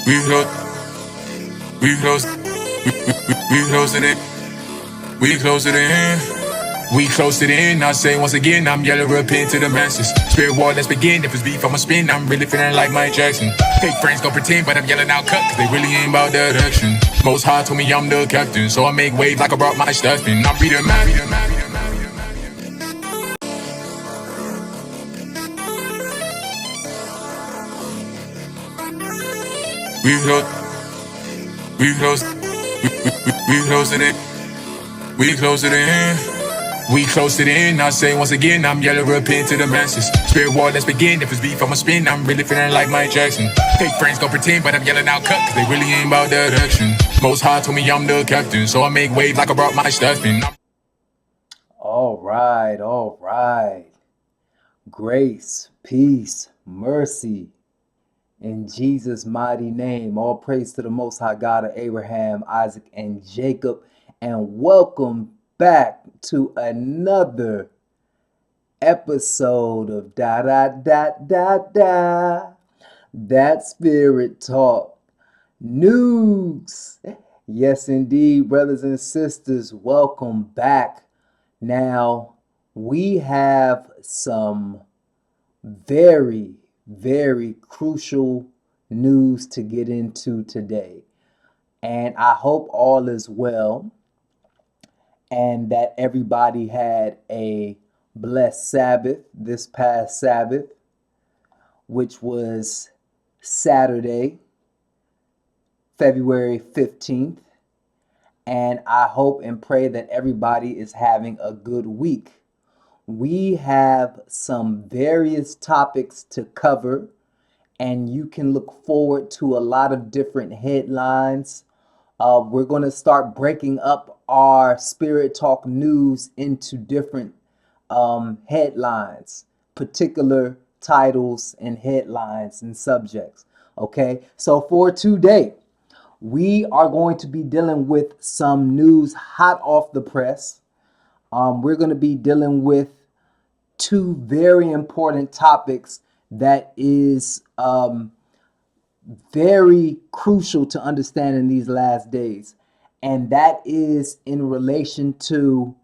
We close, we close, we close it in. We close it in. We close it in. I say once again, I'm yellow repent to the masses. Spirit war, let's begin. If it's beef, I'ma spin. I'm really feeling like Mike Jackson. Fake friends gon' pretend, but I'm yelling out cut, cause they really ain't about that action. Most high told me I'm the captain, so I make waves like I brought my stuff in. I'm reading map. We close, we close, we close it in. We close it in. We close it in. I say once again, I'm yellow repent to the masses. Spirit war, let's begin. If it's beef, I'ma spin. I'm really feeling like Mike Jackson. Fake friends gon' pretend, but I'm yelling out cut, cause they really ain't about that action. Most high told me I'm the captain, so I make waves like I brought my stuff in. All right. Grace, peace, mercy in Jesus' mighty name. All praise to the Most High God of Abraham, Isaac, and Jacob. And welcome back to another episode of That Spirit Talk News. Yes, indeed, brothers and sisters, welcome back. Now, we have some very, very crucial news to get into today. And I hope all is well and that everybody had a blessed Sabbath this past Sabbath, which was Saturday, February 15th. And I hope and pray that everybody is having a good week. We have some various topics to cover, and you can look forward to a lot of different headlines. We're going to start breaking up our Spirit Talk news into different headlines, particular titles and headlines and subjects. Okay, so for today, we are going to be dealing with some news hot off the press. We're going to be dealing with two very important topics that is very crucial to understand in these last days. And that is in relation to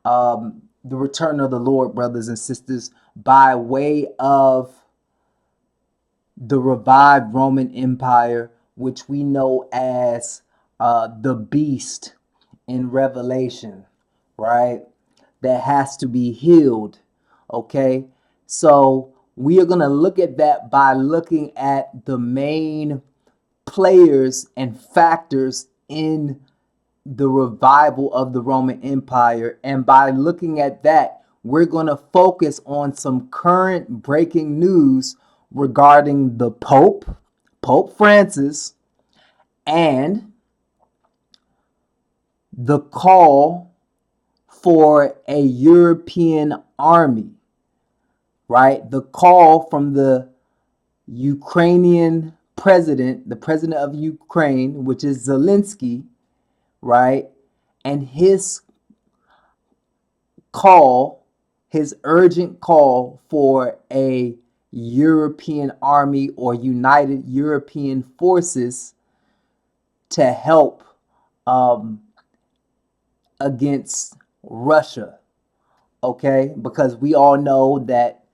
the return of the Lord, brothers and sisters, by way of the revived Roman Empire, which we know as the beast in Revelation, right? That has to be healed. Okay, so we are going to look at that by looking at the main players and factors in the revival of the Roman Empire. And by looking at that, we're going to focus on some current breaking news regarding the Pope Francis, and the call for a European army, right? The call from the Ukrainian president, the president of Ukraine, which is Zelensky, right? And his call, his urgent call for a European army or united European forces to help against Russia. Okay, because we all know that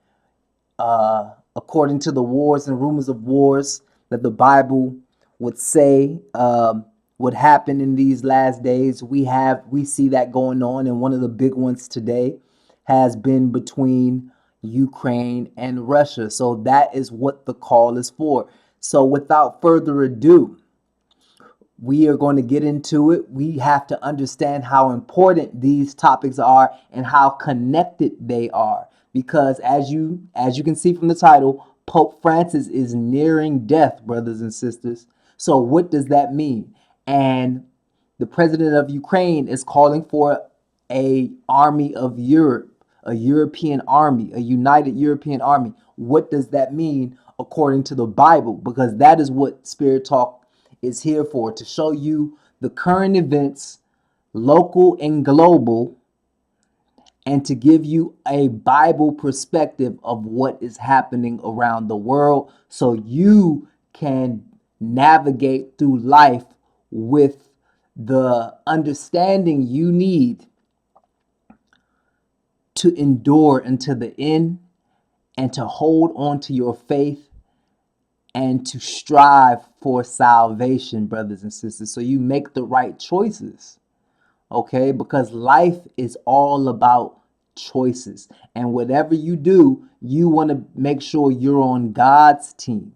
according to the wars and rumors of wars that the Bible would say would happen in these last days, we see that going on, and one of the big ones today has been between Ukraine and Russia. So that is what the call is for. So without further ado, we are going to get into it. We have to understand how important these topics are and how connected they are. Because as you can see from the title, Pope Francis is nearing death, brothers and sisters. So what does that mean? And the president of Ukraine is calling for a army of Europe, a European army, a united European army. What does that mean according to the Bible? Because that is what Spirit Talk is here for, to show you the current events, local and global, and to give you a Bible perspective of what is happening around the world so you can navigate through life with the understanding you need to endure until the end and to hold on to your faith and to strive for salvation, brothers and sisters. So you make the right choices, okay? Because life is all about choices. And whatever you do, you want to make sure you're on God's team,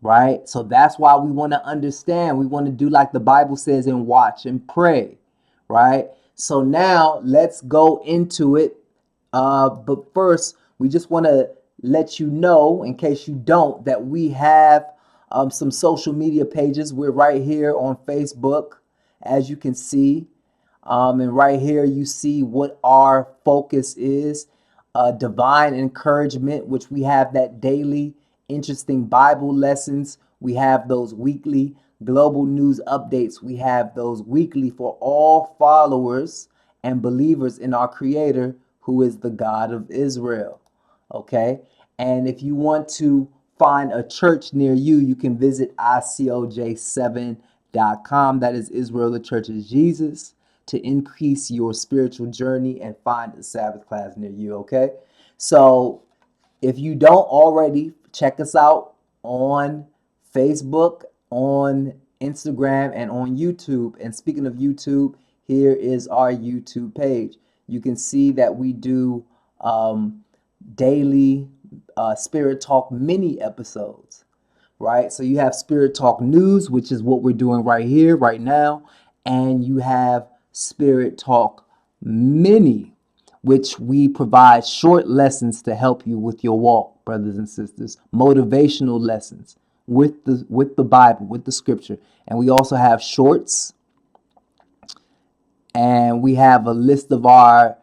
right? So that's why we want to understand. We want to do like the Bible says and watch and pray, right? So now let's go into it. But first, we just want to let you know, in case you don't, that we have some social media pages. We're right here on Facebook, as you can see. And right here, you see what our focus is. Divine encouragement, which we have that daily interesting Bible lessons. We have those weekly global news updates. We have those weekly for all followers and believers in our Creator, who is the God of Israel. Okay. And if you want to find a church near you, you can visit icoj7.com. That is Israel, the Church of Jesus, to increase your spiritual journey and find a Sabbath class near you. Okay. So if you don't already, check us out on Facebook, on Instagram, and on YouTube. And speaking of YouTube, here is our YouTube page. You can see that we do daily Spirit Talk mini episodes, right? So you have Spirit Talk News, which is what we're doing right here, right now. And you have Spirit Talk Mini, which we provide short lessons to help you with your walk, brothers and sisters, motivational lessons with the Bible, with the scripture. And we also have shorts, and we have a list of our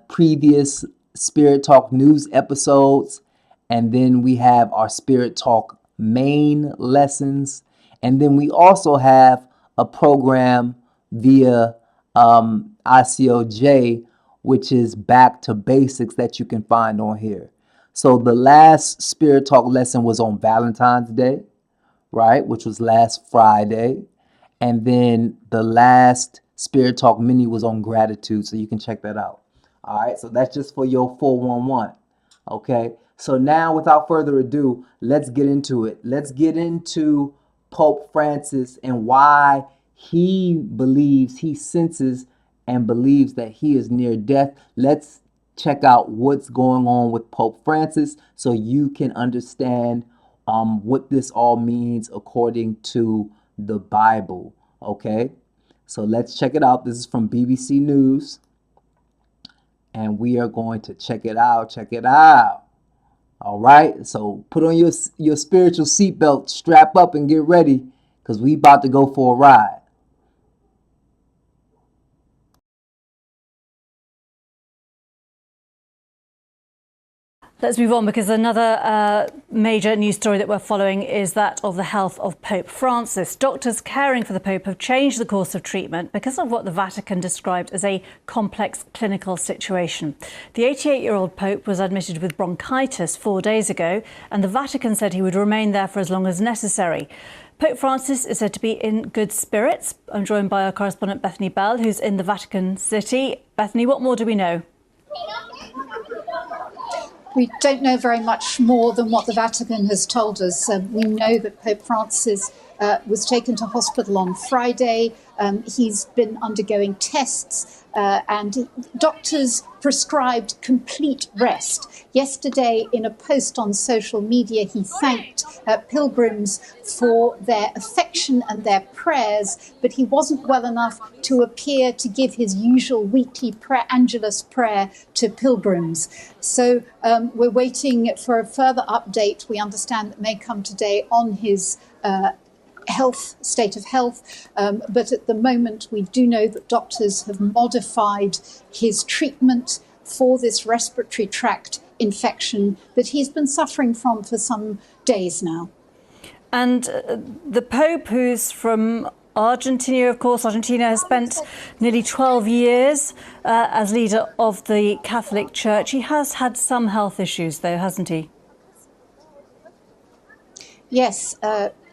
previous Spirit Talk News episodes, and then we have our Spirit Talk main lessons, and then we also have a program via ICOJ, which is back to basics, that you can find on here. So the last Spirit Talk lesson was on Valentine's Day, right, which was last Friday. And then the last Spirit Talk mini was on gratitude, so you can check that out. All right, so that's just for your 411. Okay, so now without further ado, let's get into it. Let's get into Pope Francis and why he believes, he senses and believes that he is near death. Let's check out what's going on with Pope Francis so you can understand what this all means according to the Bible. Okay, so let's check it out. This is from BBC News, and we are going to check it out. Check it out. All right, so put on your spiritual seatbelt, strap up, and get ready, because we about to go for a ride. Let's move on, because another major news story that we're following is that of the health of Pope Francis. Doctors caring for the Pope have changed the course of treatment because of what the Vatican described as a complex clinical situation. The 88-year-old Pope was admitted with bronchitis 4 days ago, and the Vatican said he would remain there for as long as necessary. Pope Francis is said to be in good spirits. I'm joined by our correspondent Bethany Bell, who's in the Vatican City. Bethany, what more do we know? We don't know very much more than what the Vatican has told us. We know that Pope Francis was taken to hospital on Friday. He's been undergoing tests and doctors prescribed complete rest. Yesterday, in a post on social media, he thanked pilgrims for their affection and their prayers, but he wasn't well enough to appear to give his usual weekly Angelus prayer to pilgrims. So we're waiting for a further update, we understand, that may come today on his state of health, but at the moment we do know that doctors have modified his treatment for this respiratory tract infection that he's been suffering from for some days now. And the Pope, who's from Argentina, of course, Argentina has spent nearly 12 years as leader of the Catholic Church. He has had some health issues, though, hasn't he? Yes,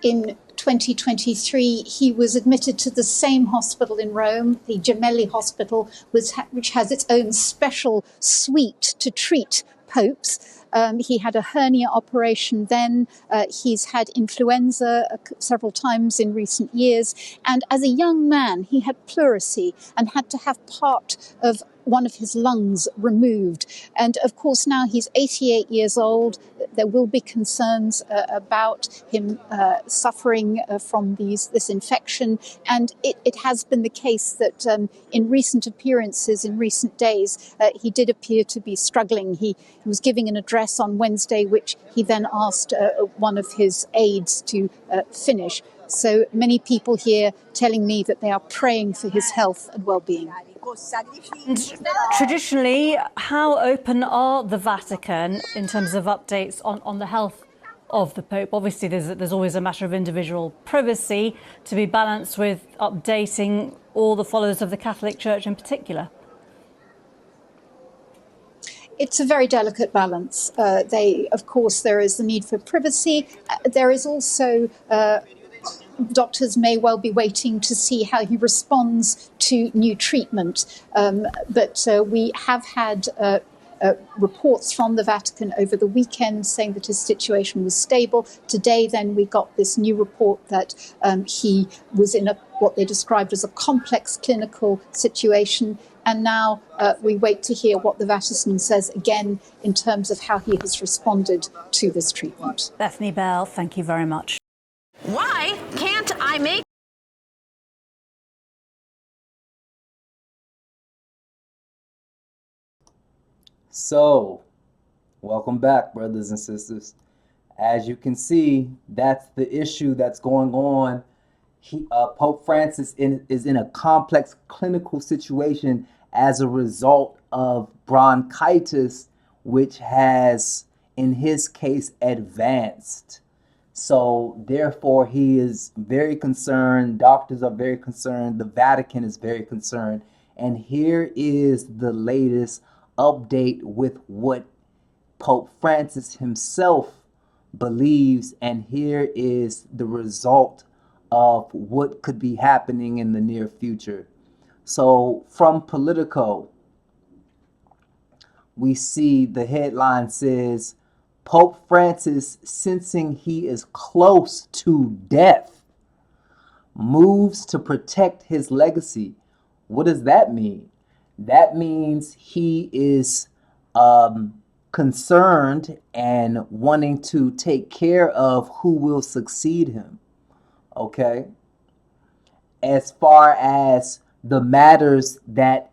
in 2023, he was admitted to the same hospital in Rome, the Gemelli Hospital, which has its own special suite to treat popes. He had a hernia operation then. He's had influenza several times in recent years. And as a young man, he had pleurisy and had to have part of one of his lungs removed. And of course, now he's 88 years old. There will be concerns about him suffering from this infection. And it has been the case that in recent appearances, in recent days, he did appear to be struggling. He was giving an address on Wednesday, which he then asked one of his aides to finish. So many people here telling me that they are praying for his health and well-being. And traditionally, how open are the Vatican in terms of updates on the health of the Pope? Obviously, there's always a matter of individual privacy to be balanced with updating all the followers of the Catholic Church in particular. It's a very delicate balance. Of course, there is the need for privacy. There is also doctors may well be waiting to see how he responds to new treatment. But we have had reports from the Vatican over the weekend saying that his situation was stable. Today, then, we got this new report that he was in what they described as a complex clinical situation. And now we wait to hear what the Vatican says again in terms of how he has responded to this treatment. Bethany Bell, thank you very much. Why can't I make So, welcome back, brothers and sisters. As you can see, that's the issue that's going on. Pope Francis is in a complex clinical situation as a result of bronchitis, which has, in his case, advanced. So therefore, he is very concerned. Doctors are very concerned. The Vatican is very concerned. And here is the latest update with what Pope Francis himself believes. And here is the result of what could be happening in the near future. So from Politico, we see the headline says, Pope Francis, sensing he is close to death, moves to protect his legacy. What does that mean? That means he is concerned and wanting to take care of who will succeed him. Okay? As far as the matters that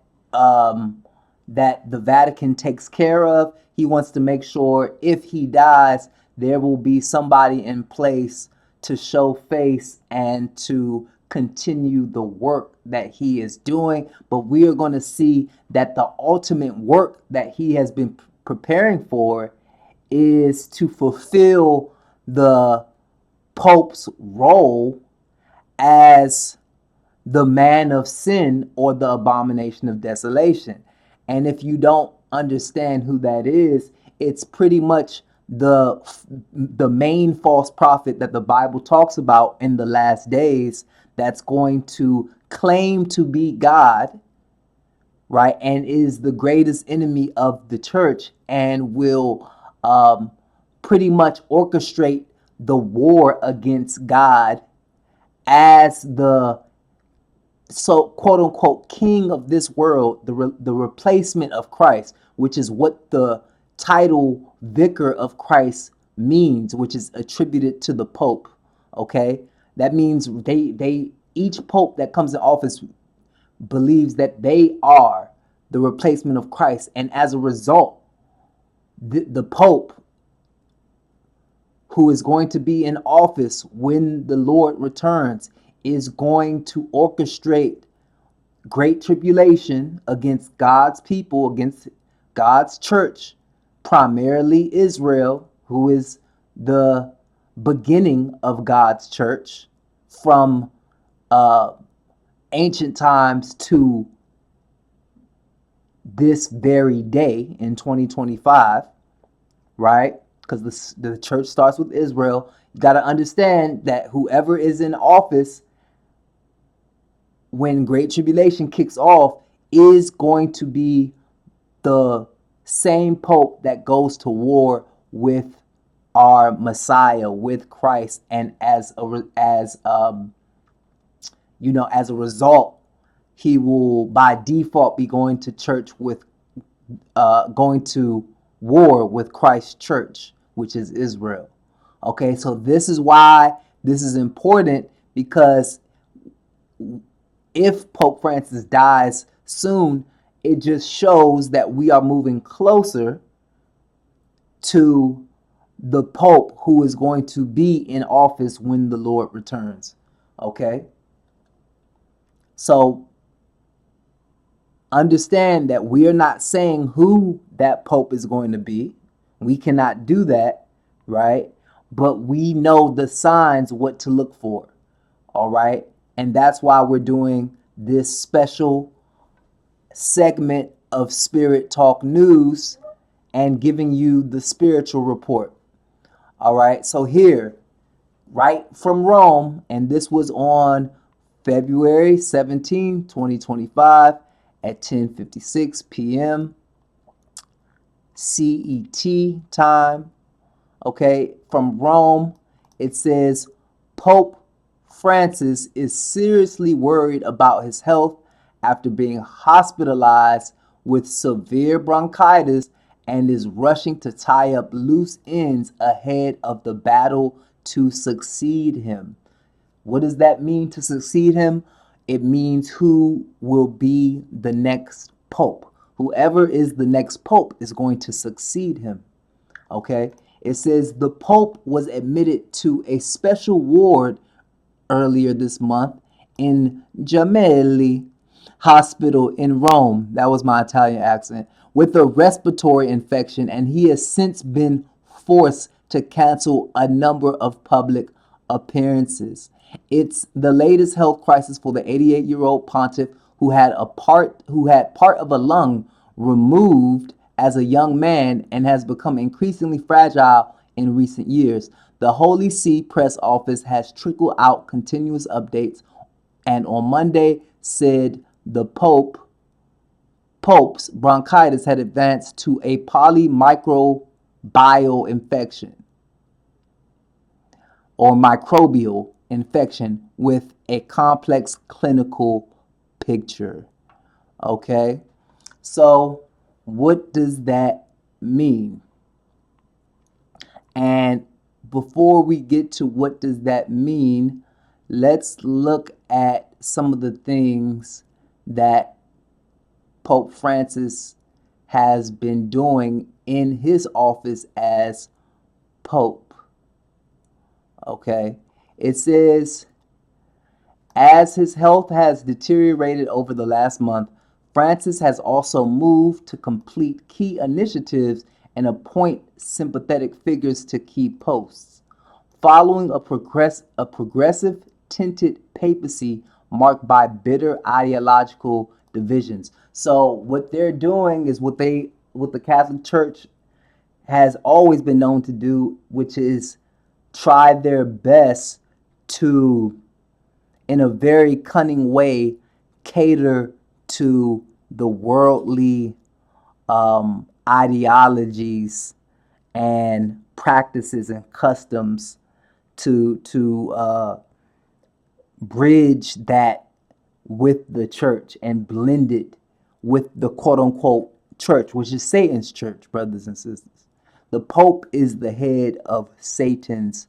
that the Vatican takes care of, he wants to make sure if he dies, there will be somebody in place to show face and to continue the work that he is doing. But we are going to see that the ultimate work that he has been preparing for is to fulfill the Pope's role as the man of sin or the abomination of desolation. And if you don't understand who that is, it's pretty much the main false prophet that the Bible talks about in the last days, that's going to claim to be God, right? And is the greatest enemy of the church and will pretty much orchestrate the war against God as the so quote unquote king of this world, the replacement of Christ, which is what the title vicar of Christ means, which is attributed to the Pope. Okay, that means they each Pope that comes in office believes that they are the replacement of Christ, and as a result, the Pope who is going to be in office when the Lord returns is going to orchestrate great tribulation against God's people, against God's church, primarily Israel, who is the beginning of God's church from ancient times to this very day in 2025, right? because the church starts with Israel. You got to understand that whoever is in office when Great Tribulation kicks off is going to be the same Pope that goes to war with our Messiah, with Christ, and as a result, he will by default be going to church with going to war with Christ's church, which is Israel. Okay, so this is why this is important, because if Pope Francis dies soon, it just shows that we are moving closer to the Pope who is going to be in office when the Lord returns. Okay? So understand that we are not saying who that Pope is going to be. We cannot do that, right? But we know the signs, what to look for. All right? And that's why we're doing this special segment of Spirit Talk News and giving you the spiritual report. All right, so here, right from Rome, and this was on February 17, 2025 at 10:56 p.m. CET time. Okay, from Rome, it says Pope Francis is seriously worried about his health after being hospitalized with severe bronchitis and is rushing to tie up loose ends ahead of the battle to succeed him. What does that mean, to succeed him? It means who will be the next pope. Whoever is the next pope is going to succeed him. Okay? It says the pope was admitted to a special ward earlier this month in Gemelli Hospital in Rome. That was my Italian accent. With a respiratory infection, and he has since been forced to cancel a number of public appearances. It's the latest health crisis for the 88-year-old pontiff who had part of a lung removed as a young man and has become increasingly fragile in recent years. The Holy See press office has trickled out continuous updates, and on Monday said the Pope's bronchitis had advanced to a polymicrobial infection or microbial infection with a complex clinical picture. Okay, so what does that mean? And before we get to what does that mean, let's look at some of the things that Pope Francis has been doing in his office as Pope. Okay, it says, as his health has deteriorated over the last month, Francis has also moved to complete key initiatives and appoint sympathetic figures to key posts. Following a progressive tinted papacy marked by bitter ideological divisions. So what they're doing is what the Catholic Church has always been known to do, which is try their best to, in a very cunning way, cater to the worldly ideologies and practices and customs to bridge that with the church and blend it with the quote-unquote church, which is Satan's church, brothers and sisters. The Pope is the head of Satan's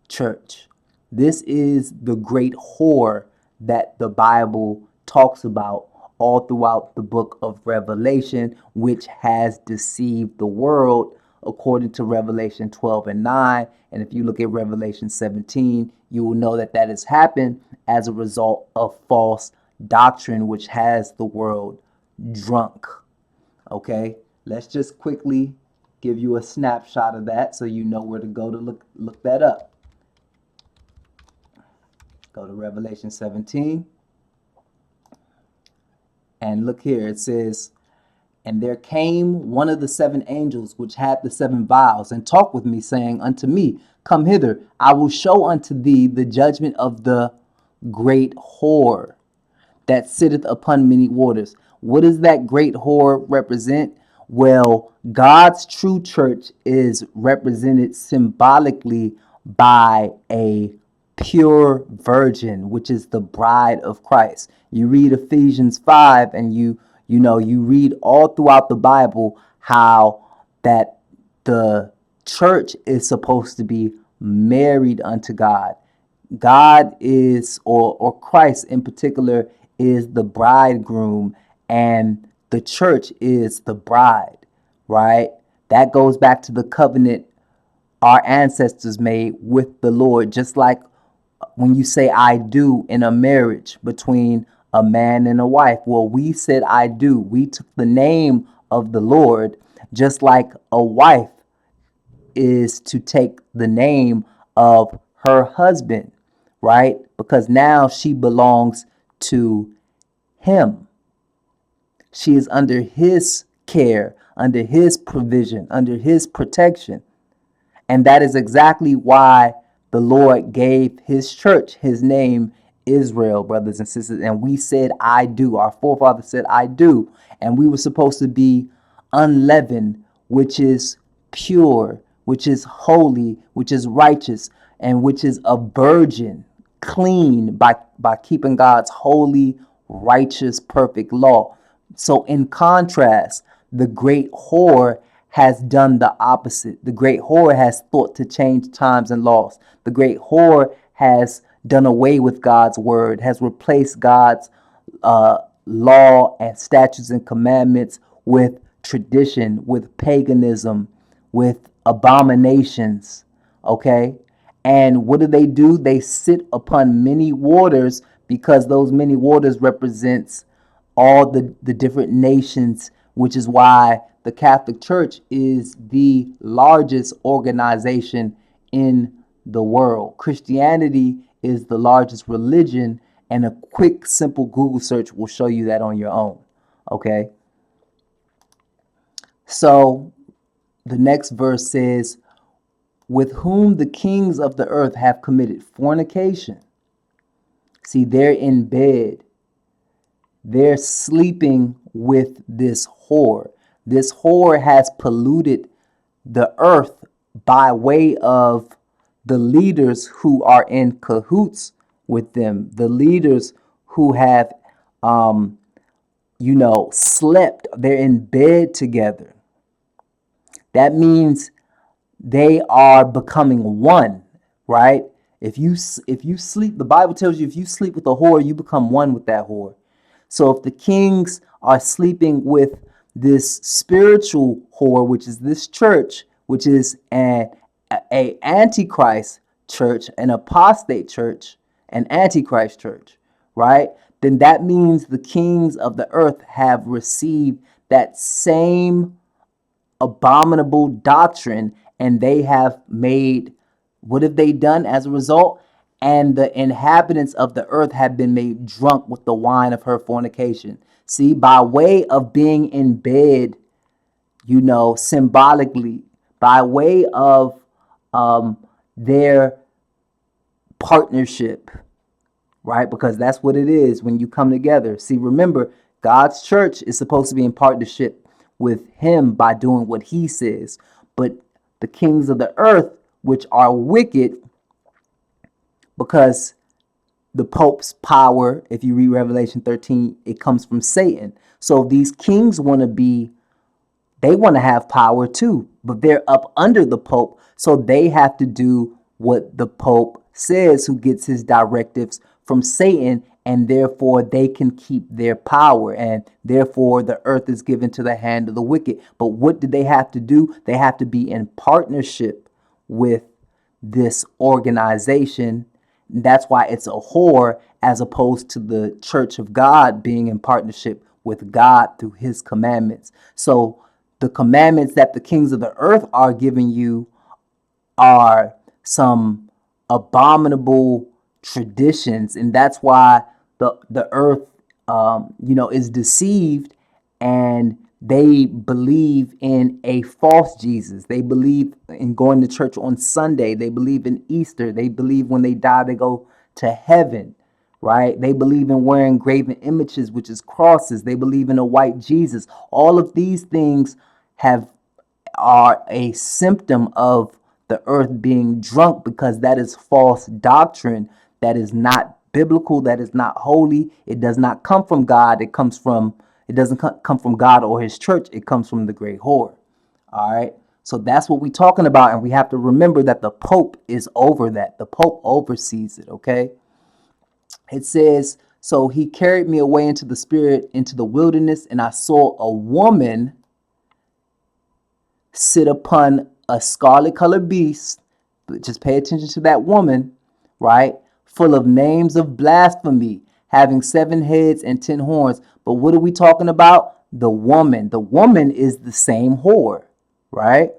church. This is the great whore that the Bible talks about all throughout the book of Revelation, which has deceived the world, according to Revelation 12 and 9. And if you look at Revelation 17, you will know that that has happened as a result of false doctrine, which has the world drunk. Okay, let's just quickly give you a snapshot of that so you know where to go to look that up. Go to Revelation 17. And look here, it says, And there came one of the 7 angels which had the 7 vials, and talked with me, saying unto me, Come hither, I will show unto thee the judgment of the great whore that sitteth upon many waters. What does that great whore represent? Well, God's true church is represented symbolically by a pure virgin, which is the bride of Christ. You read Ephesians 5, and you read all throughout the Bible how that the church is supposed to be married unto God. God is, or Christ in particular, is the bridegroom, and the church is the bride, right? That goes back to the covenant our ancestors made with the Lord. Just like when you say I do in a marriage between a man and a wife. Well, we said I do. We took the name of the Lord, just like a wife is to take the name of her husband, right? Because now she belongs to him. She is under his care, under his provision, under his protection. And that is exactly why the Lord gave his church his name, Israel, brothers and sisters. And we said, I do. Our forefathers said, I do. And we were supposed to be unleavened, which is pure, which is holy, which is righteous, and which is a virgin, clean by keeping God's holy, righteous, perfect law. So in contrast, the great whore has done the opposite. The great whore has thought to change times and laws. The great whore has done away with God's word, has replaced God's law and statutes and commandments with tradition, with paganism, with abominations. Okay? And what do? They sit upon many waters, because those many waters represents all the different nations, which is why the Catholic Church is the largest organization in the world. Christianity is the largest religion, and a quick, simple Google search will show you that on your own. Okay? So the next verse says, with whom the kings of the earth have committed fornication. See, they're in bed. They're sleeping with this whore. This whore has polluted the earth by way of the leaders who are in cahoots with them, the leaders who have, slept. They're in bed together. That means they are becoming one, right? If you sleep, the Bible tells you if you sleep with a whore, you become one with that whore. So if the kings are sleeping with this spiritual whore, which is this church, which is a antichrist church, an apostate church, an antichrist church, right? Then that means the kings of the earth have received that same abominable doctrine, and they have made, what have they done as a result? And the inhabitants of the earth have been made drunk with the wine of her fornication. See, by way of being in bed, symbolically, by way of their partnership, right? Because that's what it is when you come together. See, remember, God's church is supposed to be in partnership with him by doing what he says. But the kings of the earth, which are wicked, because the Pope's power, if you read Revelation 13, it comes from Satan. So these kings they want to have power too, but they're up under the Pope. So they have to do what the Pope says, who gets his directives from Satan, and therefore they can keep their power, and therefore the earth is given to the hand of the wicked. But what do they have to do? They have to be in partnership with this organization. That's why it's a whore, as opposed to the church of God being in partnership with God through his commandments. So the commandments that the kings of the earth are giving you are some abominable traditions, and that's why the earth is deceived, and They believe in a false Jesus. They believe in going to church on Sunday. They believe in Easter. They believe when they die, they go to heaven, right? They believe in wearing graven images, which is crosses. They believe in a white Jesus. All of these things are a symptom of the earth being drunk, because that is false doctrine. That is not biblical. That is not holy. It does not come from God. It doesn't come from God or his church. It comes from the great whore. All right. So that's what we're talking about. And we have to remember that the Pope is over that. The Pope oversees it. Okay. It says, so he carried me away into the spirit, into the wilderness, and I saw a woman sit upon a scarlet colored beast. But just pay attention to that woman, right? Full of names of blasphemy, having 7 heads and 10 horns. But what are we talking about? The woman. The woman is the same whore, right?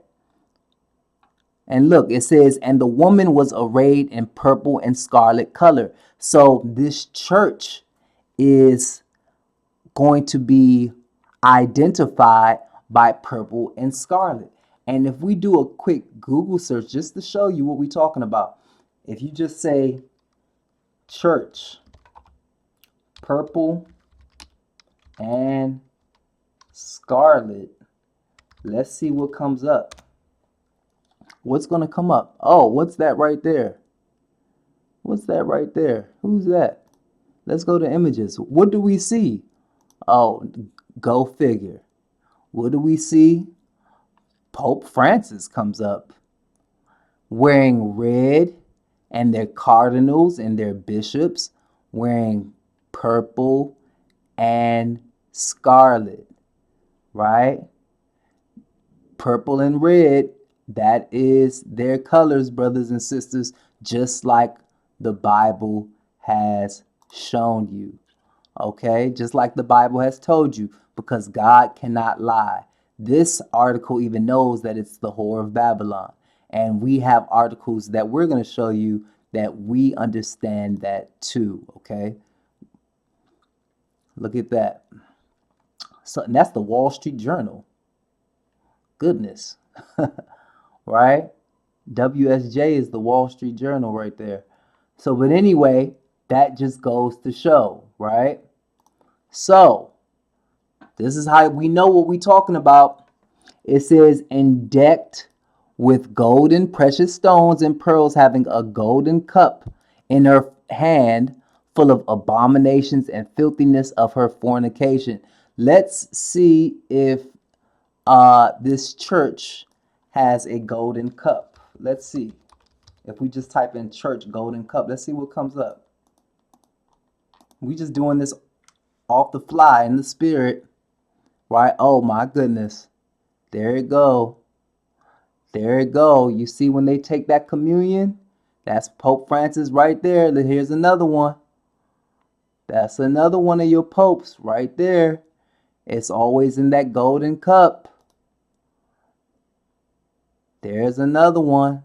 And look, it says, and the woman was arrayed in purple and scarlet color. So this church is going to be identified by purple and scarlet. And if we do a quick Google search just to show you what we're talking about, if you just say church, purple and scarlet, let's see what comes up. What's going to come up? Oh, what's that right there? What's that right there? Who's that? Let's go to images. What do we see? Oh, go figure. What do we see? Pope Francis comes up wearing red, and their cardinals and their bishops wearing purple and scarlet, right? Purple and red, that is their colors, brothers and sisters, just like the Bible has shown you. Okay, just like the Bible has told you, because God cannot lie. This article even knows that it's the whore of Babylon. And we have articles that we're going to show you that we understand that too. Okay, look at that. So and that's the Wall Street Journal. Goodness. Right? WSJ is the Wall Street Journal right there. So, but anyway, that just goes to show, right? So, this is how we know what we're talking about. It says, and decked with golden precious stones and pearls, having a golden cup in her hand, full of abominations and filthiness of her fornication. Let's see if this church has a golden cup. Let's see. If we just type in church golden cup, let's see what comes up. We just doing this off the fly in the spirit, right? Oh my goodness. There it go. There it go. You see when they take that communion? That's Pope Francis right there. Here's another one. That's another one of your popes right there. It's always in that golden cup. There's another one.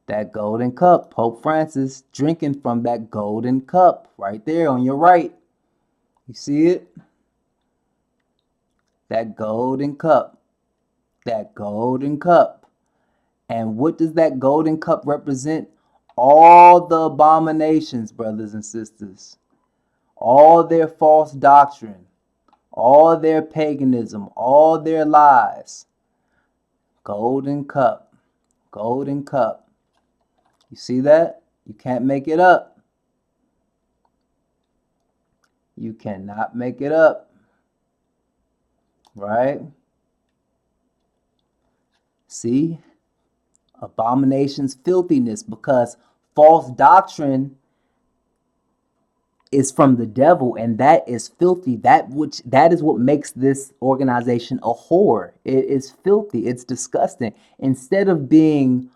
That golden cup. Pope Francis drinking from that golden cup right there on your right. You see it? That golden cup. That golden cup. And what does that golden cup represent? All the abominations, brothers and sisters. All their false doctrine. All their paganism. All their lies. Golden cup. Golden cup. You see that? You can't make it up. You cannot make it up. Right? See? Abominations, filthiness, because false doctrine is from the devil, and that is filthy. That is what makes this organization a whore. It is filthy. It's disgusting. Instead of being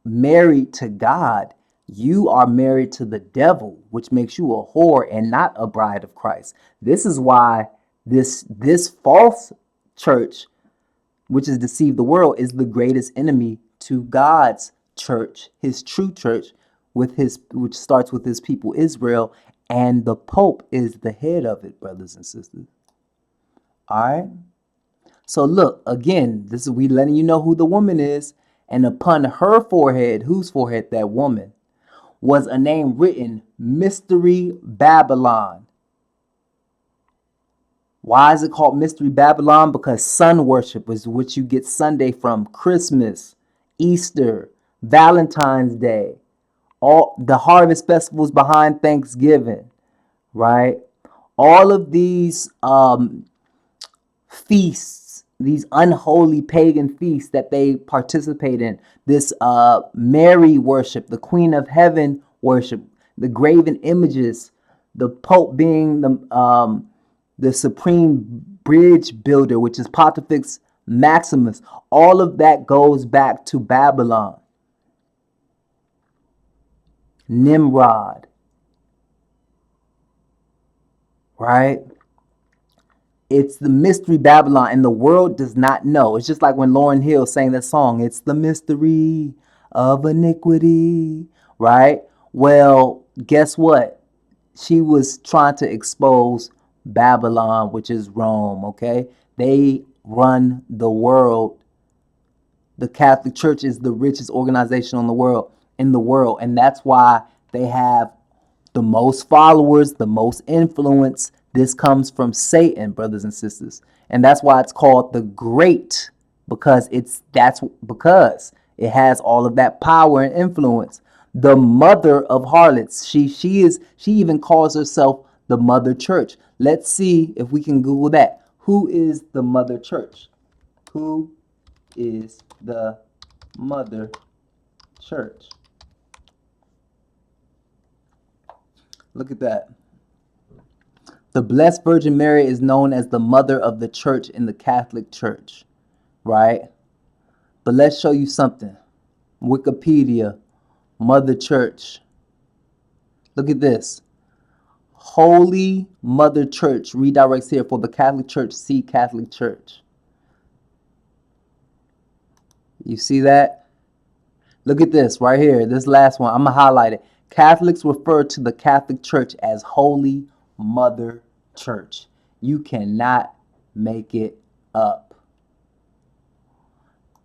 married to God, you are married to the devil, which makes you a whore and not a bride of Christ. This is why this false church, which has deceived the world, is the greatest enemy to God's church, his true church, which starts with his people Israel, and the Pope is the head of it, brothers and sisters. All right. So look, again, this is we letting you know who the woman is. And upon her forehead, whose forehead? That woman, was a name written, Mystery Babylon. Why is it called Mystery Babylon? Because sun worship is what you get Sunday from. Christmas, Easter, Valentine's Day, all the harvest festivals behind Thanksgiving, right? All of these feasts, these unholy pagan feasts that they participate in, this Mary worship, the Queen of Heaven worship, the graven images, the Pope being the supreme bridge builder, which is Pontifex Maximus. All of that goes back to Babylon. Nimrod, right? It's the mystery Babylon, and the world does not know. It's just like when Lauryn Hill sang that song, it's the mystery of iniquity, right? Well, guess what? She was trying to expose Babylon, which is Rome, okay? They run the world. The Catholic Church is the richest organization in the world, and that's why they have the most followers, the most influence. This comes from Satan, brothers and sisters. And that's why it's called the Great, because because it has all of that power and influence. The mother of harlots. She even calls herself the Mother Church. Let's see if we can Google that. Who is the Mother Church? Who is the Mother Church? Look at that. The Blessed Virgin Mary is known as the mother of the church in the Catholic Church, right? But let's show you something. Wikipedia, Mother Church. Look at this. Holy Mother Church redirects here for the Catholic Church. See Catholic Church. You see that? Look at this right here. This last one. I'm going to highlight it. Catholics refer to the Catholic Church as Holy Mother Church. You cannot make it up.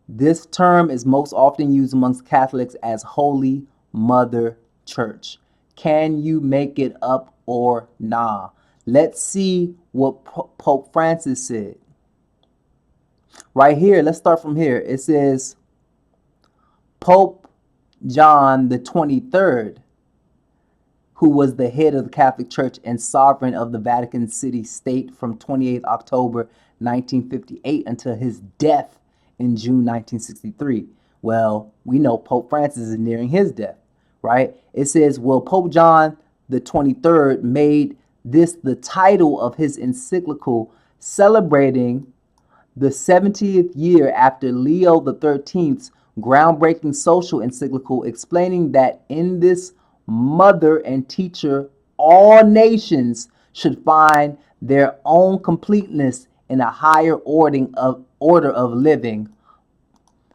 This term is most often used amongst Catholics as Holy Mother Church. Can you make it up or nah? Let's see what Pope Francis said. Right here, let's start from here. It says, Pope John the 23rd, who was the head of the Catholic Church and sovereign of the Vatican City State from 28 October 1958 until his death in June 1963. Well, we know Pope Francis is nearing his death, right? It says, well, Pope John the 23rd made this the title of his encyclical celebrating the 70th year after Leo the 13th's groundbreaking social encyclical explaining that in this mother and teacher, all nations should find their own completeness in a higher order of living.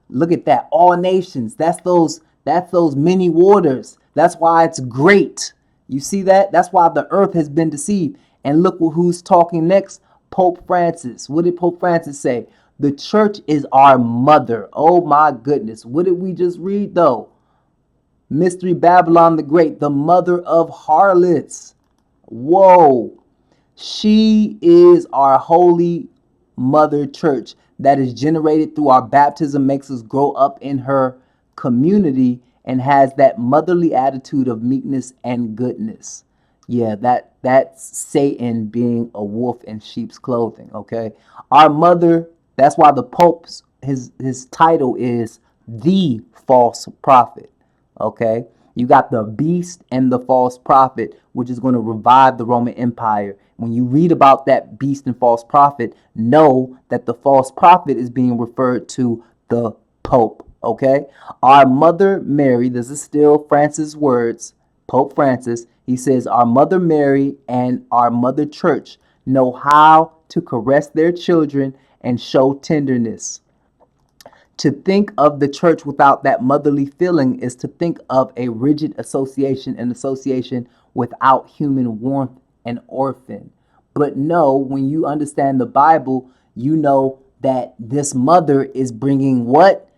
Look at that. All nations. That's those many waters. That's why it's great. You see that? That's why the earth has been deceived. And look who's talking next. Pope Francis. What did Pope Francis say? The church is our mother. Oh my goodness. What did we just read though? Mystery Babylon the Great, the mother of harlots. Whoa. She is our holy mother church that is generated through our baptism, makes us grow up in her community, and has that motherly attitude of meekness and goodness. Yeah, that's Satan being a wolf in sheep's clothing, okay? Our mother, that's why the Pope's his title is the false prophet. Okay, you got the beast and the false prophet, which is going to revive the Roman Empire. When you read about that beast and false prophet, know that the false prophet is being referred to the Pope. Okay, our Mother Mary, this is still Francis' words, Pope Francis. He says, our Mother Mary and our Mother Church know how to caress their children and show tenderness. To think of the church without that motherly feeling is to think of a rigid association, an association without human warmth and orphan. But no, when you understand the Bible, you know that this mother is bringing what?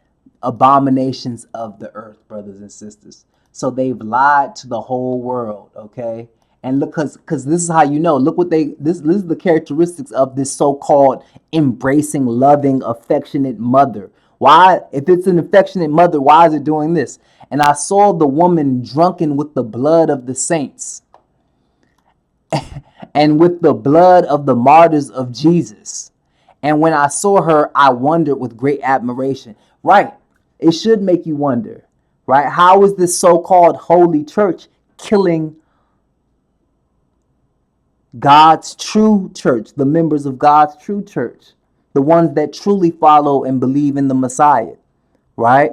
Abominations of the earth, brothers and sisters. So they've lied to the whole world, okay? And look, because this is how you know. Look what this is the characteristics of this so-called embracing, loving, affectionate mother. Why, if it's an affectionate mother, why is it doing this? And I saw the woman drunken with the blood of the saints and with the blood of the martyrs of Jesus. And when I saw her, I wondered with great admiration. Right. It should make you wonder, right? How is this so-called holy church killing God's true church, the members of God's true church, the ones that truly follow and believe in the Messiah, right?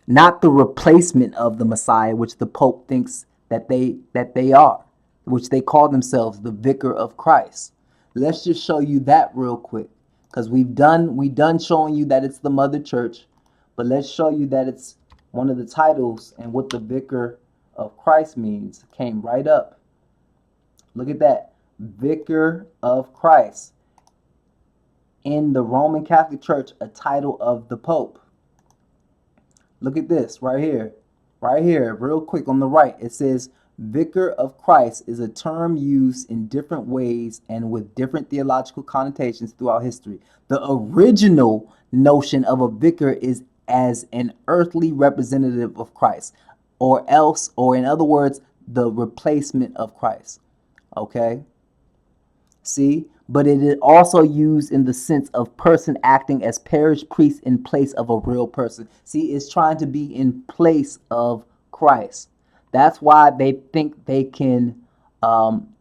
Not the replacement of the Messiah, which the Pope thinks that they are, which they call themselves the Vicar of Christ. Let's just show you that real quick, because we done showing you that it's the Mother Church, but let's show you that it's one of the titles, and what the Vicar of Christ means came right up. Look at that, Vicar of Christ. In the Roman Catholic Church, a title of the Pope. Look at this right here, real quick on the right. It says, Vicar of Christ is a term used in different ways and with different theological connotations throughout history. The original notion of a vicar is as an earthly representative of Christ, or in other words, the replacement of Christ. Okay? See? But it is also used in the sense of person acting as parish priest in place of a real person. See, it's trying to be in place of Christ. That's why they think they can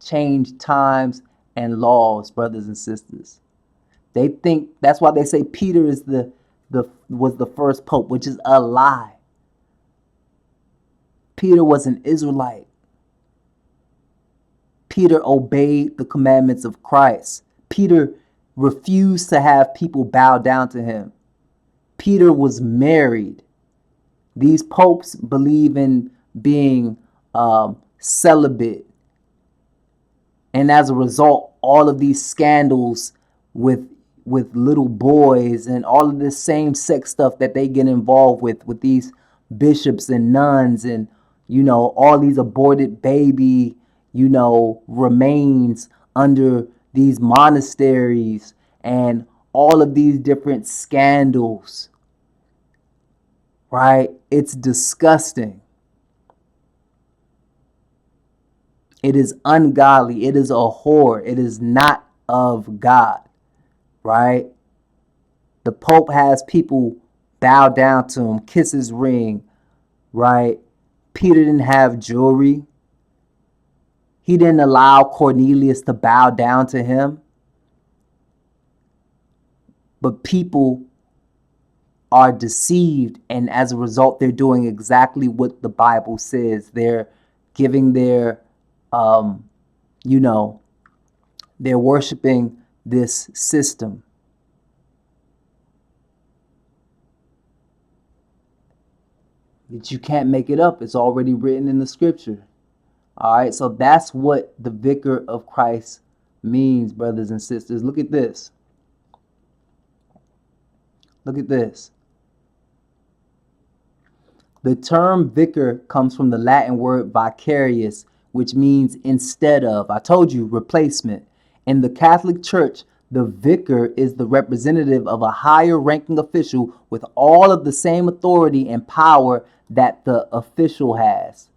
change times and laws, brothers and sisters. They think that's why they say Peter is was the first pope, which is a lie. Peter was an Israelite. Peter obeyed the commandments of Christ. Peter refused to have people bow down to him. Peter was married. These popes believe in being celibate. And as a result, all of these scandals with little boys and all of this same-sex stuff that they get involved with these bishops and nuns, and, all these aborted baby, remains under these monasteries, and all of these different scandals, right? It's disgusting. It is ungodly. It is a whore. It is not of God, right? The Pope has people bow down to him, kiss his ring, right? Peter didn't have jewelry. He didn't allow Cornelius to bow down to him. But people are deceived, and as a result, they're doing exactly what the Bible says. They're giving their, they're worshiping this system. That you can't make it up. It's already written in the scripture. All right, so that's what the Vicar of Christ means, brothers and sisters. Look at this. Look at this. The term vicar comes from the Latin word vicarius, which means instead of. I told you, replacement. In the Catholic Church, the vicar is the representative of a higher ranking official with all of the same authority and power that the official has.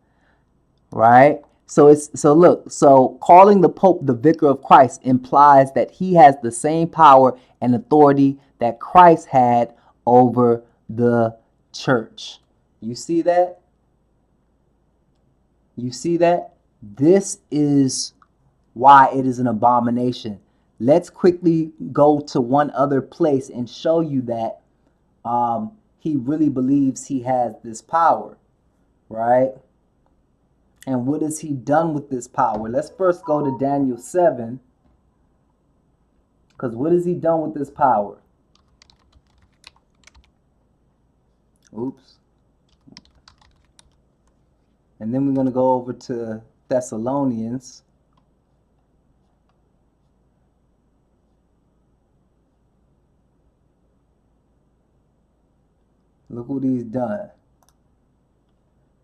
Right? So calling the Pope the Vicar of Christ implies that he has the same power and authority that Christ had over the church. You see that? You see that? This is why it is an abomination. Let's quickly go to one other place and show you that he really believes he has this power, right? And what has he done with this power? Let's first go to Daniel 7. Because what has he done with this power? Oops. And then we're going to go over to Thessalonians. Look what he's done.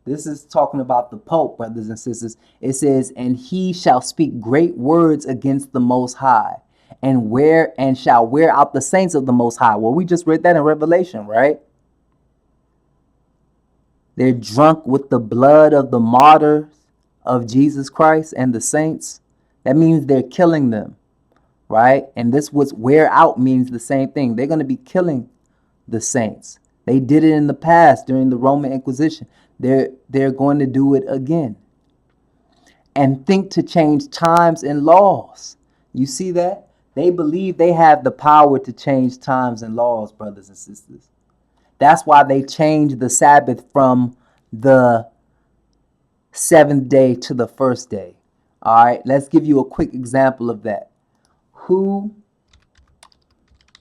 This is talking about the Pope, brothers and sisters. It says, and he shall speak great words against the Most High, and shall wear out the saints of the Most High. Well, we just read that in Revelation, right? They're drunk with the blood of the martyrs of Jesus Christ and the saints. That means they're killing them, right? And this was wear out means the same thing. They're going to be killing the saints. They did it in the past during the Roman Inquisition. They're going to do it again. And think to change times and laws. You see that? They believe they have the power to change times and laws, brothers and sisters. That's why they changed the Sabbath from the 7th day to the 1st day. All right, let's give you a quick example of that.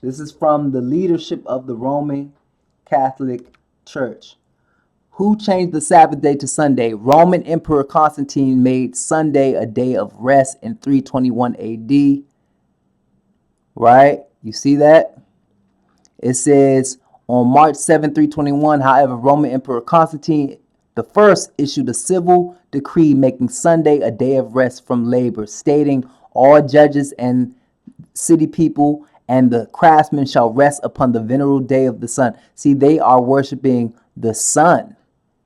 This is from the leadership of the Roman Catholic Church. Who changed the Sabbath day to Sunday? Roman Emperor Constantine made Sunday a day of rest in 321 AD. Right? You see that? It says on March 7, 321, however, Roman Emperor Constantine I issued a civil decree making Sunday a day of rest from labor, stating all judges and city people and the craftsmen shall rest upon the venerable day of the sun. See, they are worshiping the sun,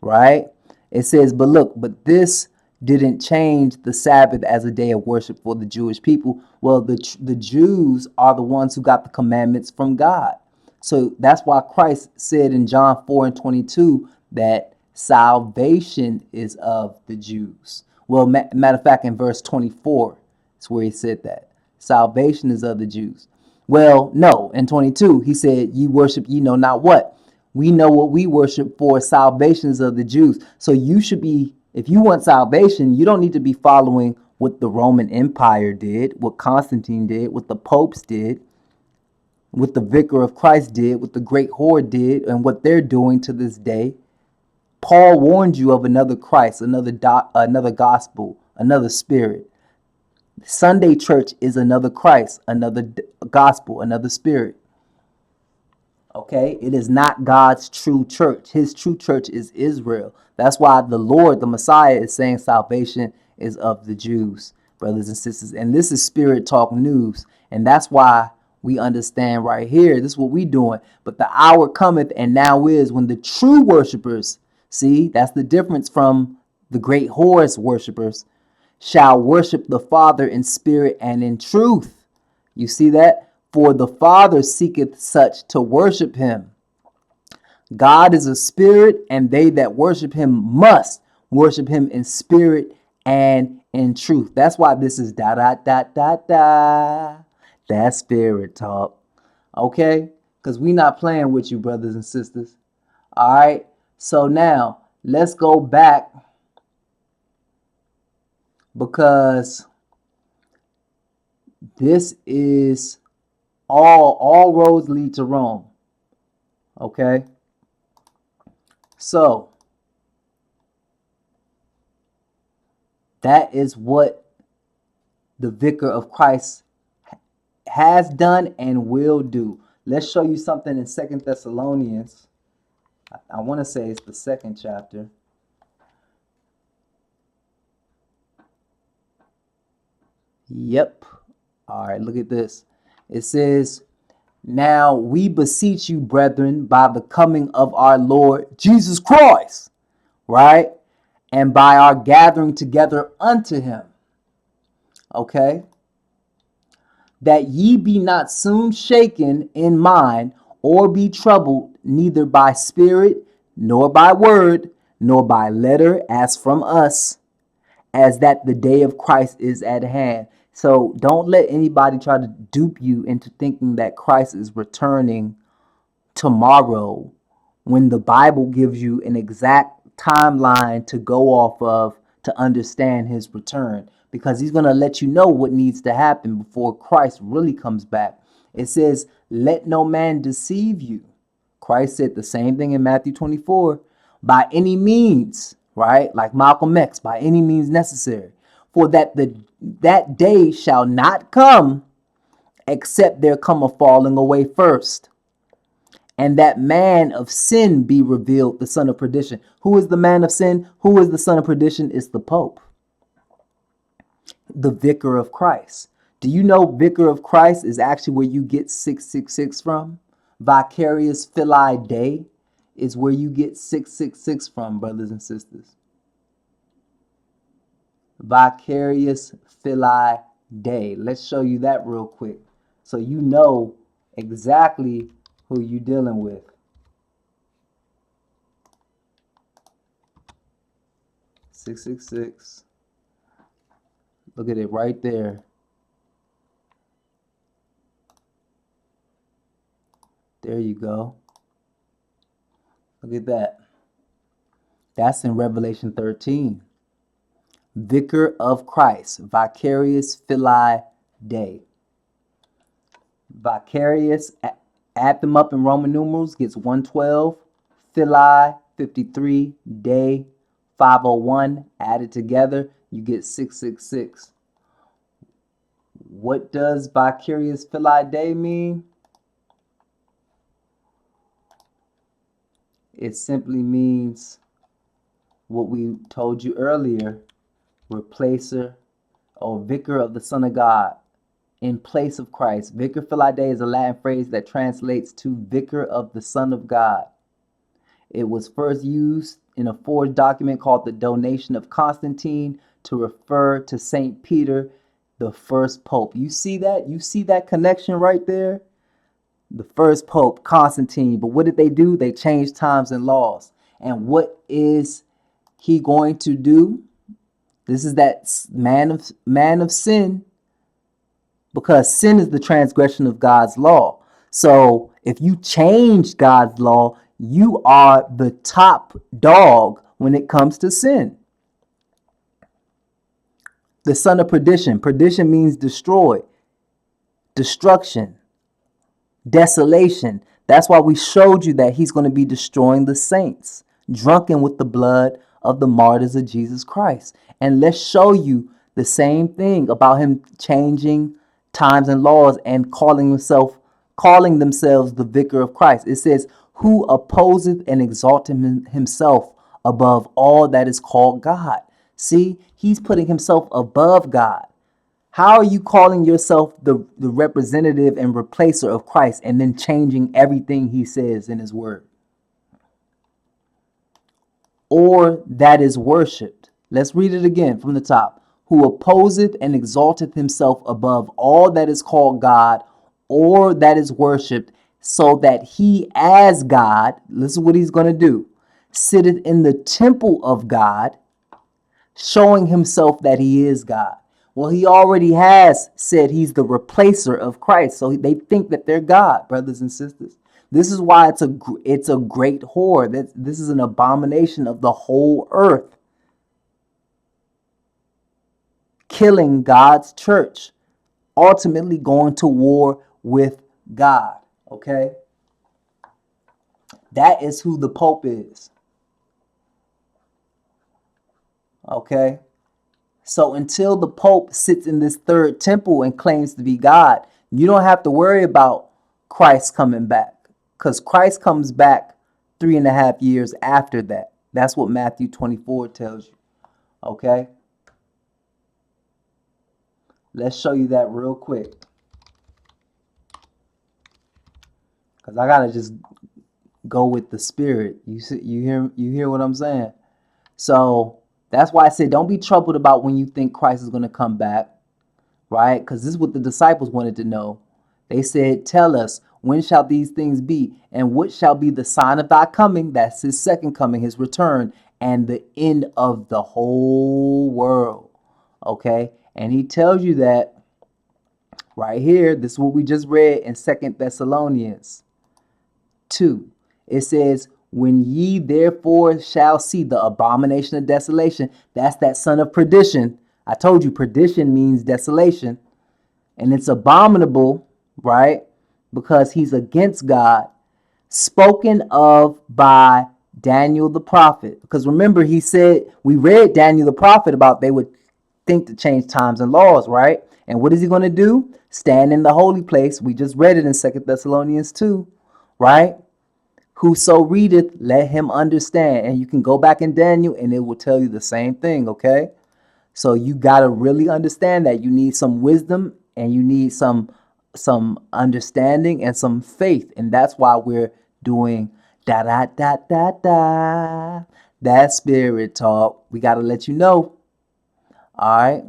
right? It says, but this didn't change the Sabbath as a day of worship for the Jewish people. Well, the Jews are the ones who got the commandments from God. So that's why Christ said in John 4:22 that salvation is of the Jews. Well, matter of fact, in verse 24, it's where he said that. Salvation is of the Jews. Well, no, in 22, he said, ye worship ye know not what. We know what we worship, for salvation is of the Jews. So you should be, if you want salvation, you don't need to be following what the Roman Empire did, what Constantine did, what the popes did, what the Vicar of Christ did, what the Great Horde did, and what they're doing to this day. Paul warned you of another Christ, another gospel, another spirit. Sunday church is another Christ, another gospel, another spirit. Okay, it is not God's true church. His true church is Israel. That's why the Lord, the Messiah, is saying salvation is of the Jews, brothers and sisters. And this is Spirit Talk News. And that's why we understand right here. This is what we doing. But the hour cometh, and now is, when the true worshipers, see, that's the difference from the great horse worshipers, shall worship the Father in spirit and in truth. You see that? For the Father seeketh such to worship him. God is a spirit, and they that worship him must worship him in spirit and in truth. That's why this is that Spirit Talk. Okay? Because we not playing with you, brothers and sisters. All right? So now, let's go back, because this is all roads lead to Rome. Okay? So that is what the Vicar of Christ has done and will do. Let's show you something in 2 Thessalonians. I want to say it's the 2nd chapter. Yep. All right, look at this. It says, now we beseech you, brethren, by the coming of our Lord Jesus Christ, right? And by our gathering together unto him. Okay? That ye be not soon shaken in mind, or be troubled, neither by spirit, nor by word, nor by letter, as from us, as that the day of Christ is at hand. So don't let anybody try to dupe you into thinking that Christ is returning tomorrow, when the Bible gives you an exact timeline to go off of to understand his return, because he's going to let you know what needs to happen before Christ really comes back. It says, let no man deceive you. Christ said the same thing in Matthew 24, by any means, right? Like Malcolm X, by any means necessary, for that that day shall not come except there come a falling away first, and that man of sin be revealed, the son of perdition. Who is the man of sin? Who is the son of perdition? It's the Pope, the vicar of Christ. Do you know vicar of Christ is actually where you get 666 from? Vicarious Filii Dei is where you get 666 from, brothers and sisters. Vicarious Filii Dei. Let's show you that real quick so you know exactly who you're dealing with. Six, 666. Look at it right there. There you go. Look at that. That's in Revelation 13. Vicar of Christ, Vicarious Filii Dei. Vicarious, add them up in Roman numerals, gets 112. Filii, 53. Dei, 501. Added together, you get 666. What does Vicarious Filii Dei mean? It simply means what we told you earlier, replacer or vicar of the Son of God in place of Christ. Vicar Filii Dei is a Latin phrase that translates to vicar of the Son of God. It was first used in a forged document called the Donation of Constantine to refer to St. Peter, the first pope. You see that? You see that connection right there? The first pope, Constantine. But what did they do? They changed times and laws. And what is he going to do? This is that man of sin, because sin is the transgression of God's law. So if you change God's law, you are the top dog when it comes to sin. The son of perdition. Perdition means destroy, destruction, desolation. That's why we showed you that he's going to be destroying the saints, drunken with the blood of the martyrs of Jesus Christ. And let's show you the same thing about him changing times and laws and calling themselves the vicar of Christ. It says, who opposeth and exalteth himself above all that is called God. See, he's putting himself above God. How are you calling yourself the representative and replacer of Christ and then changing everything he says in his word? Or that is worshipped. Let's read it again from the top. Who opposeth and exalteth himself above all that is called God, or that is worshipped, so that he as God, listen what he's going to do, sitteth in the temple of God, showing himself that he is God. Well, he already has said he's the replacer of Christ. So they think that they're God, brothers and sisters. This is why it's a great whore. This is an abomination of the whole earth. Killing God's church. Ultimately going to war with God. Okay? That is who the Pope is. Okay? So until the Pope sits in this third temple and claims to be God, you don't have to worry about Christ coming back. Because Christ comes back 3.5 years after that. That's what Matthew 24 tells you. Okay? Let's show you that real quick. Because I got to just go with the spirit. You hear what I'm saying? So that's why I said don't be troubled about when you think Christ is going to come back. Right? Because this is what the disciples wanted to know. They said, tell us, when shall these things be? And what shall be the sign of thy coming? That's his second coming, his return, and the end of the whole world. Okay? And he tells you that right here. This is what we just read in 2 Thessalonians 2. It says, when ye therefore shall see the abomination of desolation, that's that son of perdition. I told you perdition means desolation. And it's abominable, right? Because he's against God. Spoken of by Daniel the prophet. Because remember, he said, we read Daniel the prophet about they would think to change times and laws, right? And what is he going to do? Stand in the holy place. We just read it in 2 Thessalonians 2, right? Whoso readeth, let him understand. And you can go back in Daniel and it will tell you the same thing, okay? So you got to really understand that you need some wisdom and you need some understanding and some faith. And that's why we're doing da da da da da. That spirit talk. We got to let you know. All right?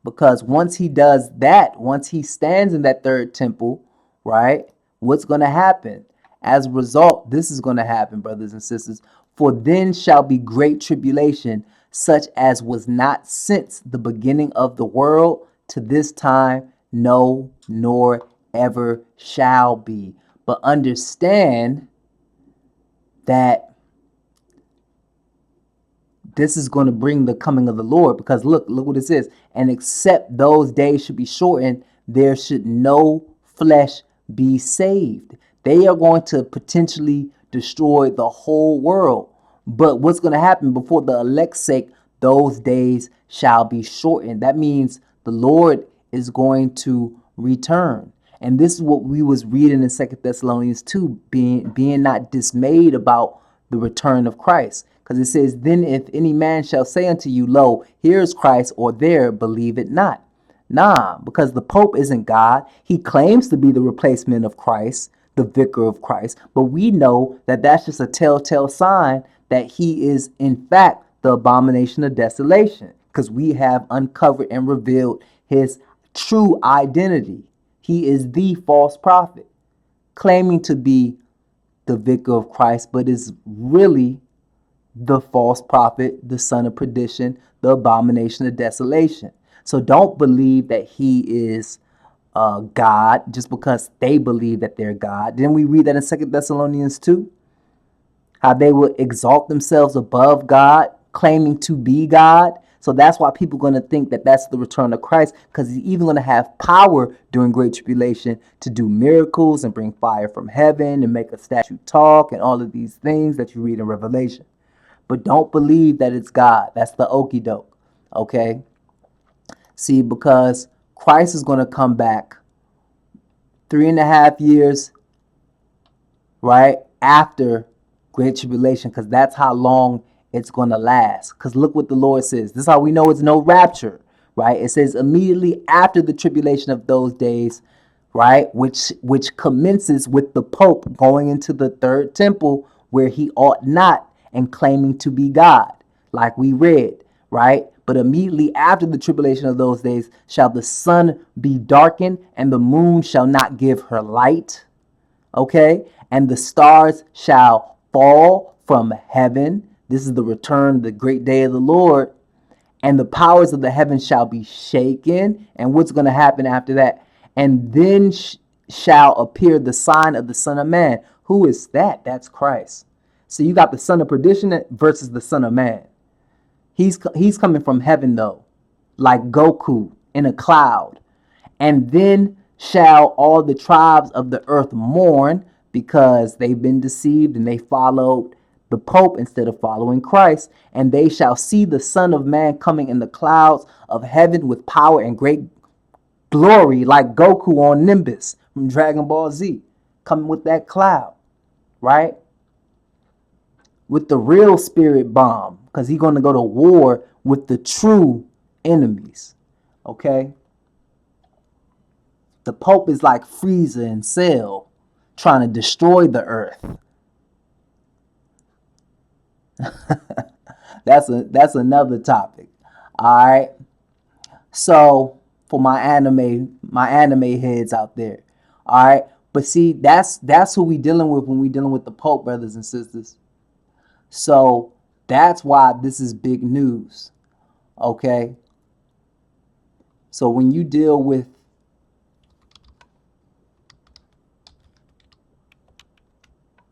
Because once he does that, once he stands in that third temple, right? What's going to happen? As a result, this is going to happen, brothers and sisters. For then shall be great tribulation, such as was not since the beginning of the world to this time, no, nor ever shall be. But understand that this is going to bring the coming of the Lord, because look what it says. And except those days should be shortened, there should no flesh be saved. They are going to potentially destroy the whole world. But what's going to happen before the elect's sake, those days shall be shortened. That means the Lord is going to return. And this is what we was reading in 2 Thessalonians 2, being not dismayed about the return of Christ. Because it says, then if any man shall say unto you, lo, here is Christ, or there, believe it not. Nah, because the Pope isn't God. He claims to be the replacement of Christ, the vicar of Christ. But we know that that's just a telltale sign that he is, in fact, the abomination of desolation. Because we have uncovered and revealed his true identity. He is the false prophet, claiming to be the vicar of Christ, but is really the false prophet, the son of perdition, the abomination of desolation. So don't believe that he is God just because they believe that they're God. Didn't we read that in 2 Thessalonians 2? How they will exalt themselves above God, claiming to be God. So that's why people are going to think that that's the return of Christ, because he's even going to have power during Great Tribulation to do miracles and bring fire from heaven and make a statue talk and all of these things that you read in Revelation. But don't believe that it's God. That's the okie doke. Okay? See, because Christ is going to come back 3.5 years, right, after Great Tribulation, because that's how long it's going to last. Because look what the Lord says. This is how we know it's no rapture, right? It says immediately after the tribulation of those days, right, which commences with the Pope going into the third temple where he ought not and claiming to be God, like we read, right? But immediately after the tribulation of those days shall the sun be darkened and the moon shall not give her light, okay? And the stars shall fall from heaven. This is the return, the great day of the Lord. And the powers of the heavens shall be shaken. And what's going to happen after that? And then shall appear the sign of the Son of Man. Who is that? That's Christ. So you got the son of perdition versus the son of man. He's coming from heaven though, like Goku in a cloud. And then shall all the tribes of the earth mourn, because they've been deceived and they followed the Pope instead of following Christ. And they shall see the Son of Man coming in the clouds of heaven with power and great glory, like Goku on Nimbus from Dragon Ball Z, coming with that cloud, right? With the real spirit bomb, because he's going to go to war with the true enemies. Okay? The Pope is like Frieza and Cell trying to destroy the earth. That's another topic. All right? So, for my anime heads out there. All right? But see, that's who we dealing with when we dealing with the Pope, brothers and sisters. So that's why this is big news. Okay? So when you deal with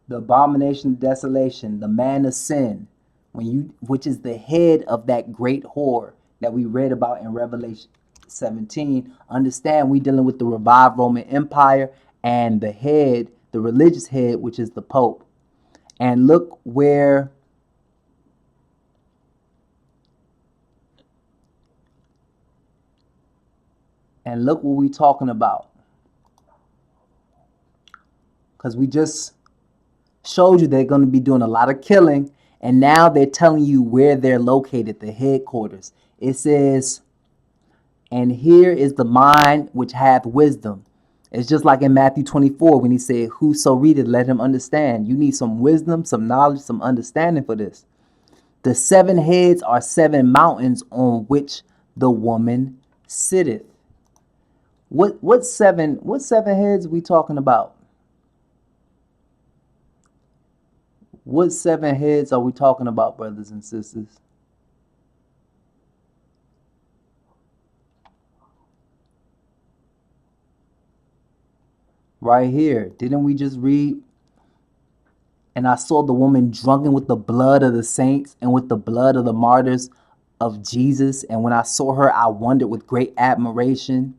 the abomination of desolation, the man of sin, which is the head of that great whore that we read about in Revelation 17, understand we dealing with the revived Roman Empire and the head, the religious head, which is the Pope. And look where And look what we're talking about. Because we just showed you they're going to be doing a lot of killing. And now they're telling you where they're located, the headquarters. It says, and here is the mind which hath wisdom. It's just like in Matthew 24 when he said, whoso readeth, let him understand. You need some wisdom, some knowledge, some understanding for this. The 7 heads are 7 mountains on which the woman sitteth. What seven heads we talking about? What 7 heads are we talking about, brothers and sisters? Right here. Didn't we just read? And I saw the woman drunken with the blood of the saints and with the blood of the martyrs of Jesus. And when I saw her, I wondered with great admiration.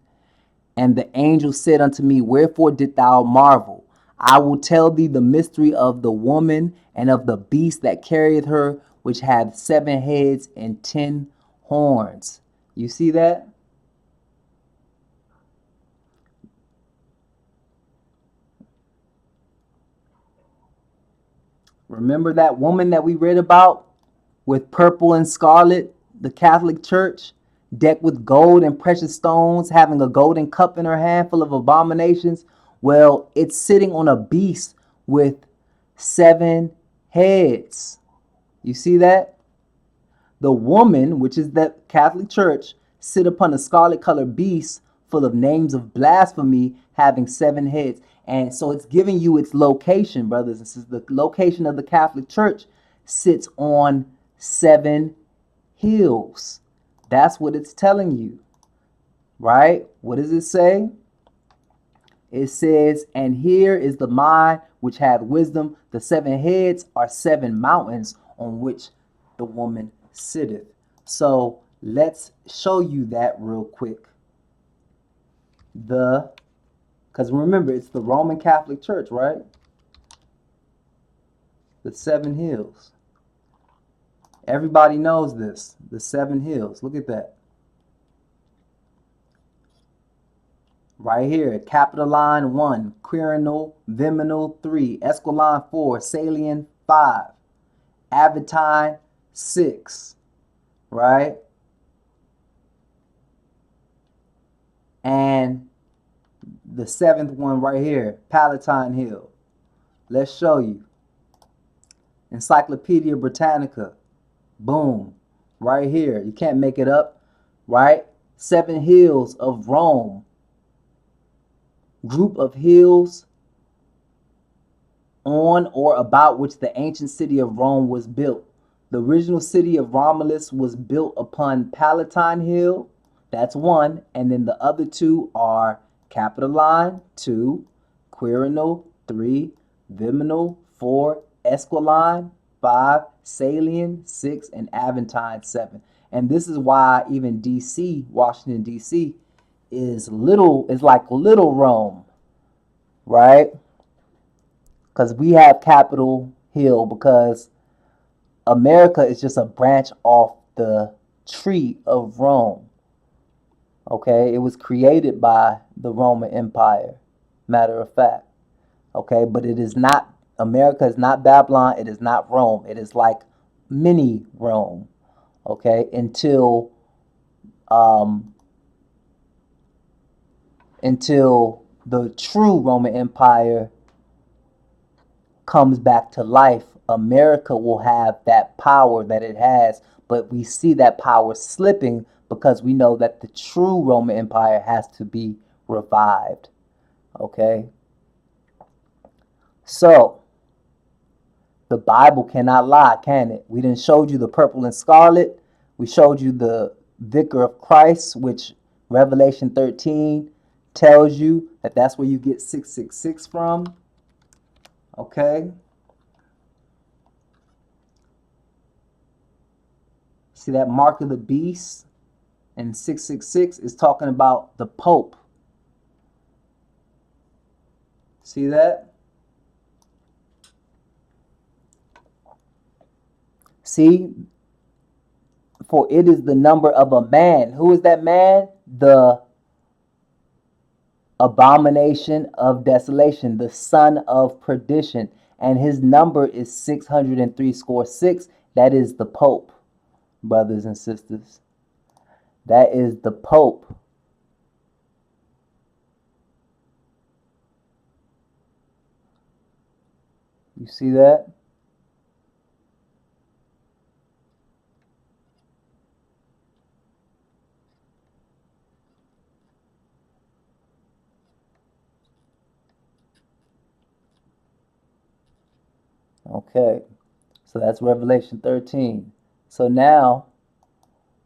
And the angel said unto me, wherefore didst thou marvel? I will tell thee the mystery of the woman and of the beast that carrieth her, which hath 7 heads and 10 horns. You see that? Remember that woman that we read about with purple and scarlet, the Catholic Church, decked with gold and precious stones, having a golden cup in her hand full of abominations? Well, it's sitting on a beast with 7 heads. You see that? The woman, which is the Catholic Church, sit upon a scarlet colored beast full of names of blasphemy, having 7 heads. And so it's giving you its location, brothers and sisters. The location of the Catholic Church sits on 7 hills. That's what it's telling you, right? What does it say? It says, and here is the mind which hath wisdom. The 7 heads are 7 mountains on which the woman sitteth. So let's show you that real quick. Because remember, it's the Roman Catholic Church, right? The 7 hills. Everybody knows this. The 7 hills. Look at that. Right here. Capitoline 1. Quirinal, Viminal 3. Esquiline 4. Salian 5. Aventine 6. Right? And the 7th one right here. Palatine Hill. Let's show you. Encyclopedia Britannica. Boom. Right here. You can't make it up. Right? 7 hills of Rome. Group of hills on or about which the ancient city of Rome was built. The original city of Romulus was built upon Palatine Hill. That's 1. And then the other 2 are Capitoline 2, Quirinal 3, Viminal 4, Esquiline 5, Salian 6, and Aventine 7. And this is why even DC, Washington DC, is like little Rome, right? Because we have Capitol Hill, because America is just a branch off the tree of Rome. Okay, it was created by the Roman Empire, matter of fact. Okay, but it is not, America is not Babylon, it is not Rome. It is like mini Rome. Okay, until the true Roman Empire comes back to life, America will have that power that it has, but we see that power slipping because we know that the true Roman Empire has to be revived. Okay? So, the Bible cannot lie, can it? We didn't showed you the purple and scarlet. We showed you the Vicar of Christ, which Revelation 13 tells you that that's where you get 666 from. Okay? See that mark of the beast? And 666 is talking about the Pope. See that? See? For it is the number of a man. Who is that man? The abomination of desolation, the son of perdition. And his number is 636. That is the Pope, brothers and sisters. That is the Pope. You see that? Okay. So that's Revelation 13. So now,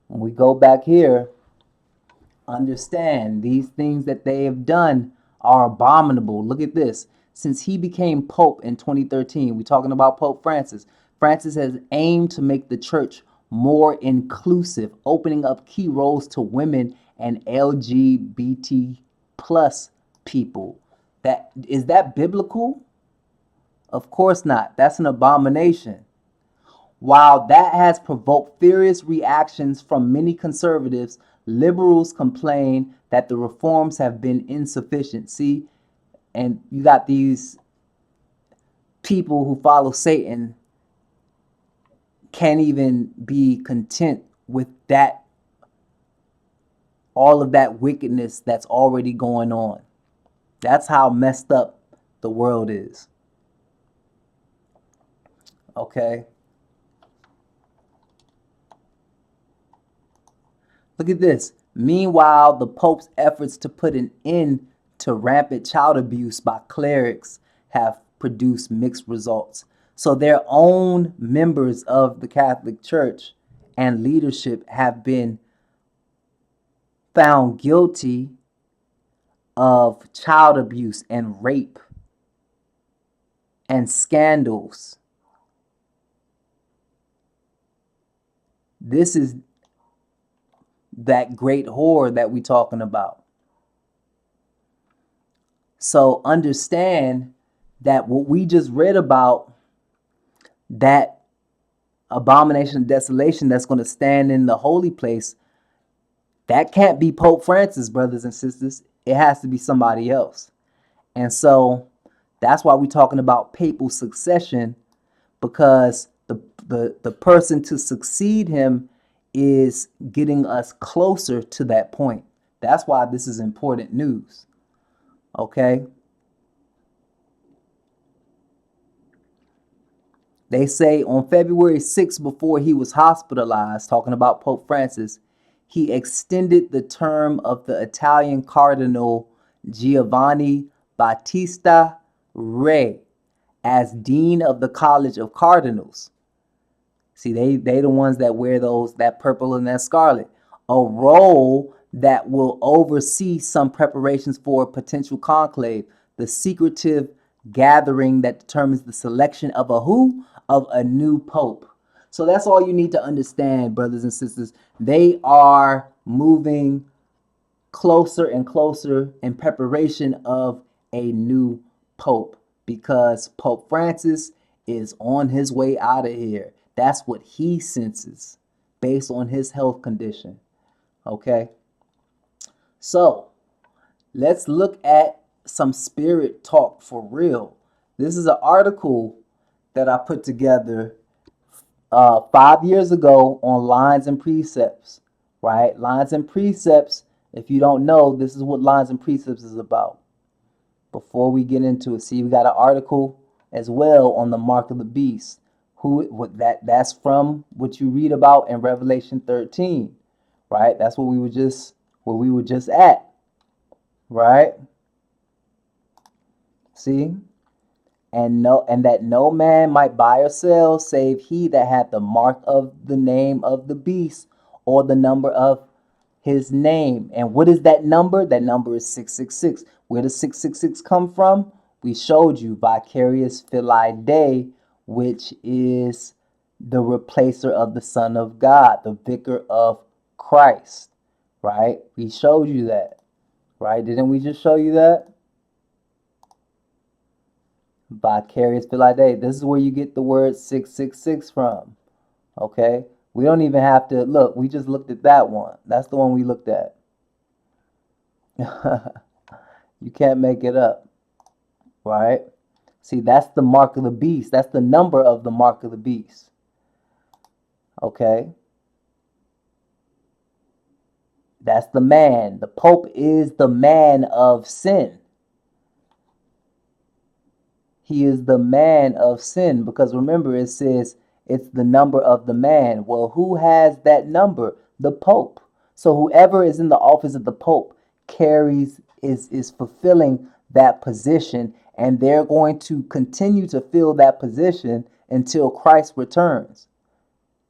when we go back here, understand these things that they have done are abominable. Look at this. Since he became Pope in 2013, we're talking about Pope Francis. Francis has aimed to make the church more inclusive, opening up key roles to women and LGBT plus people. That biblical? Of course not. That's an abomination. While that has provoked furious reactions from many conservatives, liberals complain that the reforms have been insufficient. See, and you got these people who follow Satan can't even be content with that, all of that wickedness that's already going on. That's how messed up the world is. Okay. Look at this. Meanwhile, the Pope's efforts to put an end to rampant child abuse by clerics have produced mixed results. So their own members of the Catholic Church and leadership have been found guilty of child abuse and rape and scandals. This is that great whore that we're talking about. So understand that what we just read about, that abomination of desolation that's going to stand in the holy place, that can't be Pope Francis, brothers and sisters. It has to be somebody else. And so that's why we're talking about papal succession, because the person to succeed him is getting us closer to that point. That's why this is important news. Okay? They say on February 6th, before he was hospitalized, talking about Pope Francis, he extended the term of the Italian Cardinal Giovanni Battista Re as Dean of the College of Cardinals. See, they the ones that wear that purple and that scarlet. A role that will oversee some preparations for a potential conclave, the secretive gathering that determines the selection of a new pope. So that's all you need to understand, brothers and sisters. They are moving closer and closer in preparation of a new pope, because Pope Francis is on his way out of here. That's what he senses based on his health condition. Okay. So let's look at some spirit talk for real. This is an article that I put together 5 years ago on Lines and Precepts, right? Lines and Precepts, if you don't know, this is what Lines and Precepts is about. Before we get into it, see, we got an article as well on the mark of the beast. That's from what you read about in Revelation 13, right? That's what we were just at, right? See? And that no man might buy or sell save he that hath the mark of the name of the beast, or the number of his name. And what is that number? That number is 666. Where does 666 come from? We showed you vicarious filii Dei, which is the replacer of the Son of God, the vicar of Christ, right? We showed you that, right? Didn't we just show you that? Vicarious filii Dei. This is where you get the word 666 from. Okay? We don't even have to look. We just looked at that one. That's the one we looked at. You can't make it up. Right? See, that's the mark of the beast. That's the number of the mark of the beast. Okay? That's the man. The Pope is the man of sin. He is the man of sin, because remember, it says it's the number of the man. Well, who has that number? The Pope. So whoever is in the office of the Pope is fulfilling that position, and they're going to continue to fill that position until Christ returns.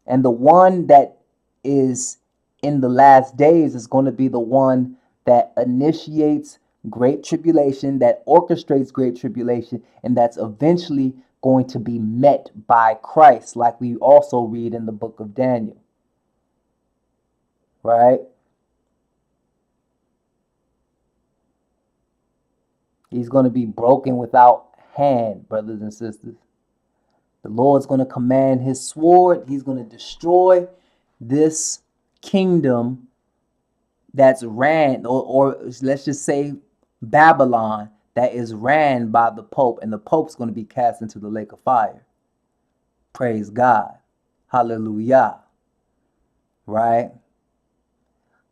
And the one that is in the last days is going to be the one that initiates great tribulation, that orchestrates great tribulation, and that's eventually going to be met by Christ, like we also read in the book of Daniel. Right? He's going to be broken without hand, brothers and sisters. The Lord's going to command his sword. He's going to destroy this kingdom that's ran, or let's just say Babylon, that is ran by the Pope, and the Pope's going to be cast into the lake of fire. Praise God. Hallelujah. Right?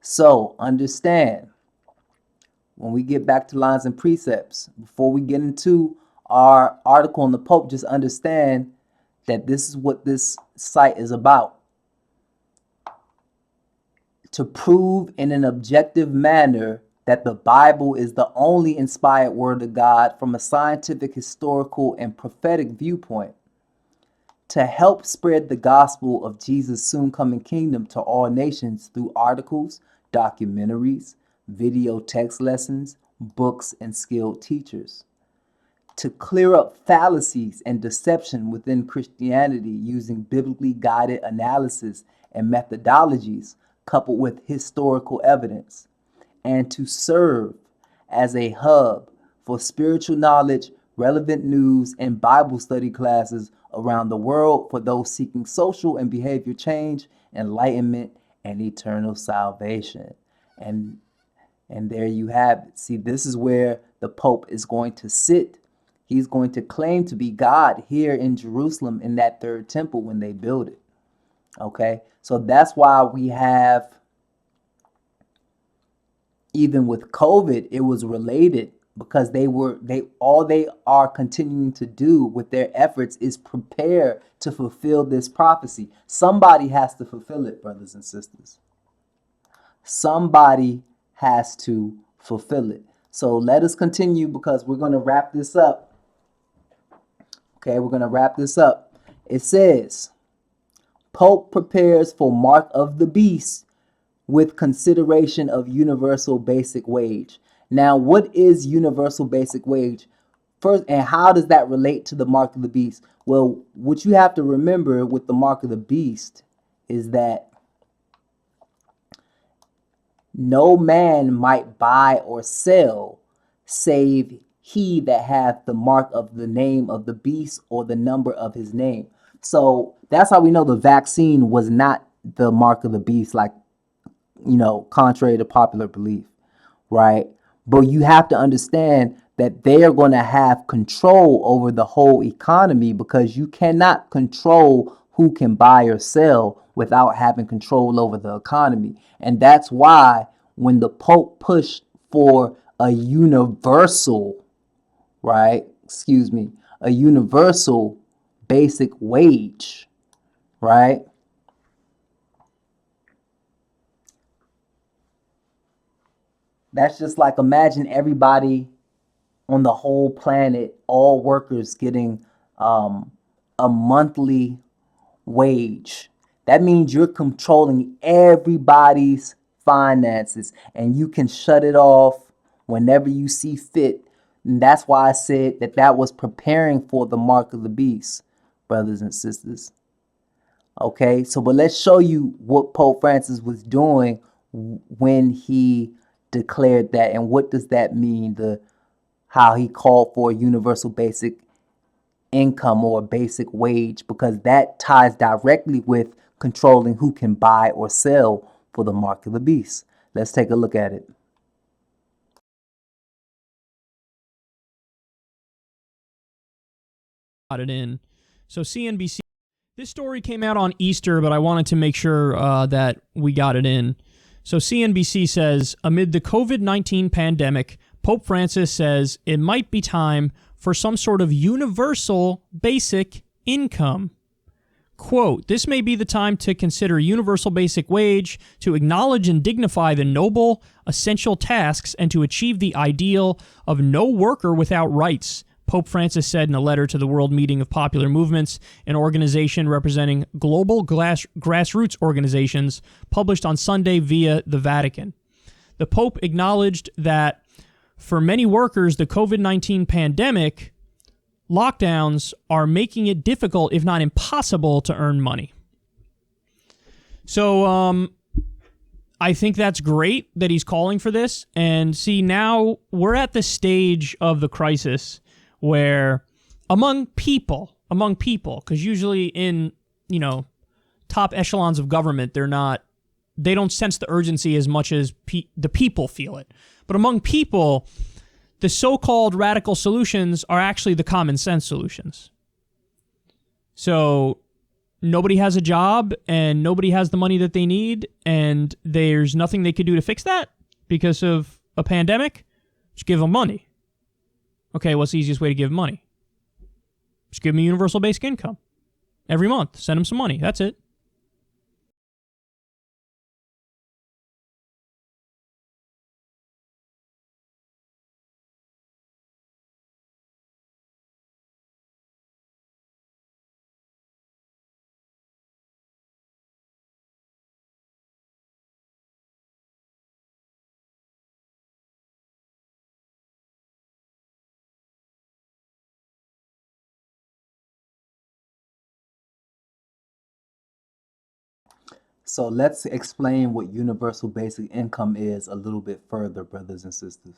So understand, when we get back to lines and precepts, before we get into our article on the Pope, just understand that this is what this site is about. To prove in an objective manner that the Bible is the only inspired word of God from a scientific, historical, and prophetic viewpoint. To help spread the gospel of Jesus' soon coming kingdom to all nations through articles, documentaries, video text lessons, books, and skilled teachers. To clear up fallacies and deception within Christianity using biblically guided analysis and methodologies coupled with historical evidence. And to serve as a hub for spiritual knowledge, relevant news, and Bible study classes around the world for those seeking social and behavior change, enlightenment, and eternal salvation. And there you have it. See, this is where the Pope is going to sit. He's going to claim to be God here in Jerusalem in that third temple when they build it. Okay, so that's why we have, even with COVID, it was related, because they are continuing to do with their efforts is prepare to fulfill this prophecy. Somebody has to fulfill it, brothers and sisters. Somebody has to fulfill it. So let us continue, because we're going to wrap this up. Okay, we're going to wrap this up. It says, Pope prepares for mark of the beast with consideration of universal basic wage. Now, what is universal basic wage? First, and how does that relate to the mark of the beast? Well, what you have to remember with the mark of the beast is that no man might buy or sell save he that hath the mark of the name of the beast or the number of his name. So that's how we know the vaccine was not the mark of the beast, like, contrary to popular belief, right? But you have to understand that they are going to have control over the whole economy, because you cannot control who can buy or sell without having control over the economy. And that's why when the Pope pushed for a universal, a universal basic wage, right? That's just like, imagine everybody on the whole planet, all workers getting a monthly wage. That means you're controlling everybody's finances, and you can shut it off whenever you see fit. And that's why I said that was preparing for the mark of the beast, brothers and sisters. Okay, so but let's show you what Pope Francis was doing when he declared that, and what does that mean, how he called for a universal basic income or a basic wage, because that ties directly with controlling who can buy or sell for the mark of the beast. Let's take a look at it. got it in. So CNBC, this story came out on Easter, but I wanted to make sure that we got it in. So CNBC says, amid the COVID-19 pandemic, Pope Francis says it might be time for some sort of universal basic income. Quote, this may be the time to consider a universal basic wage, to acknowledge and dignify the noble, essential tasks, and to achieve the ideal of no worker without rights, Pope Francis said in a letter to the World Meeting of Popular Movements, an organization representing global grassroots organizations, published on Sunday via the Vatican. The Pope acknowledged that for many workers, the COVID-19 pandemic lockdowns are making it difficult, if not impossible, to earn money. So I think that's great that he's calling for this. And see, now we're at the stage of the crisis where among people, because usually in, top echelons of government, they don't sense the urgency as much as the people feel it. But among people, the so-called radical solutions are actually the common sense solutions. So nobody has a job and nobody has the money that they need, and there's nothing they could do to fix that because of a pandemic. Just give them money. Okay, what's the easiest way to give them money? Just give them a universal basic income. Every month, send them some money. That's it. So let's explain what universal basic income is a little bit further, brothers and sisters.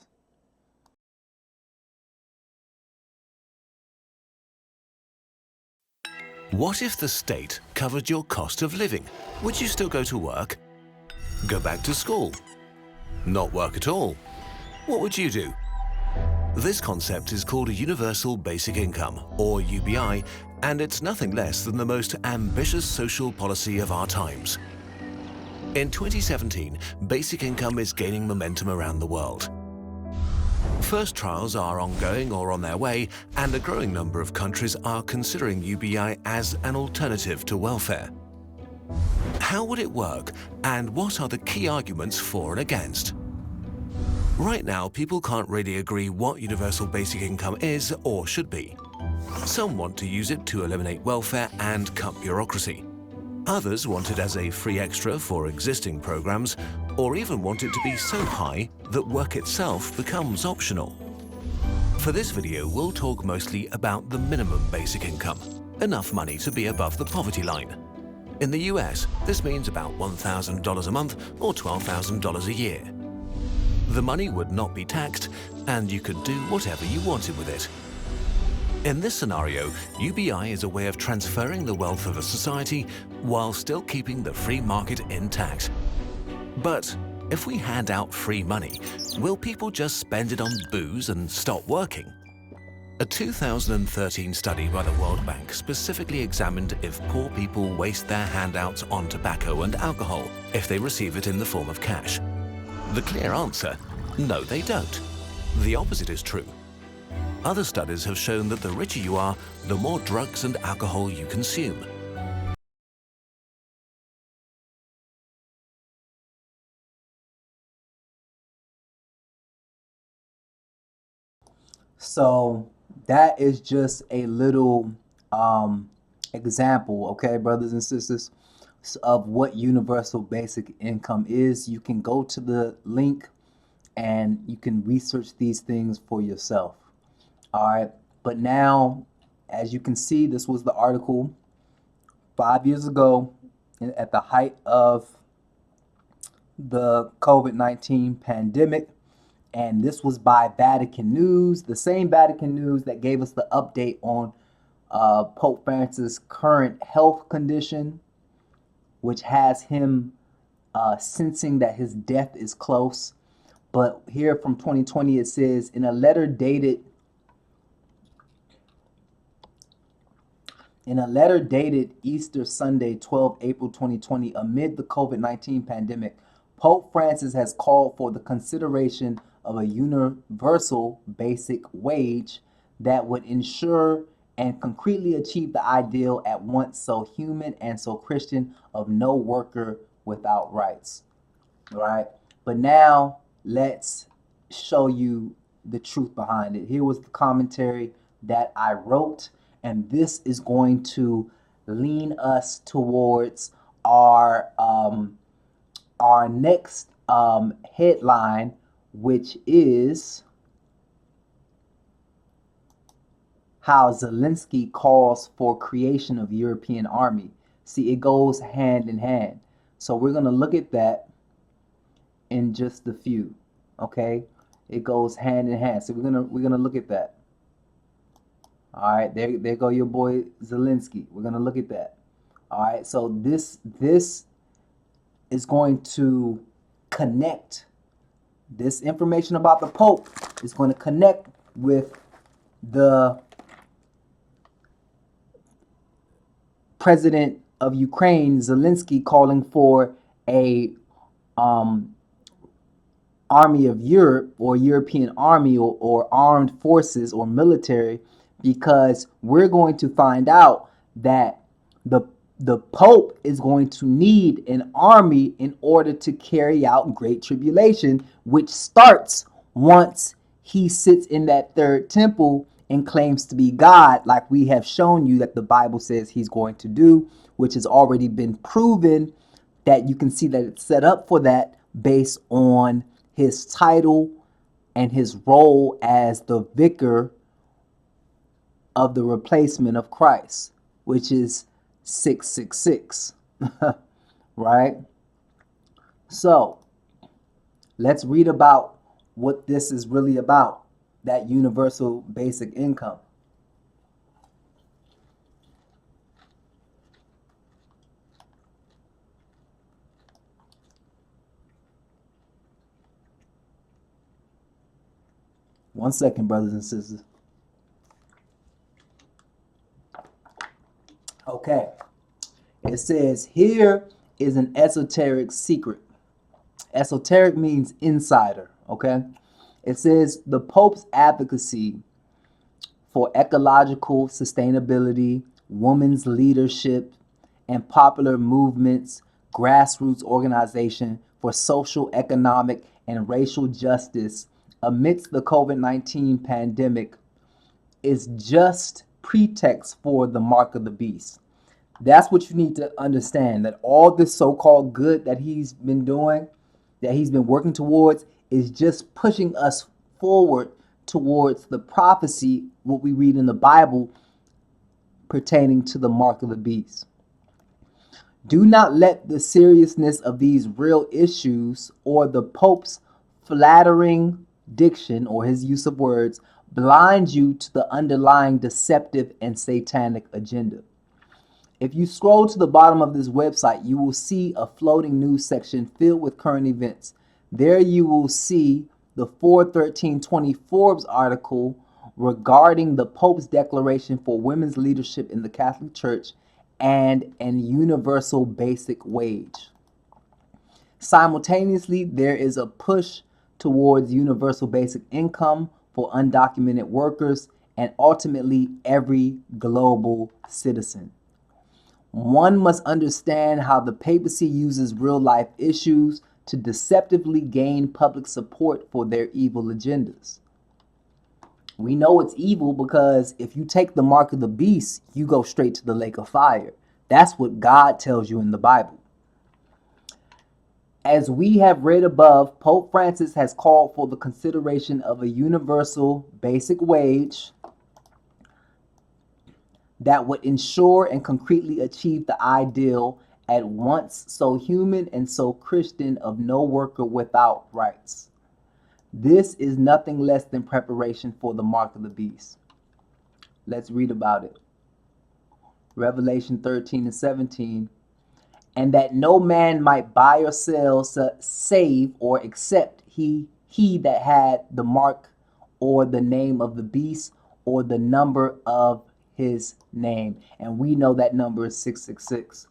What if the state covered your cost of living? Would you still go to work? Go back to school? Not work at all? What would you do? This concept is called a Universal Basic Income, or UBI, and it's nothing less than the most ambitious social policy of our times. In 2017, basic income is gaining momentum around the world. First trials are ongoing or on their way, and a growing number of countries are considering UBI as an alternative to welfare. How would it work, and what are the key arguments for and against? Right now, people can't really agree what universal basic income is or should be. Some want to use it to eliminate welfare and cut bureaucracy. Others want it as a free extra for existing programs, or even want it to be so high that work itself becomes optional. For this video, we'll talk mostly about the minimum basic income, enough money to be above the poverty line. In the US, this means about $1,000 a month or $12,000 a year. The money would not be taxed, and you could do whatever you wanted with it. In this scenario, UBI is a way of transferring the wealth of a society while still keeping the free market intact. But if we hand out free money, will people just spend it on booze and stop working? A 2013 study by the World Bank specifically examined if poor people waste their handouts on tobacco and alcohol if they receive it in the form of cash. The clear answer, no, they don't. The opposite is true. Other studies have shown that the richer you are, the more drugs and alcohol you consume. So that is just a little example, okay, brothers and sisters, of what universal basic income is. You can go to the link and you can research these things for yourself. All right, but now, as you can see, this was the article 5 years ago at the height of the COVID-19 pandemic. And this was by Vatican News, the same Vatican News that gave us the update on Pope Francis' current health condition, which has him sensing that his death is close. But here from 2020, it says, in a letter dated In a letter dated Easter Sunday, 12 April 2020, amid the COVID-19 pandemic, Pope Francis has called for the consideration of a universal basic wage that would ensure and concretely achieve the ideal at once so human and so Christian of no worker without rights. Right? But now let's show you the truth behind it. Here was the commentary that I wrote, and this is going to lean us towards our next headline, which is how Zelensky calls for creation of European army. See, it goes hand in hand. So we're going to look at that in just a few. Okay, it goes hand in hand. So we're gonna look at that. All right, there go your boy Zelensky. We're gonna look at that. All right, so this is going to connect. This information about the Pope is going to connect with the president of Ukraine, Zelensky, calling for a army of Europe, or European army, or armed forces or military, because we're going to find out that the Pope is going to need an army in order to carry out Great Tribulation, which starts once he sits in that third temple and claims to be God, like we have shown you that the Bible says he's going to do, which has already been proven, that you can see that it's set up for that based on his title and his role as the vicar of the replacement of Christ, which is 666. Right? So let's read about what this is really about, that universal basic income. One second, brothers and sisters. Okay. It says, here is an esoteric secret. Esoteric means insider, okay? It says the Pope's advocacy for ecological sustainability, women's leadership, and popular movements, grassroots organization for social, economic, and racial justice amidst the COVID-19 pandemic is just pretext for the mark of the beast. That's what you need to understand, that all this so-called good that he's been doing, that he's been working towards, is just pushing us forward towards the prophecy, what we read in the Bible, pertaining to the mark of the beast. Do not let the seriousness of these real issues or the Pope's flattering diction or his use of words blind you to the underlying deceptive and satanic agenda. If you scroll to the bottom of this website, you will see a floating news section filled with current events. There you will see the 4/13/20 Forbes article regarding the Pope's declaration for women's leadership in the Catholic Church and an universal basic wage. Simultaneously, there is a push towards universal basic income for undocumented workers and ultimately every global citizen. One must understand how the papacy uses real-life issues to deceptively gain public support for their evil agendas. We know it's evil because if you take the mark of the beast, you go straight to the lake of fire. That's what God tells you in the Bible. As we have read above, Pope Francis has called for the consideration of a universal basic wage that would ensure and concretely achieve the ideal at once so human and so Christian of no worker without rights. This is nothing less than preparation for the mark of the beast. Let's read about it. Revelation 13:17. And that no man might buy or sell, save or except he that had the mark or the name of the beast or the number of his name. And we know that number is 666.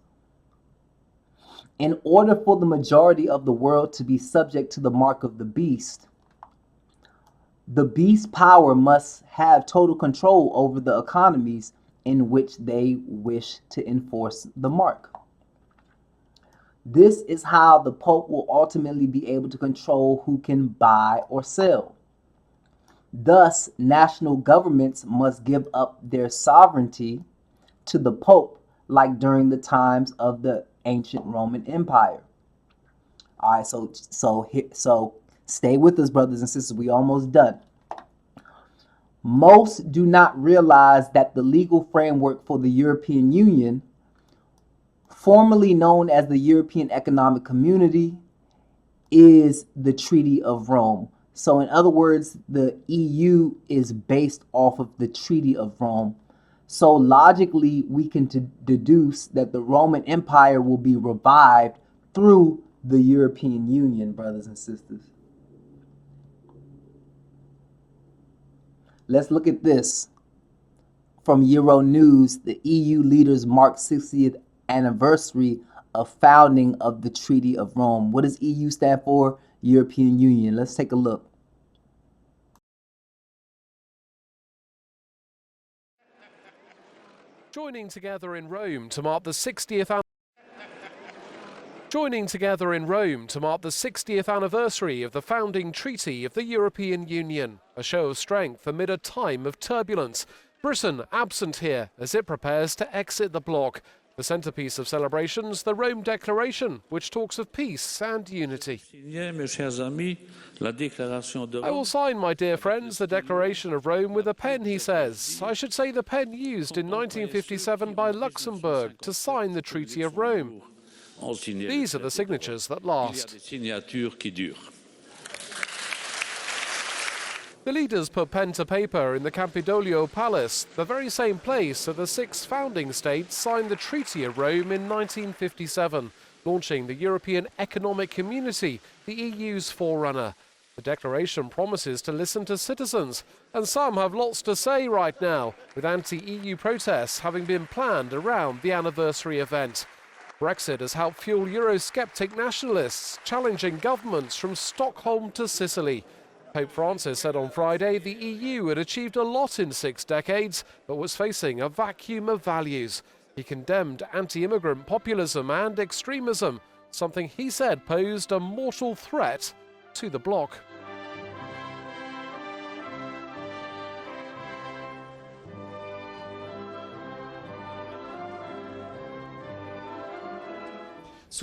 In order for the majority of the world to be subject to the mark of the beast's power must have total control over the economies in which they wish to enforce the mark. This is how the Pope will ultimately be able to control who can buy or sell. Thus, national governments must give up their sovereignty to the Pope, like during the times of the ancient Roman Empire. All right, so stay with us, brothers and sisters. We almost done. Most do not realize that the legal framework for the European Union, formerly known as the European Economic Community, is the Treaty of Rome. So in other words, the EU is based off of the Treaty of Rome. So logically, we can deduce that the Roman Empire will be revived through the European Union, brothers and sisters. Let's look at this. From Euro News, the EU leaders mark 60th anniversary of founding of the Treaty of Rome. What does EU stand for? European Union. Let's take a look. Joining together in Rome to mark the 60th anniversary of the founding treaty of the European Union, a show of strength amid a time of turbulence. Britain absent here as it prepares to exit the bloc. The centrepiece of celebrations, the Rome Declaration, which talks of peace and unity. I will sign, my dear friends, the Declaration of Rome with a pen, he says. I should say the pen used in 1957 by Luxembourg to sign the Treaty of Rome. These are the signatures that last. The leaders put pen to paper in the Campidoglio Palace, the very same place that the 6 founding states signed the Treaty of Rome in 1957, launching the European Economic Community, the EU's forerunner. The declaration promises to listen to citizens, and some have lots to say right now, with anti-EU protests having been planned around the anniversary event. Brexit has helped fuel Eurosceptic nationalists, challenging governments from Stockholm to Sicily. Pope Francis said on Friday the EU had achieved a lot in 6 decades, but was facing a vacuum of values. He condemned anti-immigrant populism and extremism, something he said posed a mortal threat to the bloc.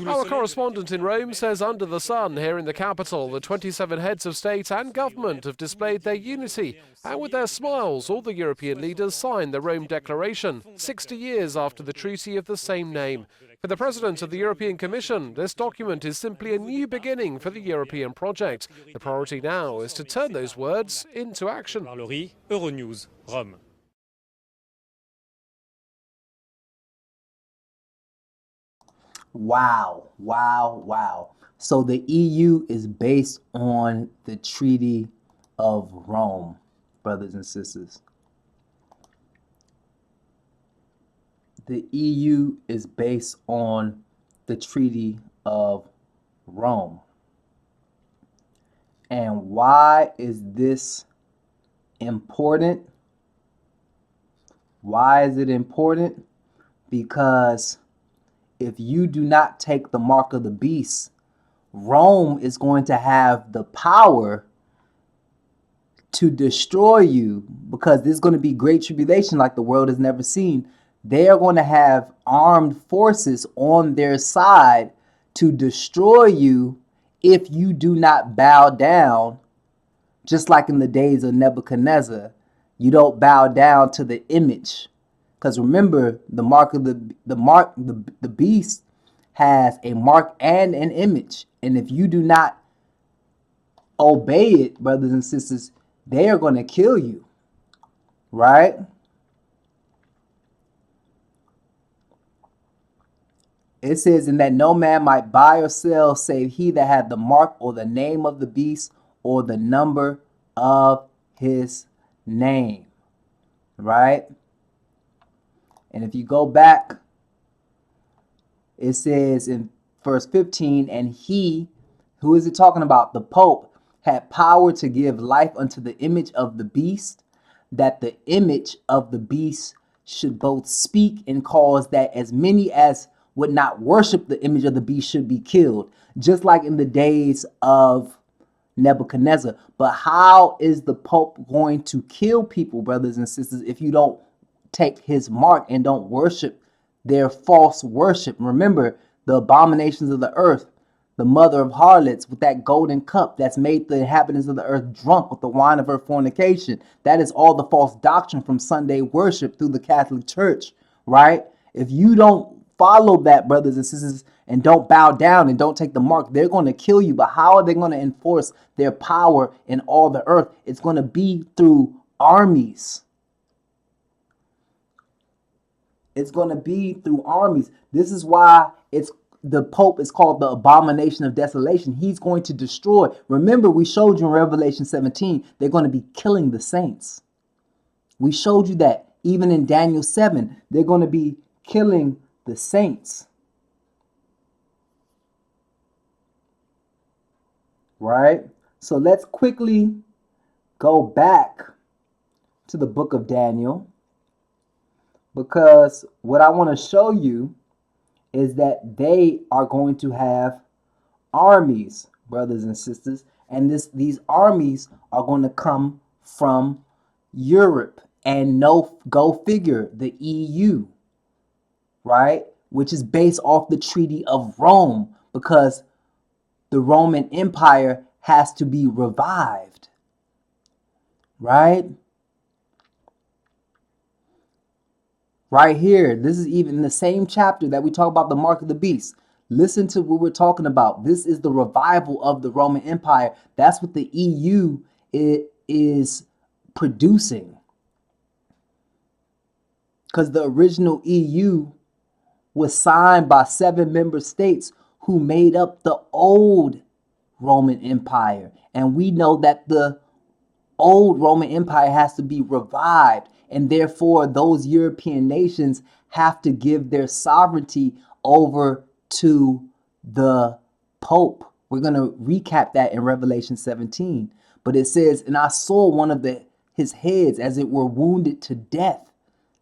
Our correspondent in Rome says under the sun here in the capital, the 27 heads of state and government have displayed their unity, and with their smiles, all the European leaders signed the Rome Declaration, 60 years after the treaty of the same name. For the President of the European Commission, this document is simply a new beginning for the European project. The priority now is to turn those words into action. Euronews, Rome. Wow, wow, wow. So the EU is based on the Treaty of Rome, brothers and sisters. The EU is based on the Treaty of Rome. And why is this important? Why is it important? Because if you do not take the mark of the beast, Rome is going to have the power to destroy you, because there's going to be great tribulation like the world has never seen. They are going to have armed forces on their side to destroy you if you do not bow down, just like in the days of Nebuchadnezzar. You don't bow down to the image. Because remember, the beast has a mark and an image. And if you do not obey it, brothers and sisters, they are going to kill you. Right? It says, "In that no man might buy or sell save he that had the mark or the name of the beast or the number of his name." Right? And if you go back, it says in verse 15, and he, who is it talking about? The Pope had power to give life unto the image of the beast, that the image of the beast should both speak and cause that as many as would not worship the image of the beast should be killed, just like in the days of Nebuchadnezzar. But how is the Pope going to kill people, brothers and sisters, if you don't take his mark and don't worship their false worship? Remember the abominations of the earth, the mother of harlots, with that golden cup that's made the inhabitants of the earth drunk with the wine of her fornication. That is all the false doctrine from Sunday worship through the Catholic Church, right? If you don't follow that, brothers and sisters, and don't bow down and don't take the mark, they're going to kill you. But how are they going to enforce their power in all the earth? It's going to be through armies. It's going to be through armies. This is why the Pope is called the abomination of desolation. He's going to destroy. Remember, we showed you in Revelation 17, they're going to be killing the saints. We showed you that. Even in Daniel 7, they're going to be killing the saints. Right? So let's quickly go back to the book of Daniel, because what I want to show you is that they are going to have armies, brothers and sisters, and these armies are going to come from Europe, and go figure, the EU, right? Which is based off the Treaty of Rome, because the Roman Empire has to be revived, right? Right here, this is even in the same chapter that we talk about the mark of the beast. Listen to what we're talking about. This is the revival of the Roman Empire. That's what the EU is producing. Because the original EU was signed by 7 member states who made up the old Roman Empire. And we know that the old Roman Empire has to be revived. And therefore, those European nations have to give their sovereignty over to the Pope. We're going to recap that in Revelation 17. But it says, and I saw one of his heads as it were wounded to death.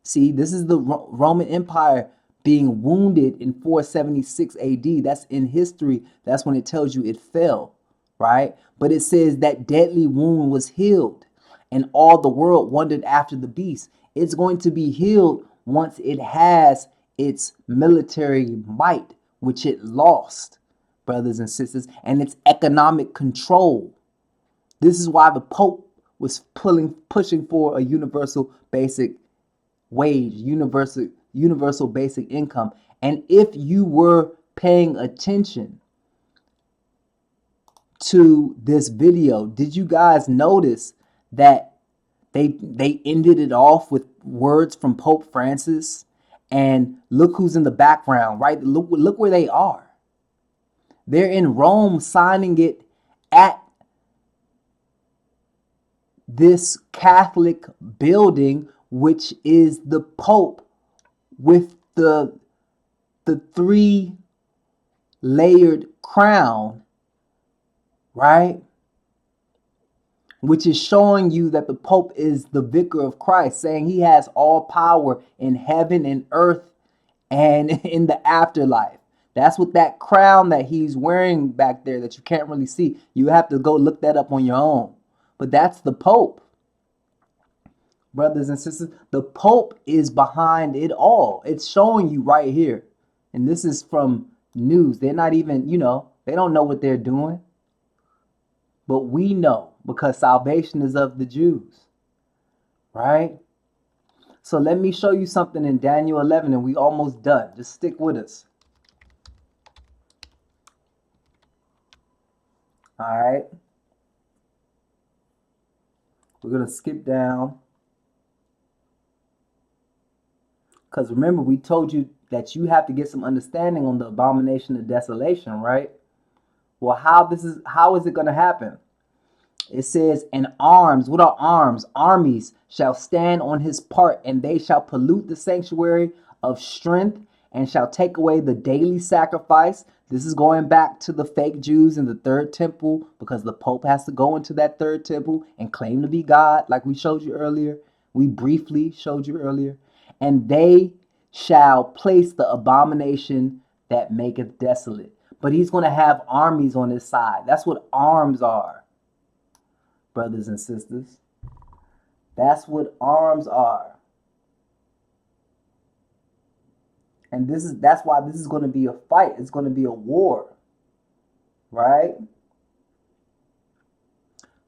See, this is the Roman Empire being wounded in 476 AD. That's in history. That's when it tells you it fell, right? But it says that deadly wound was healed, and all the world wondered after the beast. It's going to be healed once it has its military might, which it lost, brothers and sisters, and its economic control. This is why the Pope was pushing for a universal basic wage, universal basic income. And if you were paying attention to this video, did you guys notice that they ended it off with words from Pope Francis? And look who's in the background, right? Look where they are. They're in Rome signing it at this Catholic building, which is the Pope with the 3-layered crown, right? Which is showing you that the Pope is the vicar of Christ, saying he has all power in heaven and earth and in the afterlife. That's what that crown that he's wearing back there that you can't really see. You have to go look that up on your own. But that's the Pope. Brothers and sisters, the Pope is behind it all. It's showing you right here. And this is from news. They're not even, they don't know what they're doing. But we know, because salvation is of the Jews, right? So let me show you something in Daniel 11, and we almost done. Just stick with us. All right. We're going to skip down. Because remember, we told you that you have to get some understanding on the abomination of desolation, right? Well, how is it going to happen? It says, and arms, what are arms? Armies shall stand on his part, and they shall pollute the sanctuary of strength, and shall take away the daily sacrifice. This is going back to the fake Jews in the third temple, because the Pope has to go into that third temple and claim to be God, like we showed you earlier. We briefly showed you earlier. And they shall place the abomination that maketh desolate. But he's going to have armies on his side. That's what arms are, brothers and sisters. That's what arms are. And that's why this is going to be a fight. It's going to be a war. Right?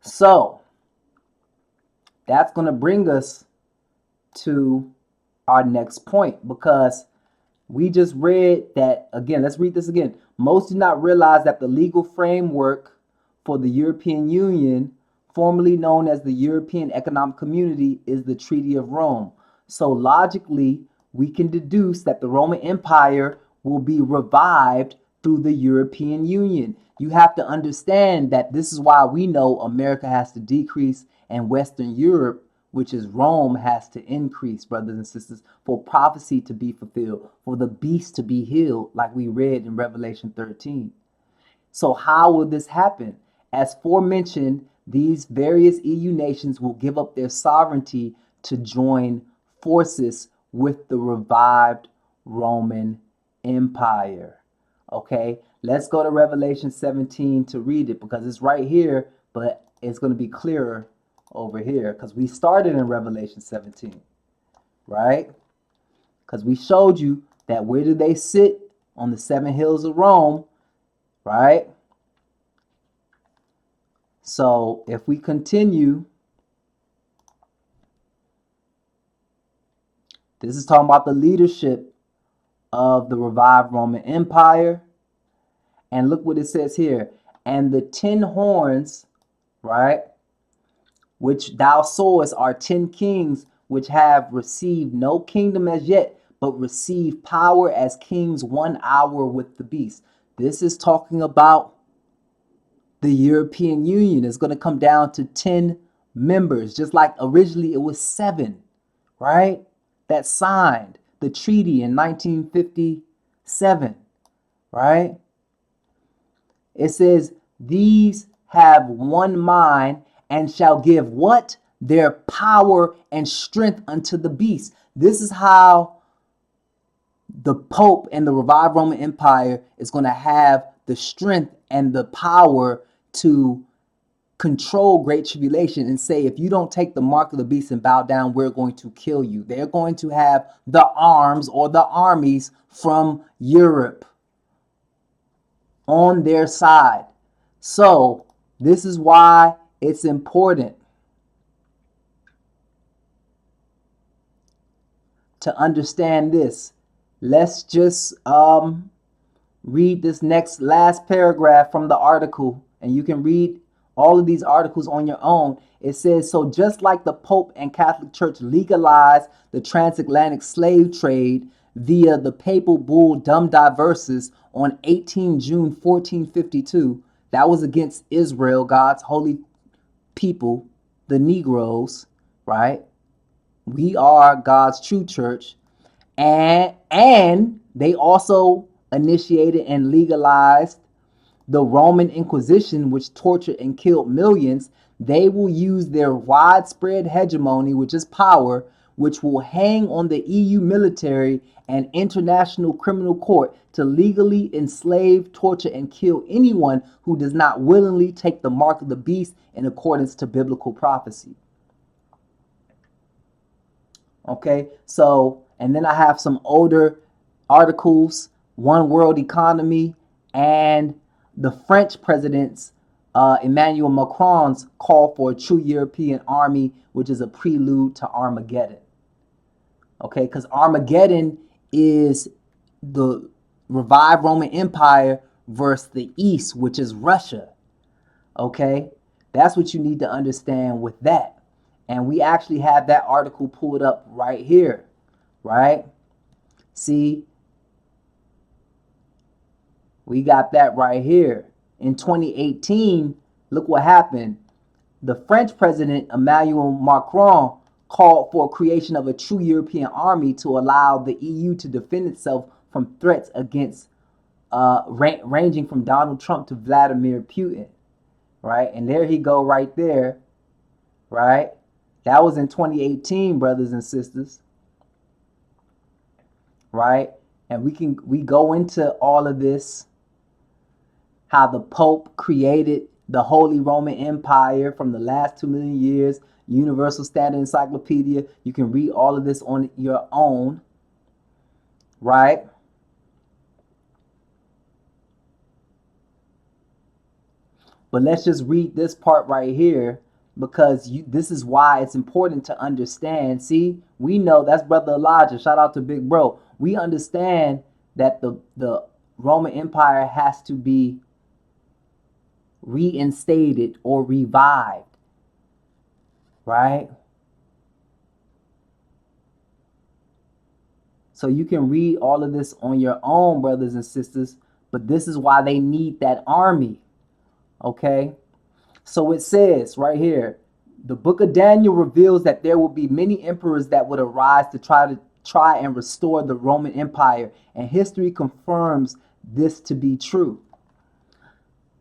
So, that's going to bring us to our next point, because we just read that again. Let's read this again. Most do not realize that the legal framework for the European Union, formerly known as the European Economic Community, is the Treaty of Rome. So logically, we can deduce that the Roman Empire will be revived through the European Union. You have to understand that this is why we know America has to decrease and Western Europe, which is Rome, has to increase, brothers and sisters, for prophecy to be fulfilled, for the beast to be healed, like we read in Revelation 13. So how will this happen? As forementioned, these various EU nations will give up their sovereignty to join forces with the revived Roman Empire. Okay, let's go to Revelation 17 to read it, because it's right here, but it's going to be clearer over here, because we started in Revelation 17, right? Because we showed you that where do they sit? On the 7 hills of Rome, right? So if we continue, this is talking about the leadership of the revived Roman Empire. And look what it says here. And the 10 horns, right, which thou sawest are 10 kings, which have received no kingdom as yet, but receive power as kings 1 hour with the beast. This is talking about the European Union. Is going to come down to 10 members, just like originally it was 7, right? That signed the treaty in 1957, right? It says, these have one mind and shall give what? Their power and strength unto the beast. This is how the Pope and the revived Roman Empire is going to have the strength and the power to control great tribulation and say, if you don't take the mark of the beast and bow down, we're going to kill you. They're going to have the arms or the armies from Europe on their side. So this is why it's important to understand this. Let's just read this last paragraph from the article, and you can read all of these articles on your own. It says, so just like the Pope and Catholic Church legalized the transatlantic slave trade via the papal bull Dum Diversus on 18 June 1452, that was against Israel, God's holy people, the Negroes, right? We are God's true church. And they also initiated and legalized the Roman Inquisition, which tortured and killed millions. They will use their widespread hegemony, which is power, which will hang on the EU military and international criminal court to legally enslave, torture, and kill anyone who does not willingly take the mark of the beast in accordance to biblical prophecy. Okay, so, and then I have some older articles, One World Economy, and the French president's Emmanuel Macron's call for a true European army, which is a prelude to Armageddon. Okay, because Armageddon is the revived Roman Empire versus the East, which is Russia. Okay, that's what you need to understand with that. And we actually have that article pulled up right here, right? See, we got that right here. In 2018, look what happened. the French president Emmanuel Macron called for creation of a true European army to allow the EU to defend itself from threats against ranging from Donald Trump to Vladimir Putin, right? And there he go right there, right? That was in 2018, brothers and sisters, right? And we go into all of this, how the Pope created the Holy Roman Empire from the last 2 million years, Universal Standard Encyclopedia. You can read all of this on your own, right? But let's just read this part right here, because this is why it's important to understand. See, we know, that's Brother Elijah. Shout out to Big Bro. We understand that the Roman Empire has to be reinstated or revived, right? So you can read all of this on your own, brothers and sisters, but this is why they need that army, okay? So it says right here, the book of Daniel reveals that there will be many emperors that would arise to try and restore the Roman Empire, and history confirms this to be true.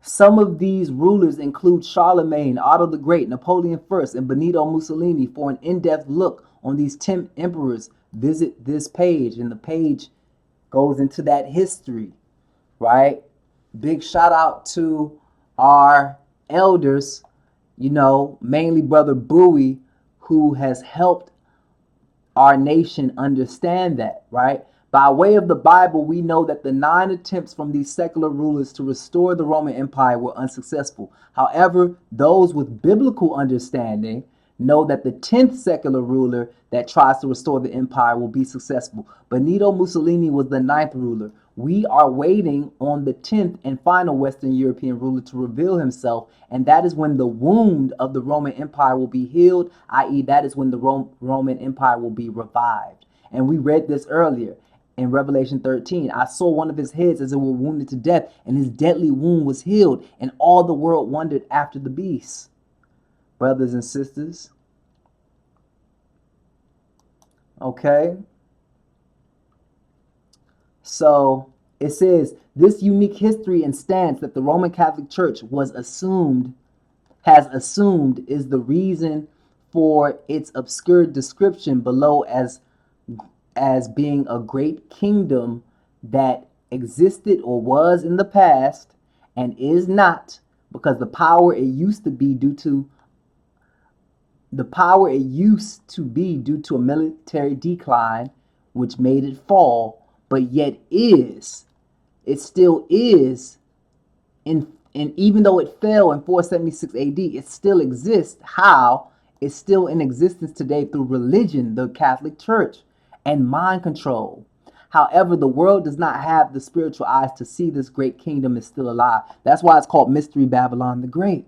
Some of these rulers include Charlemagne, Otto the Great, Napoleon I, and Benito Mussolini. For an in-depth look on these 10 emperors, visit this page, and the page goes into that history, right? Big shout out to our elders, mainly Brother Bowie, who has helped our nation understand that, right? By way of the Bible, we know that the 9 attempts from these secular rulers to restore the Roman Empire were unsuccessful. However, those with biblical understanding know that the 10th secular ruler that tries to restore the empire will be successful. Benito Mussolini was the 9th ruler. We are waiting on the 10th and final Western European ruler to reveal himself, and that is when the wound of the Roman Empire will be healed, i.e. that is when the Roman Empire will be revived. And we read this earlier in Revelation 13. I saw one of his heads as it were wounded to death, and his deadly wound was healed, and all the world wondered after the beast. Brothers and sisters, okay? So it says, this unique history and stance that the Roman Catholic Church has assumed is the reason for its obscure description below as being a great kingdom that existed or was in the past and is not, because the power it used to be due to a military decline which made it fall, but yet it still is and even though it fell in 476 AD, it still exists. How? It's still in existence today through religion, the Catholic Church, and mind control. However, the world does not have the spiritual eyes to see this great kingdom is still alive. That's why it's called Mystery Babylon the Great.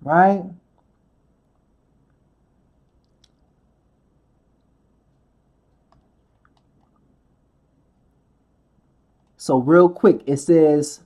Right? So real quick, it says,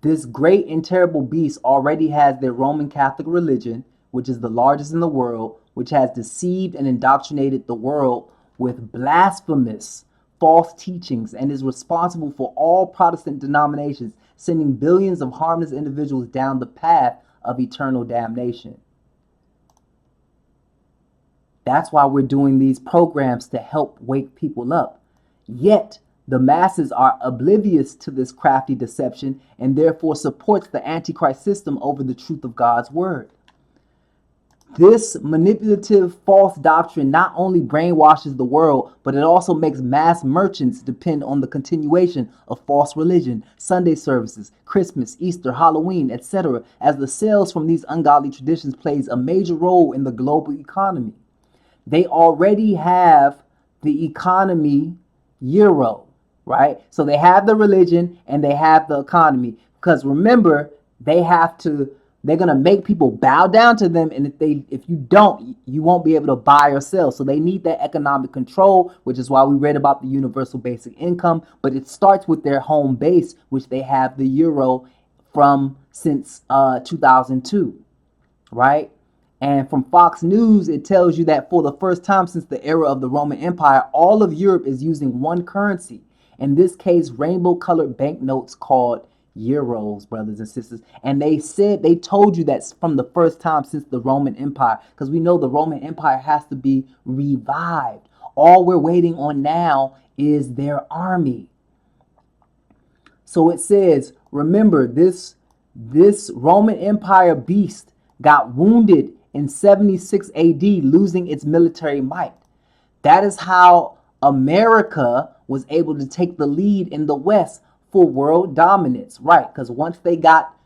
this great and terrible beast already has their Roman Catholic religion, which is the largest in the world, which has deceived and indoctrinated the world with blasphemous false teachings and is responsible for all Protestant denominations, sending billions of harmless individuals down the path of eternal damnation. That's why we're doing these programs, to help wake people up. Yet, the masses are oblivious to this crafty deception and therefore supports the Antichrist system over the truth of God's word. This manipulative false doctrine not only brainwashes the world, but it also makes mass merchants depend on the continuation of false religion, Sunday services, Christmas, Easter, Halloween, etc., as the sales from these ungodly traditions plays a major role in the global economy. They already have the economy euro, right? So they have the religion and they have the economy, because remember, they have to They're gonna make people bow down to them, and if you don't, you won't be able to buy or sell. So they need that economic control, which is why we read about the universal basic income. But it starts with their home base, which they have the euro from since 2002, right? And from Fox News, it tells you that for the first time since the era of the Roman Empire, all of Europe is using one currency. In this case, rainbow-colored banknotes called euros, brothers and sisters. And they told you that's from the first time since the Roman Empire, because we know the Roman Empire has to be revived. All we're waiting on now is their army. So it says, remember, this Roman Empire beast got wounded in 76 AD, losing its military might. That is how America was able to take the lead in the West for world dominance, right? Because once they got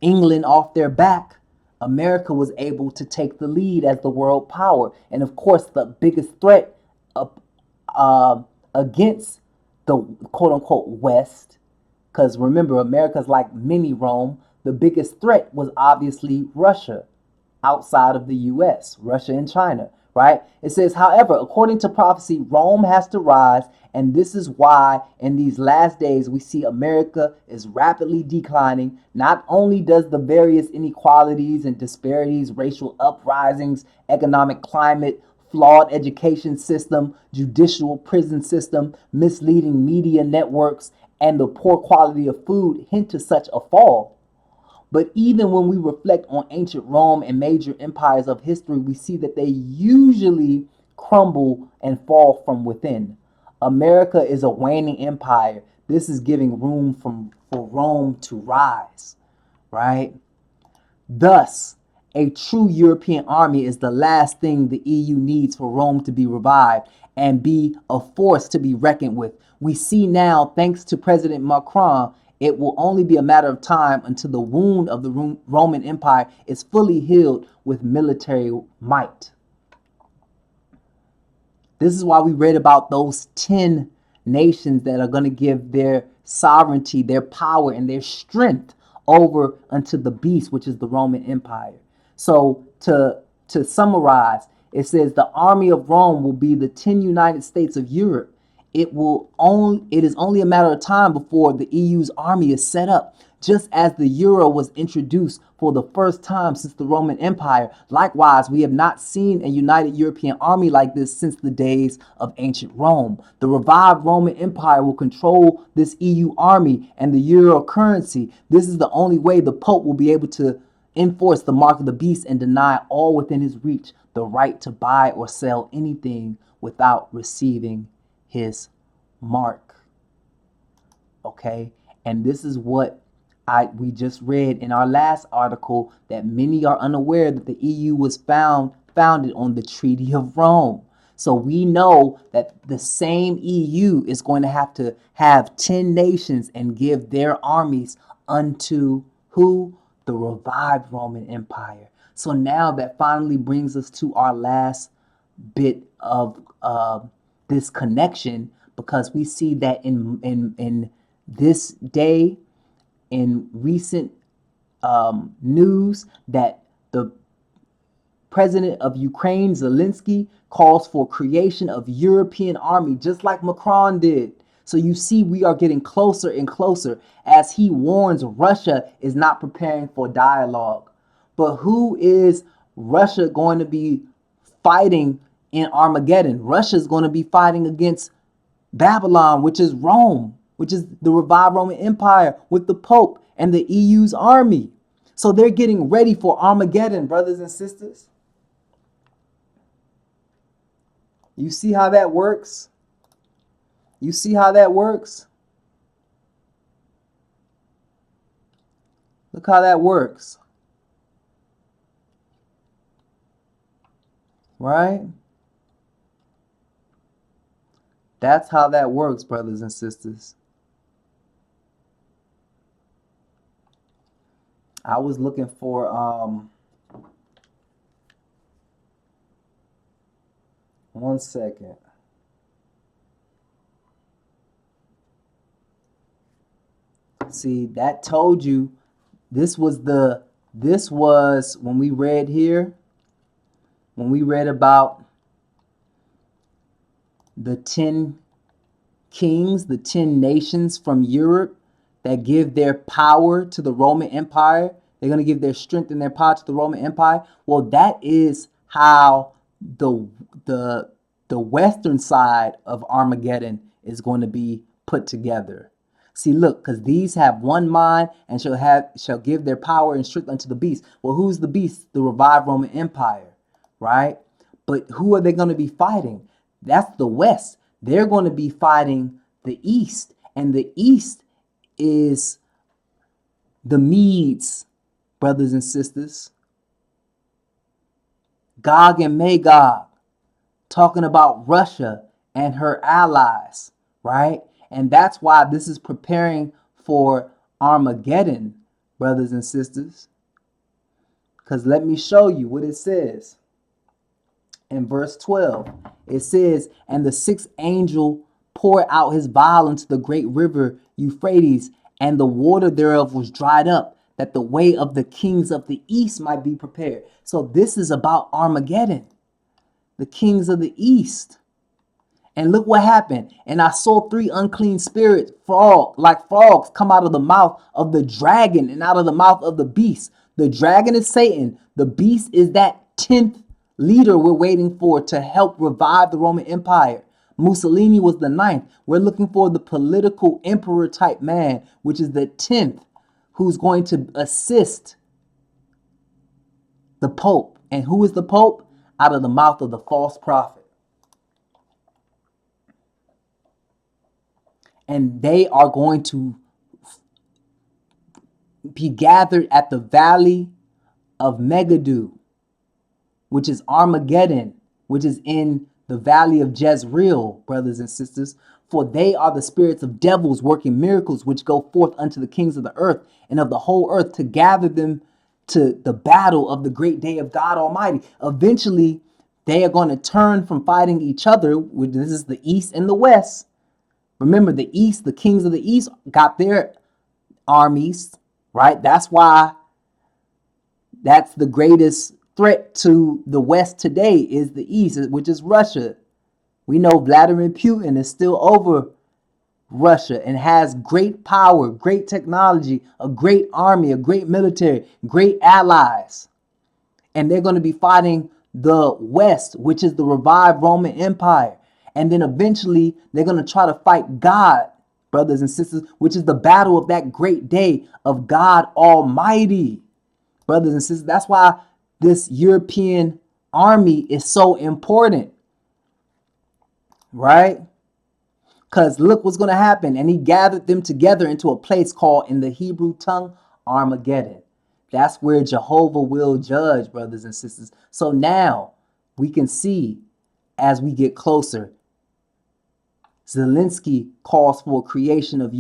England off their back, America was able to take the lead as the world power. And of course, the biggest threat against the quote-unquote West, because remember, America's like mini Rome, the biggest threat was obviously Russia outside of the US, Russia and China, right? It says, however, according to prophecy, Rome has to rise, and this is why in these last days we see America is rapidly declining. Not only does the various inequalities and disparities, racial uprisings, economic climate, flawed education system, judicial prison system, misleading media networks, and the poor quality of food hint to such a fall. But even when we reflect on ancient Rome and major empires of history, we see that they usually crumble and fall from within. America is a waning empire. This is giving room for Rome to rise, right? Thus, a true European army is the last thing the EU needs for Rome to be revived and be a force to be reckoned with. We see now, thanks to President Macron, it will only be a matter of time until the wound of the Roman Empire is fully healed with military might. This is why we read about those 10 nations that are going to give their sovereignty, their power, and their strength over unto the beast, which is the Roman Empire. So to summarize, it says the army of Rome will be the 10 United States of Europe. It is only a matter of time before the EU's army is set up. Just as the euro was introduced for the first time since the Roman Empire, likewise, we have not seen a united European army like this since the days of ancient Rome. The revived Roman Empire will control this EU army and the euro currency. This is the only way the Pope will be able to enforce the mark of the beast and deny all within his reach the right to buy or sell anything without receiving his mark. Okay, and this is what we just read in our last article, that many are unaware that the EU was founded on the Treaty of Rome. So we know that the same EU is going to have 10 nations and give their armies unto who? The revived Roman Empire. So now that finally brings us to our last bit of this connection, because we see that in this day, in recent news, that the president of Ukraine, Zelensky, calls for creation of European army, just like Macron did. So you see, we are getting closer and closer as he warns Russia is not preparing for dialogue. But who is Russia going to be fighting in Armageddon? Russia is going to be fighting against Babylon, which is Rome, which is the revived Roman Empire with the Pope and the EU's army. So they're getting ready for Armageddon, brothers and sisters. You see how that works? You see how that works? Look how that works. Right? That's how that works, brothers and sisters. I was looking for one second. See, that told you this was the This was when we read here, when we read about the 10 kings, the 10 nations from Europe that give their power to the Roman Empire. They're going to give their strength and their power to the Roman Empire. Well, that is how the western side of Armageddon is going to be put together. See, look, because these have one mind and shall give their power and strength unto the beast. Well, who's the beast? The revived Roman Empire, right? But who are they going to be fighting? That's the West. They're going to be fighting the East. And the East is the Medes, brothers and sisters. Gog and Magog, talking about Russia and her allies, right? And that's why this is preparing for Armageddon, brothers and sisters. Because let me show you what it says. In verse 12, it says, and the sixth angel poured out his vial into the great river Euphrates, and the water thereof was dried up, that the way of the kings of the east might be prepared. So this is about Armageddon, the kings of the east. And look what happened. And I saw 3 unclean spirits, like frogs, come out of the mouth of the dragon and out of the mouth of the beast. The dragon is Satan. The beast is that 10th leader we're waiting for to help revive the Roman Empire. Mussolini was the 9th. We're looking for the political emperor type man, which is the 10th, who's going to assist the Pope. And who is the Pope? Out of the mouth of the false prophet. And they are going to be gathered at the valley of Megiddo, which is Armageddon, which is in the valley of Jezreel, brothers and sisters. For they are the spirits of devils working miracles, which go forth unto the kings of the earth and of the whole earth to gather them to the battle of the great day of God Almighty. Eventually, they are going to turn from fighting each other, which this is the east and the west. Remember, the east, the kings of the east got their armies, right? That's why that's the greatest threat to the West today is the East, which is Russia. We know Vladimir Putin is still over Russia and has great power, great technology, a great army, a great military, great allies. And they're going to be fighting the West, which is the revived Roman Empire. And then eventually they're going to try to fight God, brothers and sisters, which is the battle of that great day of God Almighty. Brothers and sisters, that's why this European army is so important, right? Because look what's going to happen. And he gathered them together into a place called, in the Hebrew tongue, Armageddon. That's where Jehovah will judge, brothers and sisters. So now we can see as we get closer, Zelensky calls for creation of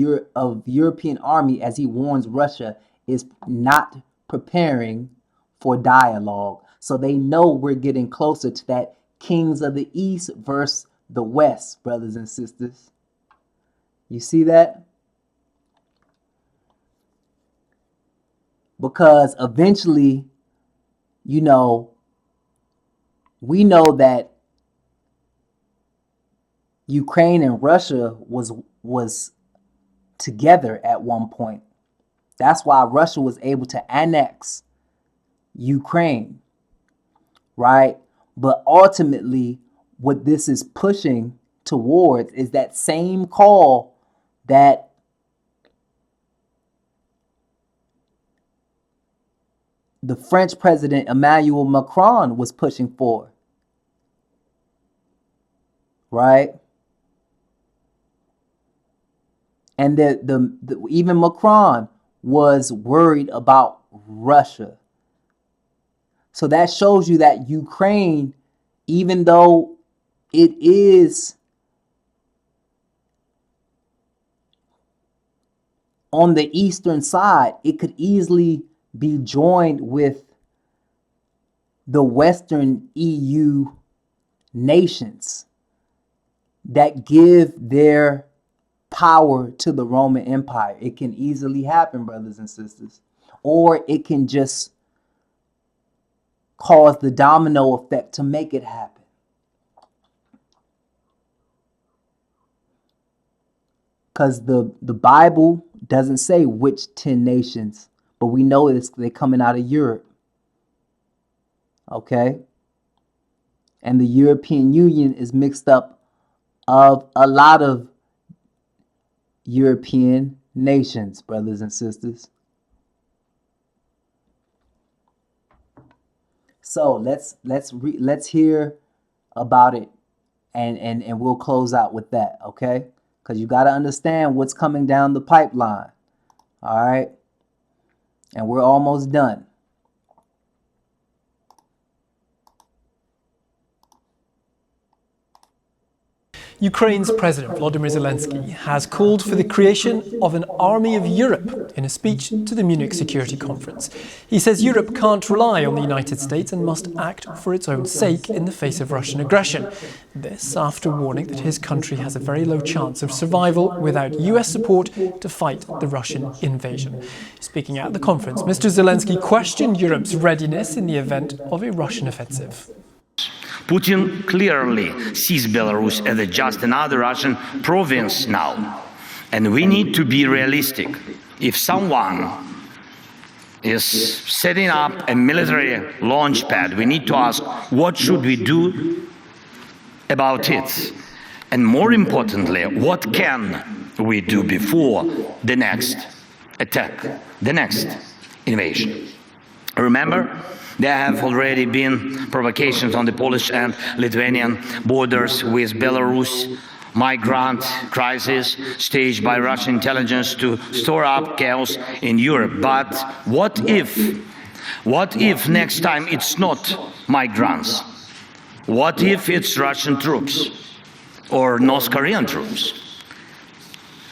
European army as he warns Russia is not preparing for dialogue. So they know we're getting closer to that kings of the east versus the west, brothers and sisters. You see that? Because eventually, we know that Ukraine and Russia was together at one point. That's why Russia was able to annex Ukraine, right? But ultimately, what this is pushing towards is that same call that the French president Emmanuel Macron was pushing for, right? And even Macron was worried about Russia. So that shows you that Ukraine, even though it is on the eastern side, it could easily be joined with the Western EU nations that give their power to the Roman Empire. It can easily happen, brothers and sisters. Or it can just cause the domino effect to make it happen. Because the Bible doesn't say which 10 nations, but we know they're coming out of Europe. Okay? And the European Union is mixed up of a lot of European nations, brothers and sisters. So let's hear about it, and we'll close out with that, okay? Because you got to understand what's coming down the pipeline. All right? And we're almost done. Ukraine's President Volodymyr Zelensky has called for the creation of an army of Europe in a speech to the Munich Security Conference. He says Europe can't rely on the United States and must act for its own sake in the face of Russian aggression. This after warning that his country has a very low chance of survival without US support to fight the Russian invasion. Speaking at the conference, Mr. Zelensky questioned Europe's readiness in the event of a Russian offensive. Putin clearly sees Belarus as just another Russian province now. And we need to be realistic. If someone is setting up a military launch pad, we need to ask, what should we do about it? And more importantly, what can we do before the next attack, the next invasion? Remember, there have already been provocations on the Polish and Lithuanian borders with Belarus, migrant crisis staged by Russian intelligence to store up chaos in Europe. But what if next time it's not migrants? What if it's Russian troops or North Korean troops?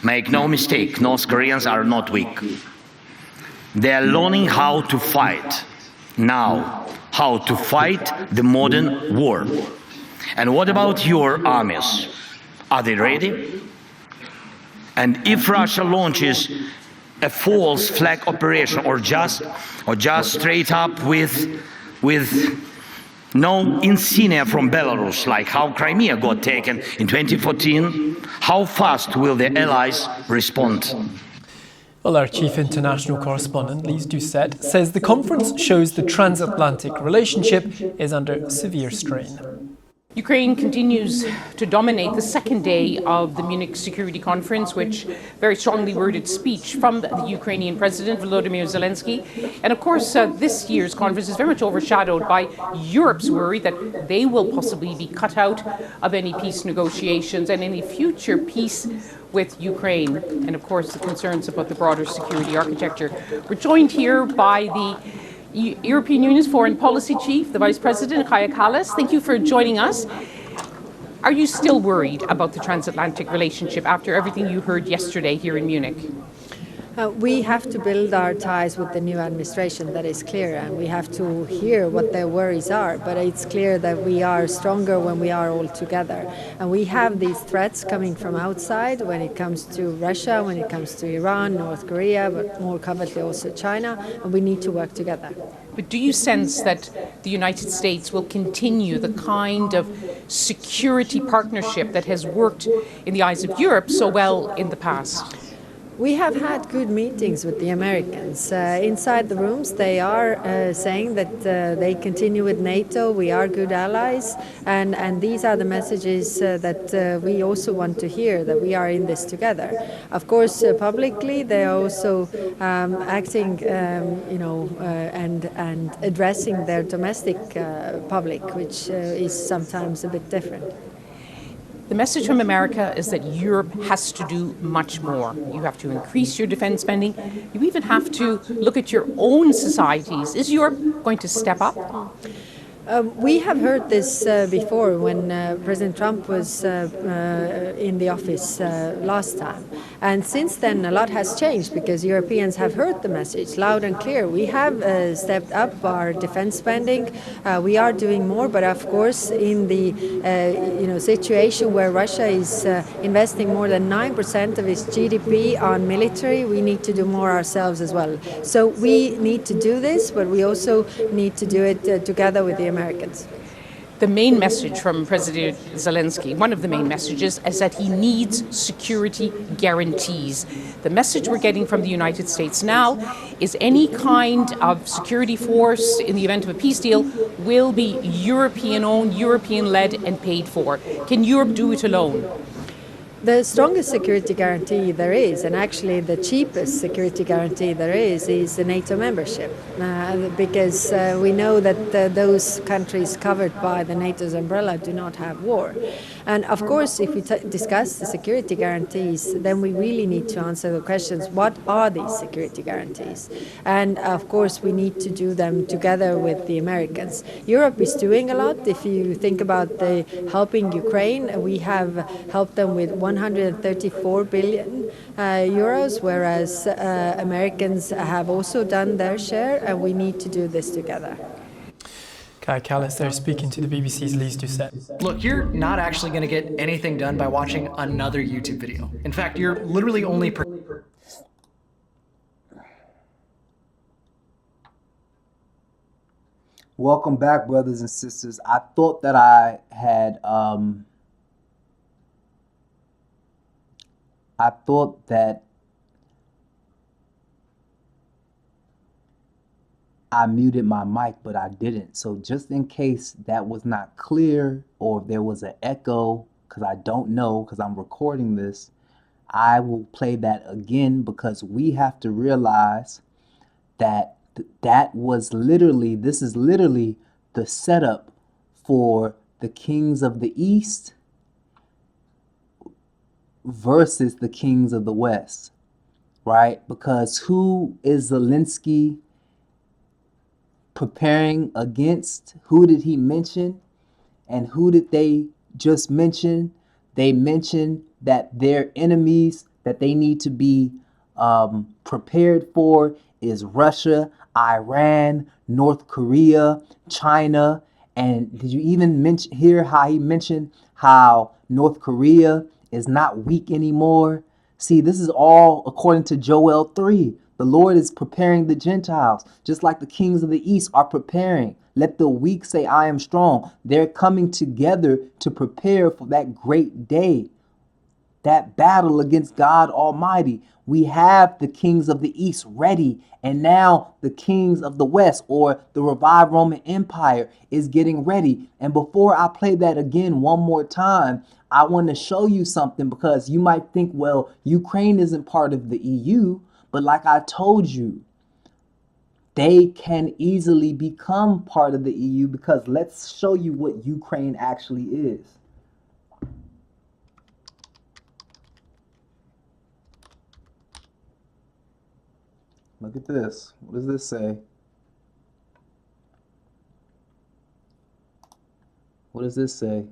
Make no mistake, North Koreans are not weak. They are learning how to fight. Now, how to fight the modern war. And what about your armies? Are they ready? And if Russia launches a false flag operation or just straight up with no insignia from Belarus, like how Crimea got taken in 2014, how fast will the allies respond? Well, our chief international correspondent, Lise Doucette, says the conference shows the transatlantic relationship is under severe strain. Ukraine continues to dominate the second day of the Munich Security Conference, which very strongly worded speech from the Ukrainian President Volodymyr Zelensky. And of course, this year's conference is very much overshadowed by Europe's worry that they will possibly be cut out of any peace negotiations and any future peace with Ukraine, and of course the concerns about the broader security architecture. We're joined here by the European Union's Foreign Policy Chief, the Vice President, Kaja Kallas. Thank you for joining us. Are you still worried about the transatlantic relationship after everything you heard yesterday here in Munich? We have to build our ties with the new administration, that is clear, and we have to hear what their worries are. But it's clear that we are stronger when we are all together. And we have these threats coming from outside when it comes to Russia, when it comes to Iran, North Korea, but more covertly also China, and we need to work together. But do you sense that the United States will continue the kind of security partnership that has worked in the eyes of Europe so well in the past? We have had good meetings with the Americans. Inside the rooms, they are saying that they continue with NATO, we are good allies, and these are the messages that we also want to hear, that we are in this together. Of course, publicly, they are also acting, and addressing their domestic public, which is sometimes a bit different. The message from America is that Europe has to do much more. You have to increase your defense spending. You even have to look at your own societies. Is Europe going to step up? We have heard this before when President Trump was in the office last time. And since then, a lot has changed because Europeans have heard the message loud and clear. We have stepped up our defense spending. We are doing more, but of course, in the situation where Russia is investing more than 9% of its GDP on military, we need to do more ourselves as well. So we need to do this, but we also need to do it together with the Americans. The main message from President Zelensky, one of the main messages, is that he needs security guarantees. The message we're getting from the United States now is any kind of security force in the event of a peace deal will be European-owned, European-led and paid for. Can Europe do it alone? The strongest security guarantee there is, and actually the cheapest security guarantee there is the NATO membership. Because we know that those countries covered by the NATO's umbrella do not have war. And of course, if we discuss the security guarantees, then we really need to answer the questions, what are these security guarantees? And of course, we need to do them together with the Americans. Europe is doing a lot. If you think about the helping Ukraine, we have helped them with 134 billion euros, whereas Americans have also done their share, and we need to do this together. Kai Kallis there speaking to the BBC's Lise Doucet. Look, you're not actually going to get anything done by watching another YouTube video. In fact, you're literally only... Welcome back, brothers and sisters. I thought that I had I muted my mic, but I didn't. So just in case that was not clear or if there was an echo, because I don't know, because I'm recording this, I will play that again, because we have to realize that this is literally the setup for the kings of the East versus the kings of the West, right? Because who is Zelensky preparing against? Who did he mention? And who did they just mention? They mentioned that their enemies that they need to be prepared for is Russia, Iran, North Korea, China. And did you even hear how he mentioned how North Korea is not weak anymore? See, this is all according to Joel 3. The Lord is preparing the Gentiles, just like the kings of the East are preparing. Let the weak say, I am strong. They're coming together to prepare for that great day, that battle against God Almighty. We have the kings of the East ready, and now the kings of the West, or the revived Roman Empire, is getting ready. And before I play that again one more time, I want to show you something, because you might think, well, Ukraine isn't part of the EU, but like I told you, they can easily become part of the EU, because let's show you what Ukraine actually is. Look at this. What does this say? What does this say?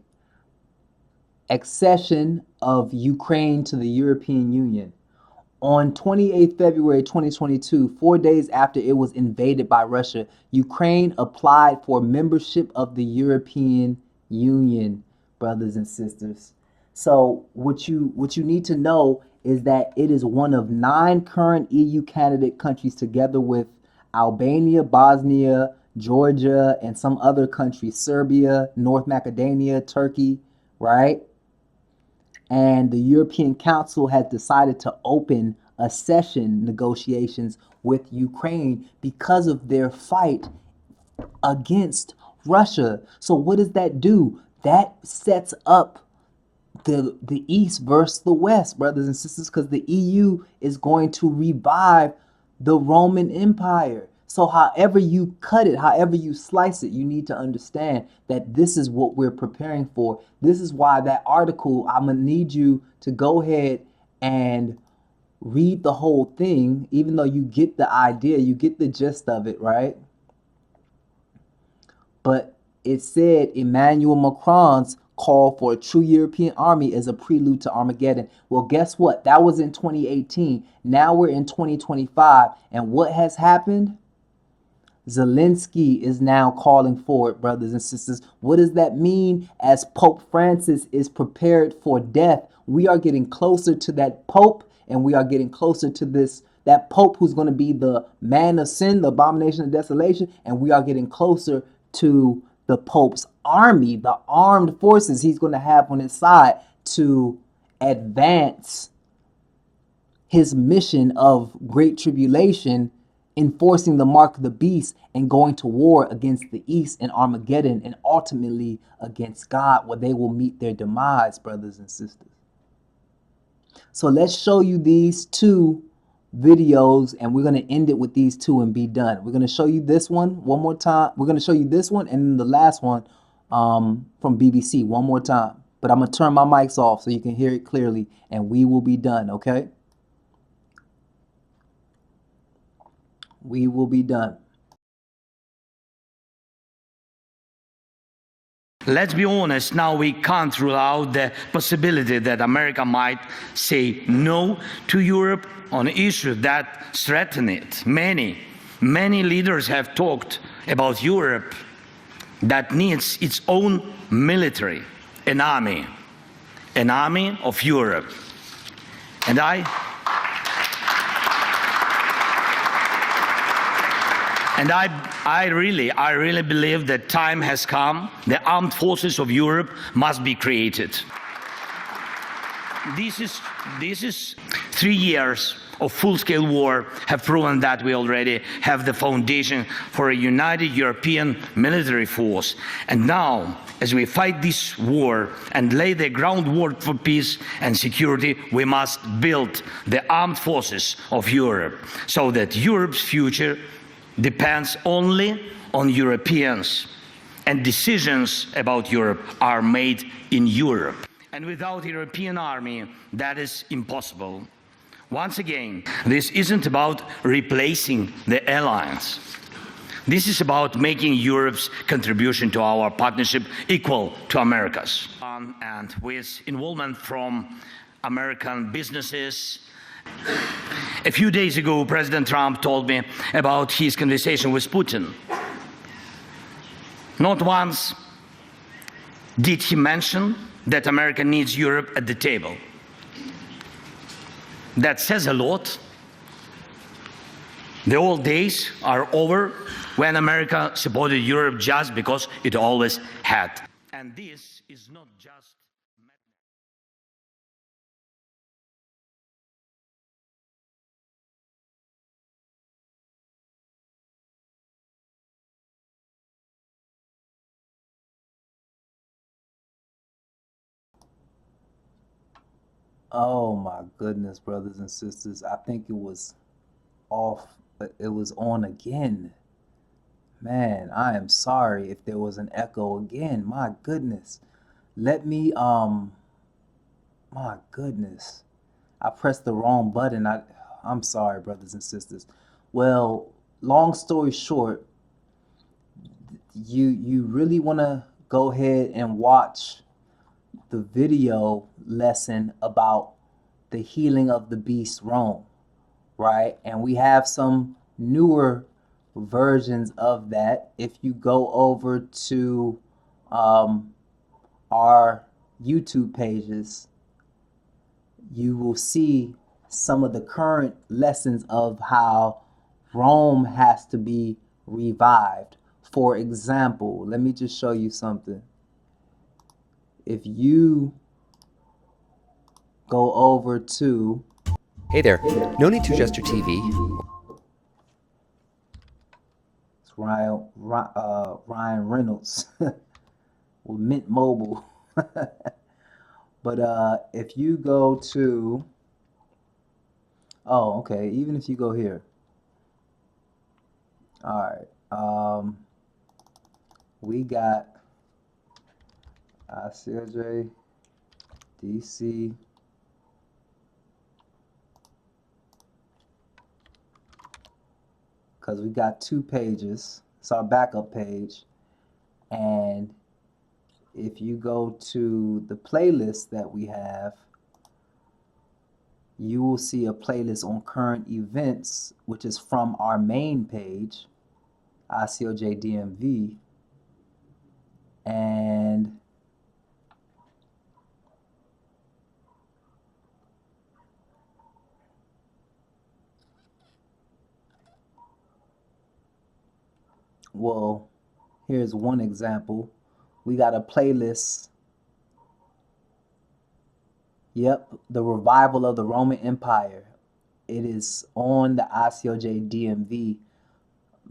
Accession of Ukraine to the European Union. On 28 February 2022, 4 days after it was invaded by Russia, Ukraine applied for membership of the European Union, brothers and sisters. So what you need to know is that it is one of 9 current EU candidate countries, together with Albania, Bosnia, Georgia, and some other countries, Serbia, North Macedonia, Turkey, right? And the European Council has decided to open accession negotiations with Ukraine because of their fight against Russia. So what does that do? That sets up the East versus the West, brothers and sisters, because the EU is going to revive the Roman Empire. So however you cut it, however you slice it, you need to understand that this is what we're preparing for. This is why that article, I'm going to need you to go ahead and read the whole thing, even though you get the idea, you get the gist of it, right? But it said Emmanuel Macron's call for a true European army is a prelude to Armageddon. Well, guess what? That was in 2018. Now we're in 2025. And what has happened? Zelensky is now calling for it, brothers and sisters. What does that mean? As Pope Francis is prepared for death, we are getting closer to that Pope, and we are getting closer to that Pope who's going to be the man of sin, the abomination of desolation, and we are getting closer to the Pope's army, the armed forces he's going to have on his side to advance his mission of great tribulation, enforcing the mark of the beast and going to war against the east in Armageddon and ultimately against God, where they will meet their demise, brothers and sisters. So let's show you these two videos, and we're going to end it with these two and be done. We're going to show you this one more time. We're going to show you this one and then the last one from BBC one more time. But I'm going to turn my mics off so you can hear it clearly, and we will be done, okay? We will be done. Let's be honest, now we can't rule out the possibility that America might say no to Europe on issues that threaten it. Many leaders have talked about Europe that needs its own military, an army of Europe. And I really believe that time has come. The armed forces of Europe must be created. This is 3 years of full-scale war have proven that we already have the foundation for a united European military force. And now, as we fight this war and lay the groundwork for peace and security, we must build the armed forces of Europe so that Europe's future depends only on Europeans, and decisions about Europe are made in Europe. And without a European army, that is impossible. Once again, this isn't about replacing the alliance. This is about making Europe's contribution to our partnership equal to America's. And with involvement from American businesses. A few days ago, President Trump told me about his conversation with Putin. Not once did he mention that America needs Europe at the table. That says a lot. The old days are over when America supported Europe just because it always had. And this is not just Oh my goodness, brothers and sisters. I think it was off. It was on again. Man, I am sorry if there was an echo again. My goodness. Let me, my goodness. I pressed the wrong button. I'm sorry, brothers and sisters. Well, long story short, you really want to go ahead and watch the video lesson about the healing of the beast Rome, right? And we have some newer versions of that. If you go over to our YouTube pages, you will see some of the current lessons of how Rome has to be revived. For example, let me just show you something. If you go over to... Hey there, no need to adjust your TV. It's Ryan Reynolds with Mint Mobile. But if you go to... Oh, okay, even if you go here. All right. We got ICJ, DC, because we got two pages. It's our backup page. And if you go to the playlist that we have, you will see a playlist on current events, which is from our main page, ICOJ DMV. And well, here's one example. We got a playlist. Yep, the revival of the Roman Empire. It is on the ICOJ DMV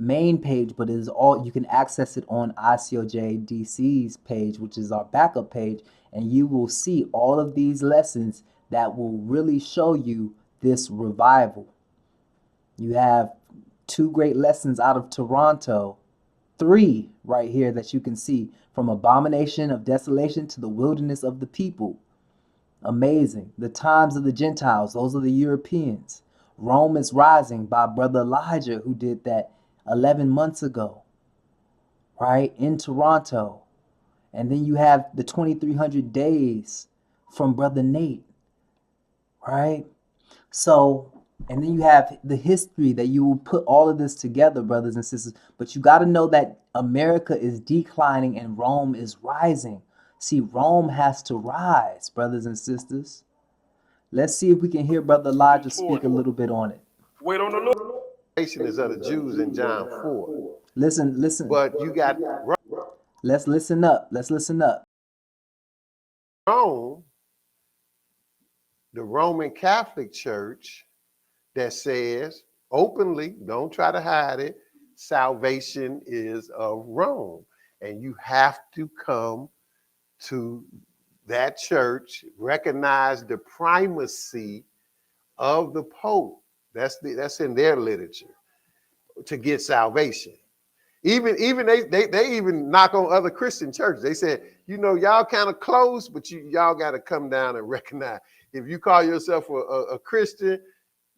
main page, but it is all, you can access it on ICOJ DC's page, which is our backup page, and you will see all of these lessons that will really show you this revival. You have 2 great lessons out of Toronto, 3 right here that you can see, from abomination of desolation to the wilderness of the people. Amazing. The times of the Gentiles, those are the Europeans. Rome is rising by Brother Elijah, who did that 11 months ago, right, in Toronto. And then you have the 2300 days from Brother Nate, right? So, and then you have the history that you will put all of this together, brothers and sisters. But you got to know that America is declining and Rome is rising. See, Rome has to rise, brothers and sisters. Let's see if we can hear Brother Elijah speak a little bit on it. Wait on the Lord. Is of the Jews in John 4. Listen. But you got Let's listen up. Rome, the Roman Catholic Church, that says openly, don't try to hide it, salvation is of Rome. And you have to come to that church, recognize the primacy of the Pope. That's in their literature, to get salvation. Even they even knock on other Christian churches. They said, y'all kind of close, but y'all got to come down and recognize. If you call yourself a Christian,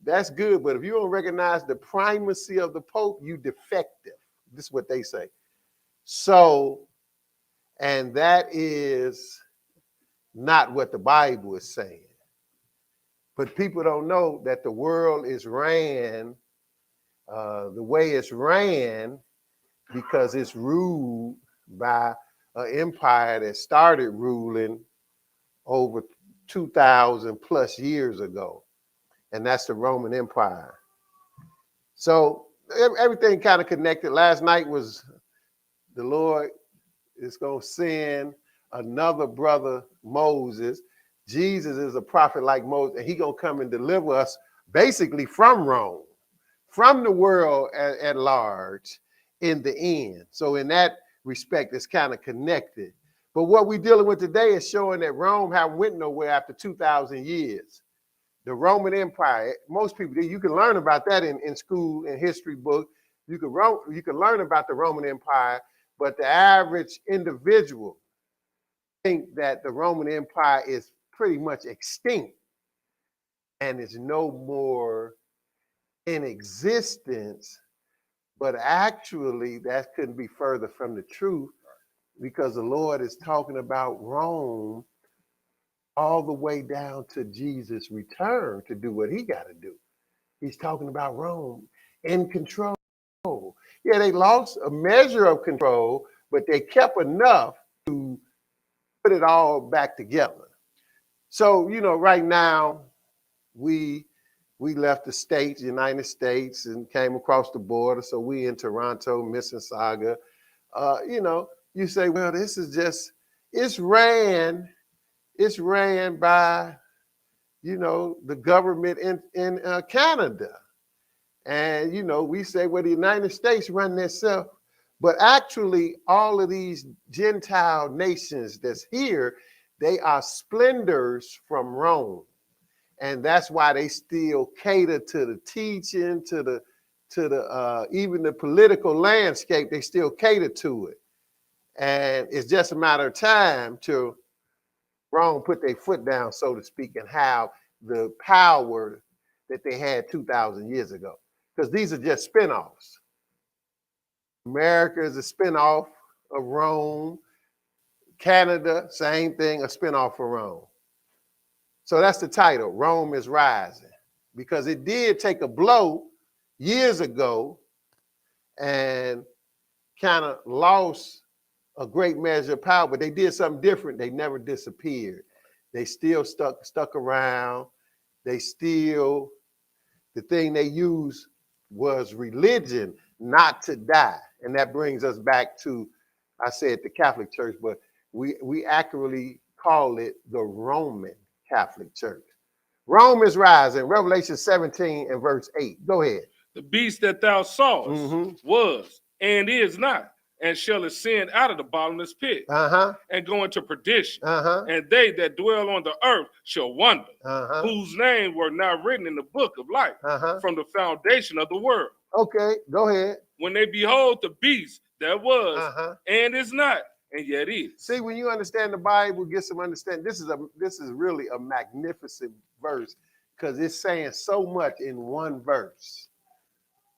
that's good. But if you don't recognize the primacy of the Pope, you defective. This is what they say. So, and that is not what the Bible is saying. But people don't know that the world is ran the way it's ran because it's ruled by an empire that started ruling over 2,000 plus years ago. And that's the Roman Empire. So everything kind of connected. Last night was the Lord is going to send another brother, Moses. Jesus is a prophet like Moses, and he going to come and deliver us basically from Rome, from the world at large in the end. So in that respect, it's kind of connected. But what we're dealing with today is showing that Rome haven't went nowhere after 2,000 years. The Roman Empire, most people, you can learn about that in school, in history book. You can learn about the Roman Empire, but the average individual think that the Roman Empire is pretty much extinct and is no more in existence. But actually, that couldn't be further from the truth, because the Lord is talking about Rome all the way down to Jesus' return to do what he got to do. He's talking about Rome in control. Yeah, they lost a measure of control, but they kept enough to put it all back together. So, right now, we left the States, United States, and came across the border. So we in Toronto, Mississauga. You say, well, this is just, it's ran by, the government in Canada. And, we say, well, the United States run themselves. But actually, all of these Gentile nations that's here, they are splendors from Rome. And that's why they still cater to the teaching, to the even the political landscape, they still cater to it. And it's just a matter of time till Rome put their foot down, so to speak, and have the power that they had 2,000 years ago. Because these are just spinoffs. America is a spinoff of Rome. Canada, same thing, a spinoff of Rome. So that's the title, Rome is Rising, because it did take a blow years ago and kind of lost a great measure of power, but they did something different. They never disappeared. They still stuck around. They still, the thing they used was religion, not to die. And that brings us back to, I said the Catholic Church, but we accurately call it the Roman Catholic Church. Rome is rising, Revelation 17 and verse 8. Go ahead. The beast that thou sawest was and is not, and shall ascend out of the bottomless pit and go into perdition. And they that dwell on the earth shall wonder, whose name were not written in the book of life from the foundation of the world. Okay, go ahead. When they behold the beast that was and is not, and yet is. See, when you understand the Bible, get some understanding. This is really a magnificent verse because it's saying so much in one verse.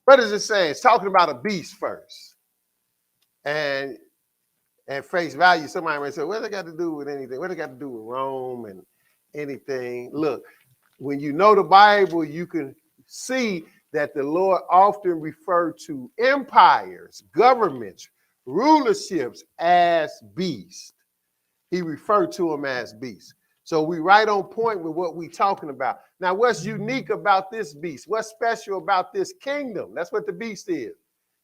What is it saying? It's talking about a beast first. And at face value, somebody might say, what it got to do with anything? What it got to do with Rome and anything? Look, when you know the Bible, you can see that the Lord often referred to empires, governments, rulerships as beasts. He referred to them as beasts. So we right on point with what we're talking about. Now, what's unique about this beast? What's special about this kingdom? That's what the beast is.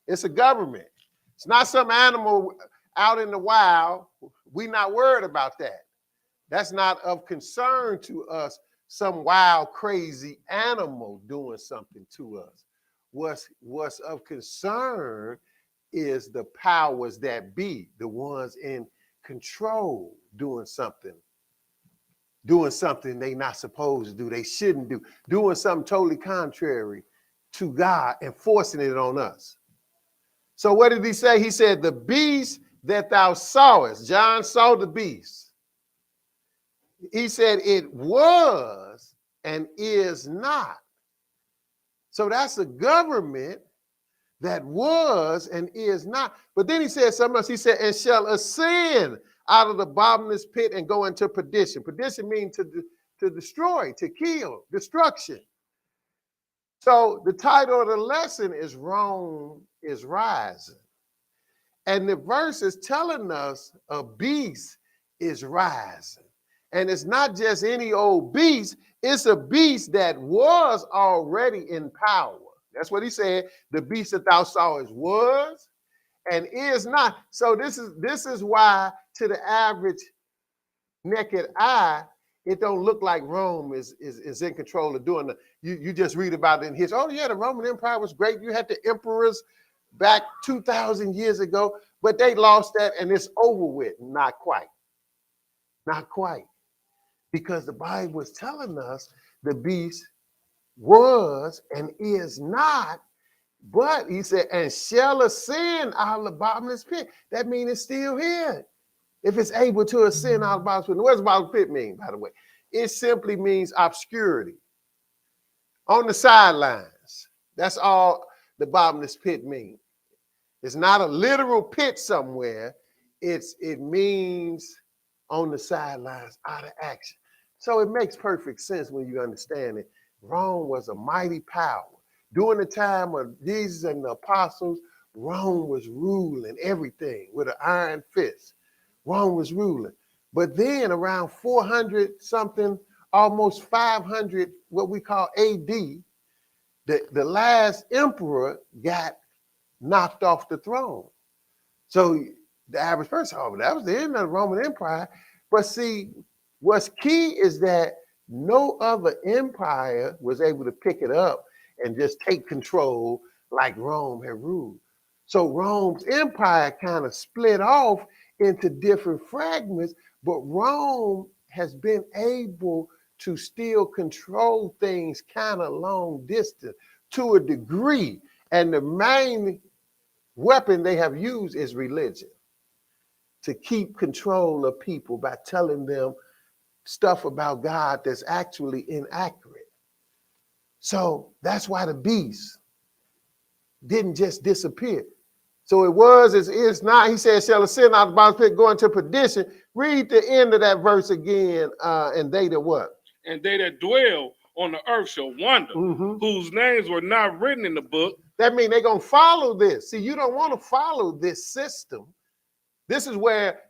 It's a government. It's not some animal out in the wild. We're not worried about that. That's not of concern to us, some wild, crazy animal doing something to us. What's of concern is the powers that be, the ones in control, doing something they not supposed to do, they shouldn't do, doing something totally contrary to God and forcing it on us. So what did he say? He said, the beast that thou sawest. John saw the beast. He said it was and is not. So that's a government that was and is not. But then he said something else. He said, and shall ascend out of the bottomless pit and go into perdition. Perdition means to destroy, to kill, destruction. So the title of the lesson is Rome is Rising. And the verse is telling us a beast is rising. And it's not just any old beast, it's a beast that was already in power. That's what he said. The beast that thou sawest was and is not. So this is why to the average naked eye, it don't look like Rome is in control of doing it. You just read about it in history. Oh yeah, the Roman Empire was great. You had the emperors back 2,000 years ago, but they lost that and it's over with. Not quite. Not quite. Because the Bible is telling us the beast was and is not, but he said, and shall ascend out of the bottomless pit. That means it's still here. If it's able to ascend out of the bottomless pit. What does bottomless pit mean, by the way? It simply means obscurity. On the sidelines. That's all the bottomless pit means. It's not a literal pit somewhere. It means on the sidelines, out of action. So it makes perfect sense when you understand it. Rome was a mighty power. During the time of Jesus and the apostles, Rome was ruling everything with an iron fist. Rome was ruling. But then around 400 something, almost 500, what we call AD, the last emperor got knocked off the throne. So the average person, oh, that was the end of the Roman Empire. But see, what's key is that no other empire was able to pick it up and just take control like Rome had ruled. So Rome's empire kind of split off into different fragments, but Rome has been able to still control things kind of long distance to a degree. And the main weapon they have used is religion to keep control of people by telling them stuff about God that's actually inaccurate. So that's why the beast didn't just disappear. So it was, it is not. He said, shall ascend out of the bottomless pit, go into perdition. Read the end of that verse again. And they that what? And they that dwell on the earth shall wonder, whose names were not written in the book. That means they're going to follow this. See, you don't want to follow this system. This is where,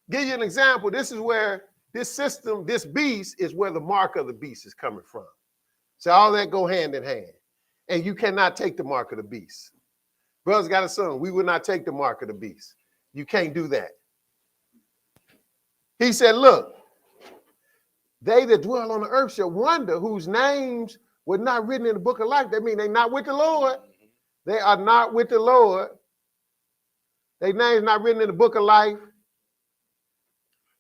give you an example, this is where this system, this beast is where the mark of the beast is coming from. So all that go hand in hand. And you cannot take the mark of the beast. Brothers got a son, we will not take the mark of the beast. You can't do that. He said, look, they that dwell on the earth shall wonder, whose names were not written in the book of life. That means they're not with the Lord. They are not with the Lord. Their names not written in the book of life.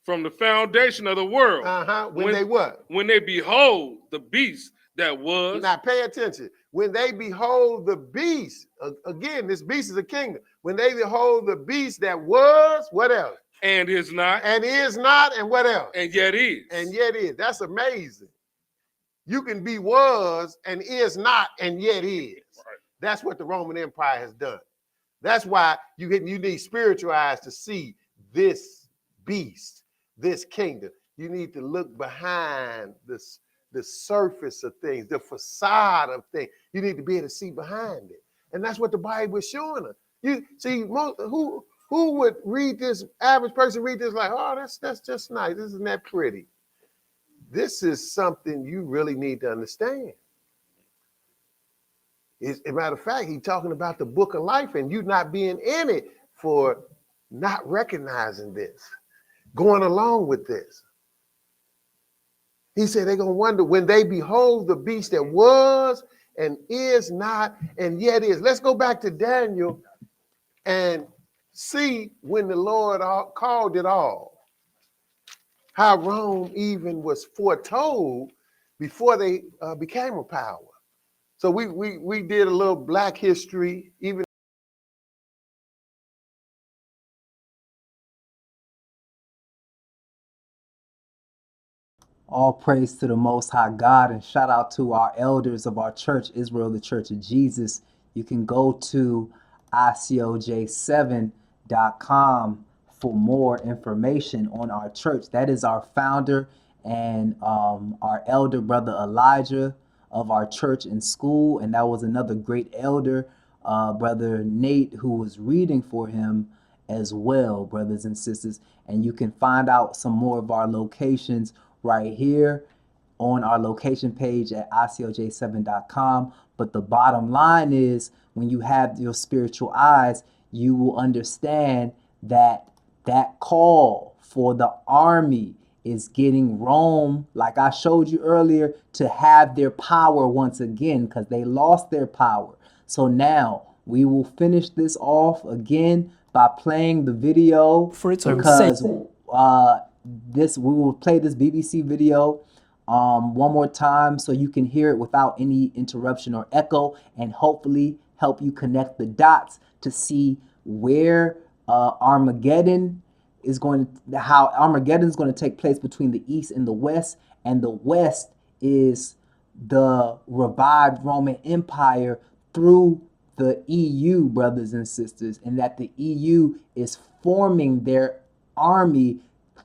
From the foundation of the world. When they what? When they behold the beast that was. Now pay attention. When they behold the beast, again, this beast is a kingdom. When they behold the beast that was, what else? And is not. And is not, and what else? And yet is. And yet is. That's amazing. You can be was and is not, and yet is. Right. That's what the Roman Empire has done. That's why you need spiritual eyes to see this beast, this kingdom. You need to look behind the surface of things, the facade of things. You need to be able to see behind it. And that's what the Bible is showing us. You see, who would read this, average person read this like, oh, that's just nice. Isn't that pretty? This is something you really need to understand. As a matter of fact, he's talking about the book of life and you not being in it for not recognizing this, going along with this. He said they're going to wonder when they behold the beast that was and is not and yet is. Let's go back to Daniel and see when the Lord called it all. How Rome even was foretold before they became a power. So we did a little black history, even All praise to the Most High God, and shout out to our elders of our church, Israel, the Church of Jesus. You can go to ICOJ7.com for more information on our church. That is our founder and our elder brother Elijah of our church and school. And that was another great elder, brother Nate, who was reading for him as well, brothers and sisters. And you can find out some more of our locations right here on our location page at ICOJ7.com. But the bottom line is, when you have your spiritual eyes, you will understand that that call for the army is getting Rome, like I showed you earlier, to have their power once again, because they lost their power. So now we will finish this off again by playing the video for its own sake. We will play this BBC video one more time so you can hear it without any interruption or echo, and hopefully help you connect the dots to see where Armageddon is going to, how Armageddon is going to take place between the East and the West, and the West is the revived Roman Empire through the EU, brothers and sisters, and that the EU is forming their army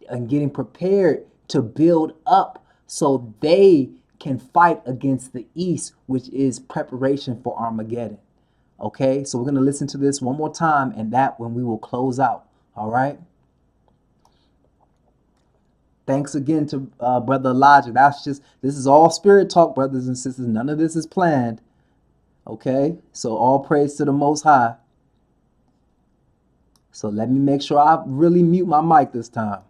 and getting prepared to build up so they can fight against the East, which is preparation for Armageddon. Okay, so we're going to listen to this one more time, and that when we will close out. All right. Thanks again to Brother Elijah. This is all spirit talk, brothers and sisters. None of this is planned. Okay, so all praise to the Most High. So let me make sure I really mute my mic this time.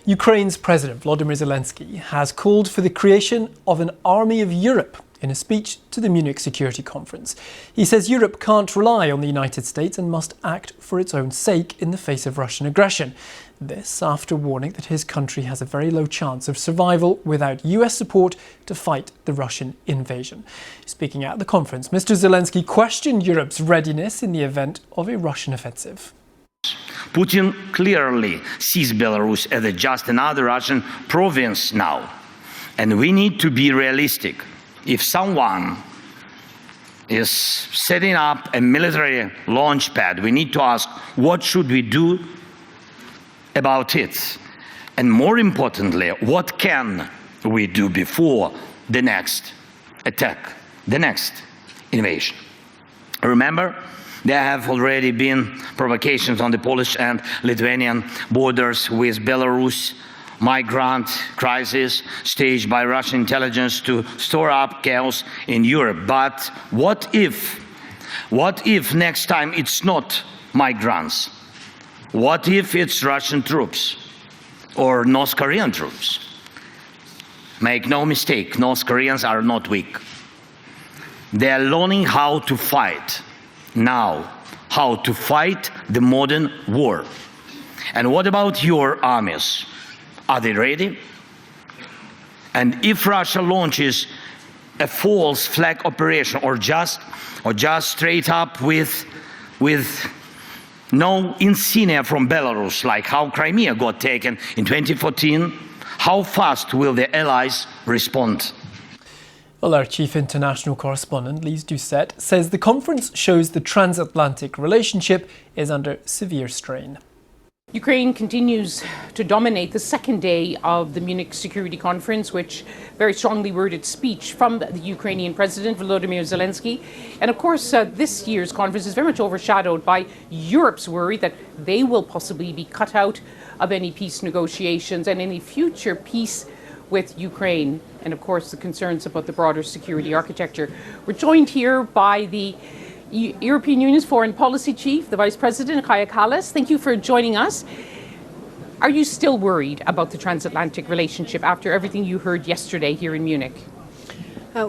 Ukraine's President Volodymyr Zelensky has called for the creation of an army of Europe in a speech to the Munich Security Conference. He says Europe can't rely on the United States and must act for its own sake in the face of Russian aggression. This after warning that his country has a very low chance of survival without US support to fight the Russian invasion. Speaking at the conference, Mr. Zelensky questioned Europe's readiness in the event of a Russian offensive. Putin clearly sees Belarus as just another Russian province now. And we need to be realistic. If someone is setting up a military launch pad, we need to ask, what should we do about it? And more importantly, what can we do before the next attack, the next invasion? Remember, there have already been provocations on the Polish and Lithuanian borders with Belarus, migrant crisis staged by Russian intelligence to store up chaos in Europe. But what if next time it's not migrants? What if it's Russian troops or North Korean troops? Make no mistake, North Koreans are not weak. They are learning how to fight now, how to fight the modern war. And what about your armies? Are they ready? And if Russia launches a false flag operation or just straight up with no insignia from Belarus, like how Crimea got taken in 2014, how fast will the allies respond? Well, our chief international correspondent, Lise Doucette, says the conference shows the transatlantic relationship is under severe strain. Ukraine continues to dominate the second day of the Munich Security Conference, which very strongly worded speech from the Ukrainian President Volodymyr Zelensky. And of course, this year's conference is very much overshadowed by Europe's worry that they will possibly be cut out of any peace negotiations and any future peace with Ukraine. And of course, the concerns about the broader security architecture. We're joined here by the European Union's Foreign Policy Chief, the Vice President, Kaja Kallas. Thank you for joining us. Are you still worried about the transatlantic relationship after everything you heard yesterday here in Munich?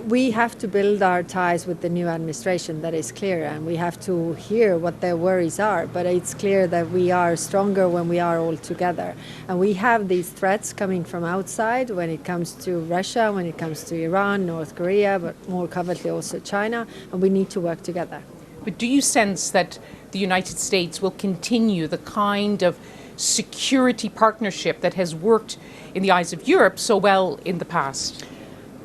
We have to build our ties with the new administration, that is clear, and we have to hear what their worries are. But it's clear that we are stronger when we are all together. And we have these threats coming from outside when it comes to Russia, when it comes to Iran, North Korea, but more covertly also China, and we need to work together. But do you sense that the United States will continue the kind of security partnership that has worked in the eyes of Europe so well in the past?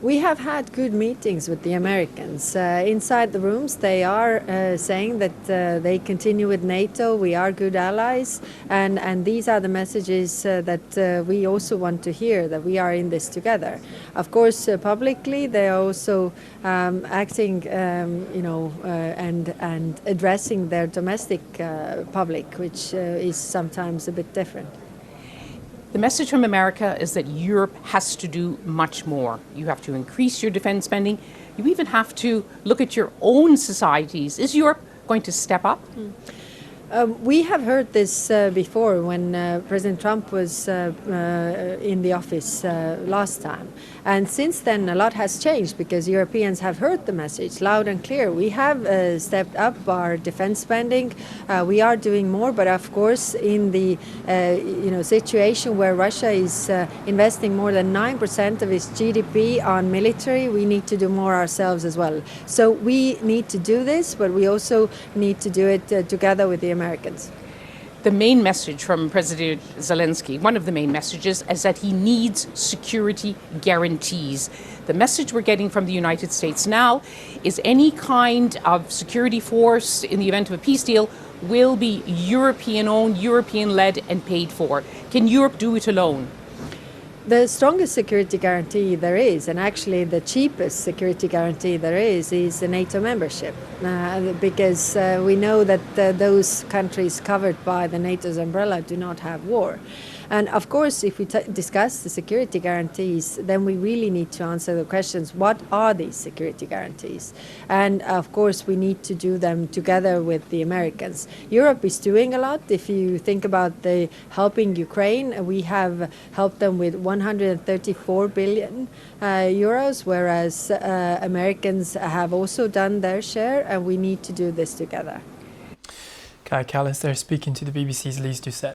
We have had good meetings with the Americans. Inside the rooms, they are saying that they continue with NATO, we are good allies, and these are the messages that we also want to hear, that we are in this together. Of course, publicly, they are also acting, and addressing their domestic public, which is sometimes a bit different. The message from America is that Europe has to do much more. You have to increase your defense spending. You even have to look at your own societies. Is Europe going to step up? We have heard this before when President Trump was in the office last time. And since then, a lot has changed because Europeans have heard the message loud and clear. We have stepped up our defense spending. We are doing more, but of course, in the situation where Russia is investing more than 9% of its GDP on military, we need to do more ourselves as well. So we need to do this, but we also need to do it together with the Americans. The main message from President Zelensky, one of the main messages, is that he needs security guarantees. The message we're getting from the United States now is any kind of security force in the event of a peace deal will be European-owned, European-led and paid for. Can Europe do it alone? The strongest security guarantee there is, and actually the cheapest security guarantee there is the NATO membership, because we know that those countries covered by the NATO's umbrella do not have war. And of course, if we discuss the security guarantees, then we really need to answer the questions, what are these security guarantees? And of course, we need to do them together with the Americans. Europe is doing a lot. If you think about the helping Ukraine, we have helped them with 134 billion euros, whereas Americans have also done their share, and we need to do this together. Kaja Kallas there speaking to the BBC's Lise Doucette.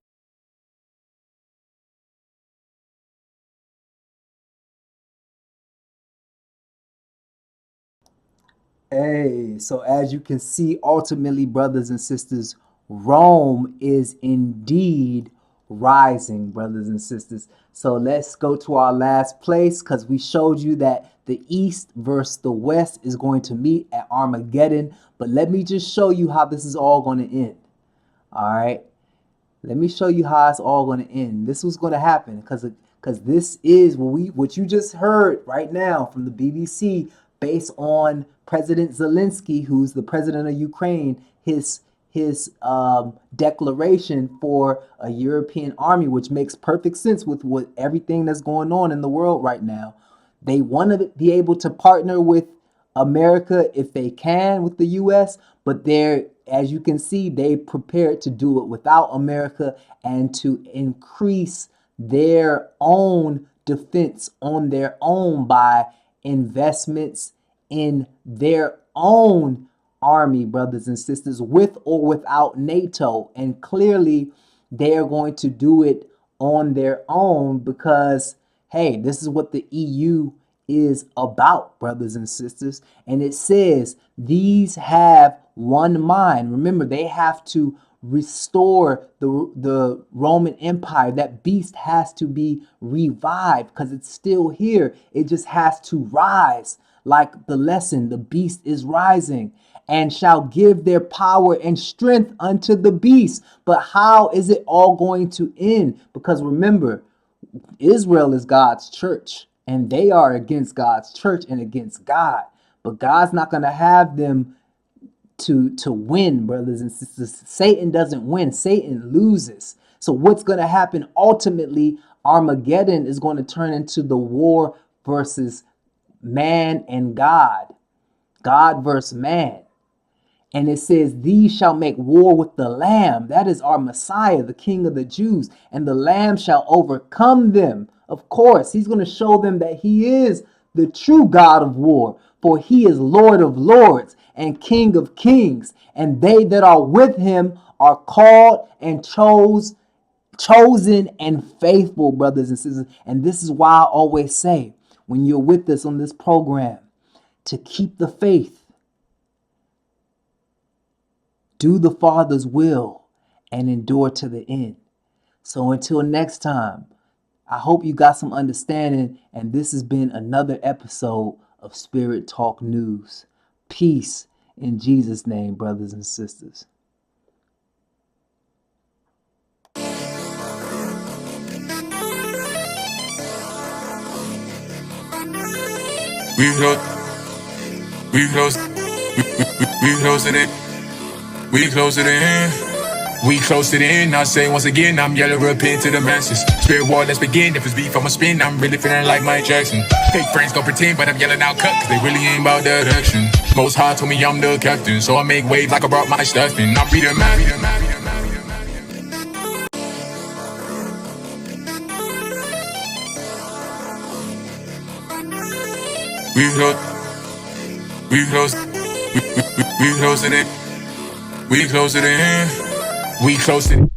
Hey, so as you can see, ultimately, brothers and sisters, Rome is indeed rising, brothers and sisters. So let's go to our last place, because we showed you that the East versus the West is going to meet at Armageddon. But let me just show you how this is all going to end. All right. Let me show you how it's all going to end. This was going to happen because this is what you just heard right now from the BBC, based on President Zelensky, who's the president of Ukraine, his declaration for a European army, which makes perfect sense with what everything that's going on in the world right now. They want to be able to partner with America if they can with the US, but they're, as you can see, they prepared to do it without America and to increase their own defense on their own by investments in their own army, brothers and sisters, with or without NATO. And clearly they are going to do it on their own because, hey, this is what the EU is about, brothers and sisters. And it says these have one mind. Remember, they have to restore the Roman Empire. That beast has to be revived because it's still here. It just has to rise. Like the lesson, the beast is rising, and shall give their power and strength unto the beast. But how is it all going to end? Because remember, Israel is God's church, and they are against God's church and against God. But God's not going to have them to win, brothers and sisters. Satan doesn't win. Satan loses. So what's going to happen ultimately, Armageddon is going to turn into the war versus man and God. God versus man. And it says, these shall make war with the Lamb. That is our Messiah, the King of the Jews. And the Lamb shall overcome them. Of course, he's going to show them that he is the true God of war. For he is Lord of lords and King of kings. And they that are with him are called and chosen and faithful, brothers and sisters. And this is why I always say, when you're with us on this program, to keep the faith, do the Father's will, and endure to the end. So until next time, I hope you got some understanding, and this has been another episode of Spirit Talk News. Peace in Jesus' name, brothers and sisters. We closing it. We close it in. We close it in. I say once again, I'm yelling repent to the masses. Spirit war, let's begin. If it's beef, I'ma spin. I'm really feeling like Mike Jackson. Fake friends gon' pretend, but I'm yelling out cut, cause they really ain't about that action. Most High told me I'm the captain, so I make waves like I brought my stuff in. I'm reading map. We closing it. We close it in. We close it.